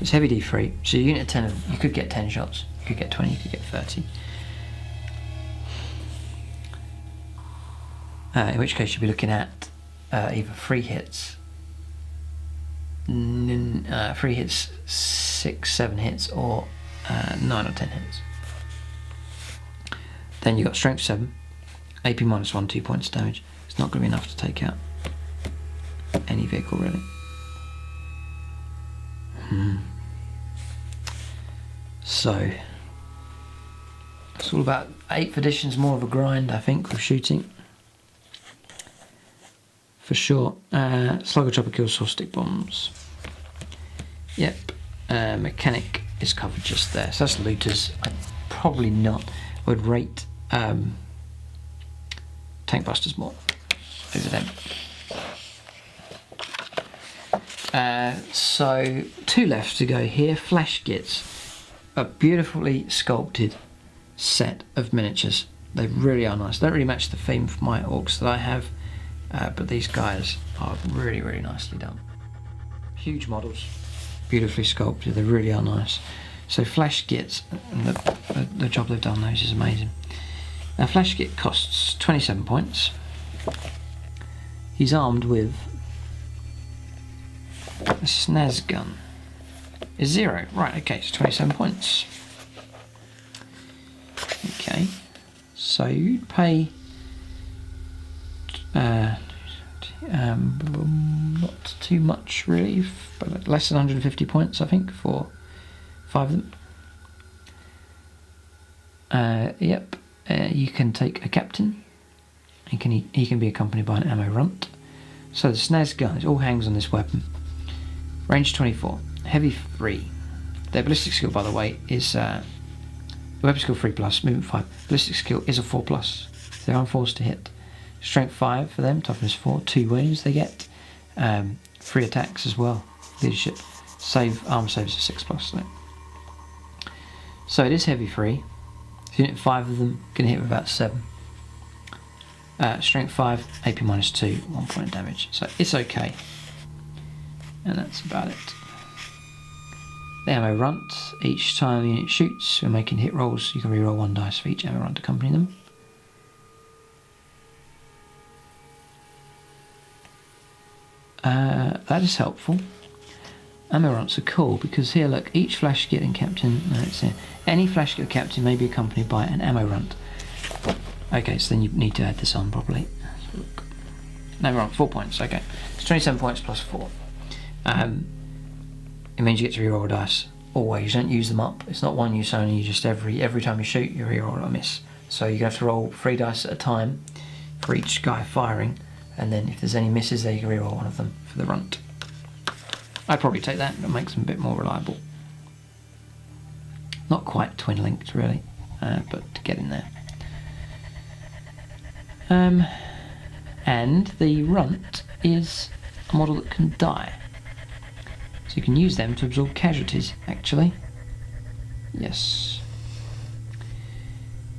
it's heavy D3. So your unit of 10, you could get 10 shots. You could get 20, you could get 30. In which case you'll be looking at either 3 hits, 3 hits, 6, 7 hits, or 9 or 10 hits. Then you've got strength 7, AP -1, 2 points damage. It's not going to be enough to take out any vehicle really. So it's all about 8th edition's more of a grind, I think, with shooting. For sure. Slugger chopper kills soft stick bombs. Yep. Mechanic is covered just there. So that's looters. I'd probably not. I would rate Tankbustas more over them. So 2 left to go here. Flash Gits, a beautifully sculpted set of miniatures. They really are nice. They don't really match the theme for my orcs that I have, but these guys are really, really nicely done. Huge models, beautifully sculpted. They really are nice. So flash kits, the job they've done those is amazing. A flash kit costs 27 points. He's armed with a snaz gun. Is 0. Right, okay, so 27 points. Okay, so you'd pay not too much really, but less than 150 points I think for 5 of them. Yep, you can take a captain. He can be accompanied by an ammo runt. So the snaz gun, it all hangs on this weapon. Range 24, heavy 3. Their ballistic skill, by the way, is weapon skill 3+, movement 5. Ballistic skill is a 4+. They're unforced to hit. Strength 5 for them, toughness 4. 2 wounds they get. 3 attacks as well. Leadership. Armor saves are 6+. So it is heavy 3. If you hit 5 of them, can hit with about 7. Strength 5, AP -2, 1 point of damage. So it's okay. And that's about it. The ammo runt, each time the unit shoots, when making hit rolls, you can reroll 1 dice for each ammo runt to accompany them. That is helpful. Ammo runts are cool because here, look, each flash kit and captain, any flash kit or captain may be accompanied by an ammo runt. Okay, so then you need to add this on properly. Look. Ammo runt, 4 points, okay. It's 27 points plus 4. It means you get to reroll a dice always. You don't use them up. It's not one use only. You just every time you shoot, you reroll a miss. So you have to roll 3 dice at a time for each guy firing, and then if there's any misses there, you can reroll 1 of them for the runt. I'd probably take that. It makes them a bit more reliable. Not quite twin linked really, but to get in there. And the runt is a model that can die. So you can use them to absorb casualties, actually. Yes.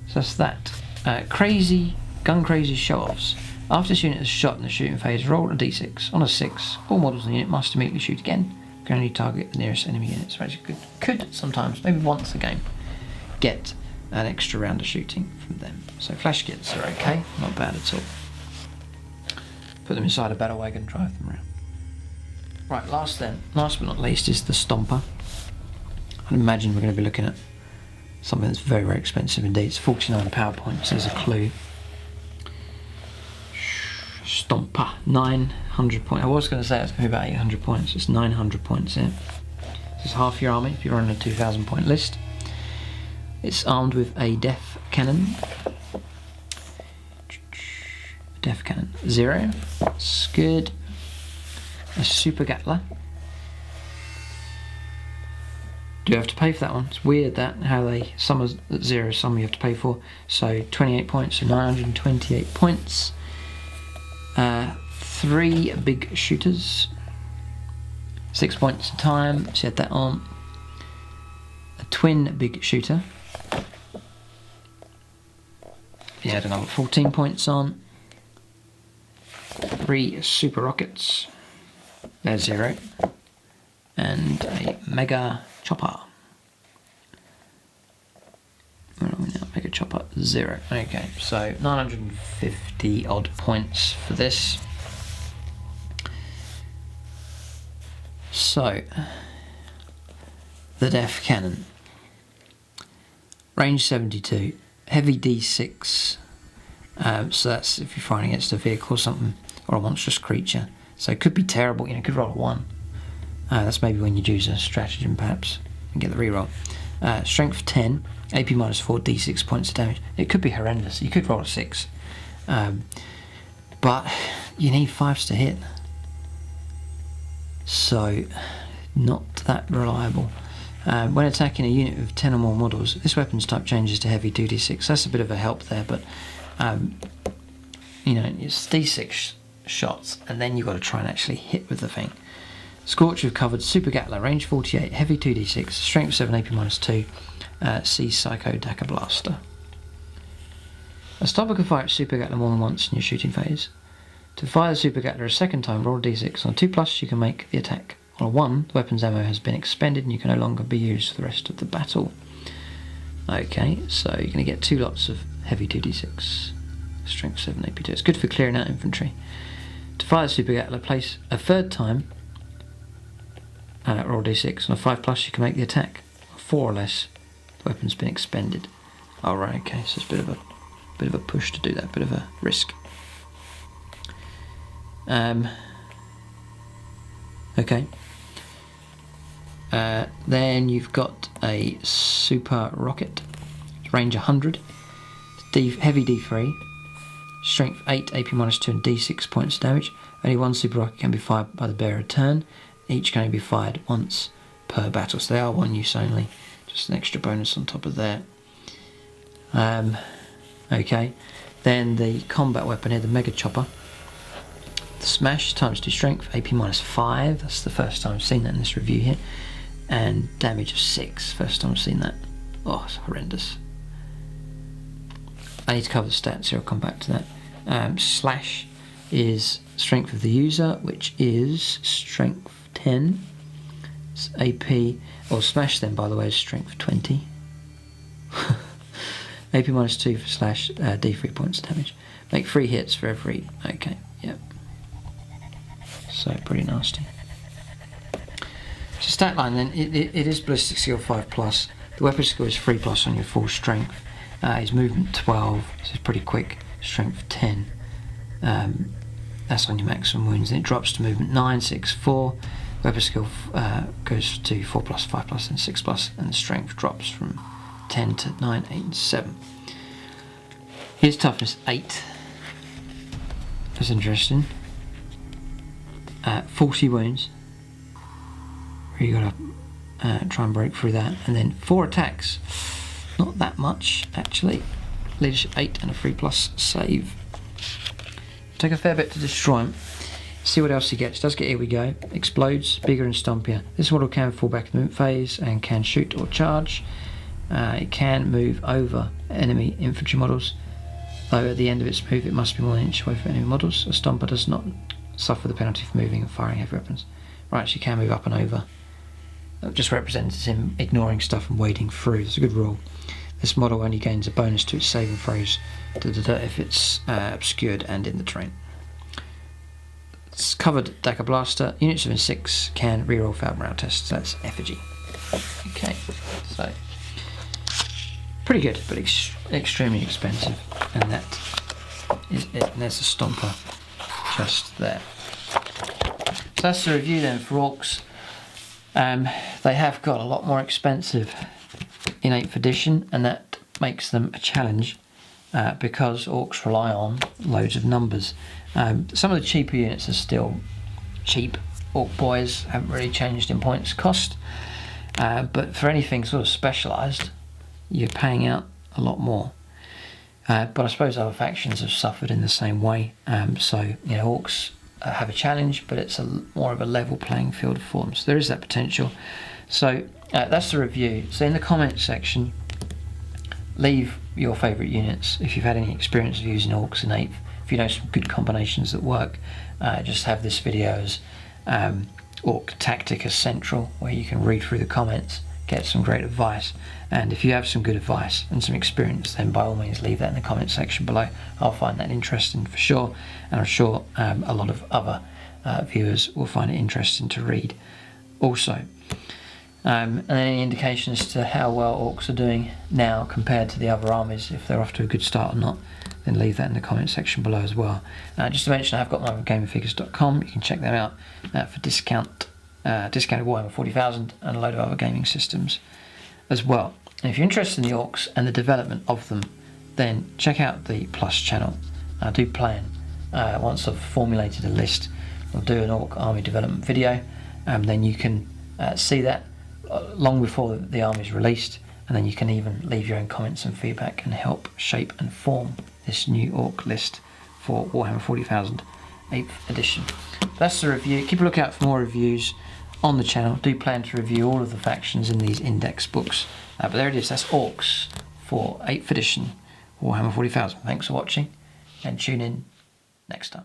So that's that. Gun crazy show-offs. After this unit is shot in the shooting phase, roll a d6. On a 6, all models in the unit must immediately shoot again. You can only target the nearest enemy unit. So actually could sometimes, maybe once a game, get an extra round of shooting from them. So flash kits are okay, not bad at all. Put them inside a battle wagon, drive them around. Right, last but not least is the Stomper. I'd imagine we're going to be looking at something that's very, very expensive indeed. It's 49 power points, there's a clue. Stomper, 900 points. I was going to say it's going to be about 800 points. It's 900 points here. This is half your army if you're on a 2,000 point list. It's armed with a def cannon. Def cannon 0. That's good. A super gatler. Do you have to pay for that one? It's weird that how some are at 0, some you have to pay for. So 28 points, so 928 points. 3 big shooters. 6 points a time. Set that on. A twin big shooter. You add another 14 points on. 3 super rockets. They're 0. And a mega chopper. Where are we now? Mega chopper 0. Okay, so 950 odd points for this. So the def cannon. Range 72. Heavy D6. So that's if you're fighting against a vehicle or something, or a monstrous creature. So it could be terrible, you know, it could roll a 1. That's maybe when you'd use a stratagem perhaps and get the reroll. Strength 10, AP -4, D6 points of damage. It could be horrendous. You could roll a 6. But you need 5s to hit. So not that reliable. When attacking a unit with 10 or more models, this weapon's type changes to heavy 2d6. That's a bit of a help there, but you know, it's d6 shots, and then you've got to try and actually hit with the thing. Scorch with covered super gatler, range 48, heavy 2d6, strength 7, AP -2. See Psycho Dakka Blaster. A stopper can fire its super gatler more than once in your shooting phase. To fire the super gatler a second time, roll a d6. On 2+, you can make the attack On a 1, the weapon's ammo has been expended and you can no longer be used for the rest of the battle. Okay, so you're going to get 2 lots of heavy 2d6, strength 7 AP2. It's good for clearing out infantry. To fire the super gatler, place a 3rd time, roll d6. On a 5+, you can make the attack. 4 or less, the weapon's been expended. Alright, okay, so it's a bit of a push to do that, bit of a risk. Okay. Then you've got a super rocket, range 100, heavy D3, strength 8, AP -2 and D6 points of damage. Only 1 super rocket can be fired by the bearer a turn. Each can only be fired once per battle, so they are 1 use only. Just an extra bonus on top of that. Okay, then the combat weapon here, the mega chopper. The smash ×2 strength, AP -5. That's the first time I've seen that in this review here. And damage of 6. First time I've seen that. Oh, it's horrendous. I need to cover the stats here. I'll come back to that. Slash is strength of the user, which is strength 10. It's AP, or smash then, by the way, is strength 20. AP -2 for slash, D3 points of damage. Make 3 hits for every. Okay, yep. So pretty nasty. So stat line then, it is ballistic skill 5+. The weapon skill is 3+ on your full strength. His movement 12, so it's pretty quick. Strength 10. That's on your maximum wounds. Then it drops to movement 9, 6, 4. Weapon skill goes to 4+, 5+, and 6+, and the strength drops from 10 to 9, 8, and 7. His toughness 8. That's interesting. 40 wounds. You gotta try and break through that, and then 4 attacks. Not that much actually. Leadership 8 and a 3+ save. Take a fair bit to destroy him. See what else he gets. Does get, here we go. Explodes, bigger and stompier. This model can fall back in the movement phase and can shoot or charge. It can move over enemy infantry models, though at the end of its move it must be more than an inch away from enemy models. A stomper does not suffer the penalty for moving and firing heavy weapons. Right, so you can move up and over. That just represents him ignoring stuff and wading through. It's a good rule. This model only gains a bonus to its saving throws if it's obscured and in the terrain. It's covered Dakkajet. Units within 6 can reroll failed morale tests. That's effigy. Okay, so pretty good, but extremely expensive. And that is it. And there's a stomper just there. So that's the review then for Orcs. They have got a lot more expensive in 8th edition, and that makes them a challenge because Orcs rely on loads of numbers. Some of the cheaper units are still cheap. Orc Boyz haven't really changed in points cost, but for anything sort of specialised, you're paying out a lot more. But I suppose other factions have suffered in the same way. So you know, Orcs have a challenge, but it's more of a level playing field for them. So there is that potential. So that's the review. So in the comments section, leave your favourite units. If you've had any experience of using Orcs in 8th, if you know some good combinations that work, just have this video as Orc Tactica Central, where you can read through the comments, get some great advice. And if you have some good advice and some experience, then by all means leave that in the comment section below. I'll find that interesting for sure, and I'm sure a lot of other viewers will find it interesting to read also. And any indication as to how well Orcs are doing now compared to the other armies, if they're off to a good start or not, then leave that in the comment section below as well. Just to mention, I've got my gamingfigures.com. You can check them out for discounted Warhammer 40,000 and a load of other gaming systems as well. And if you're interested in the Orcs and the development of them, then check out the Plus channel. I do plan, once I've formulated a list, I'll do an Orc Army Development video, and then you can see that long before the army is released, and then you can even leave your own comments and feedback and help shape and form this new Orc list for Warhammer 40,000 8th edition. That's the review. Keep a lookout for more reviews on the channel. Do plan to review all of the factions in these index books. But there it is, that's Orcs for 8th edition Warhammer 40,000. Thanks for watching, and tune in next time.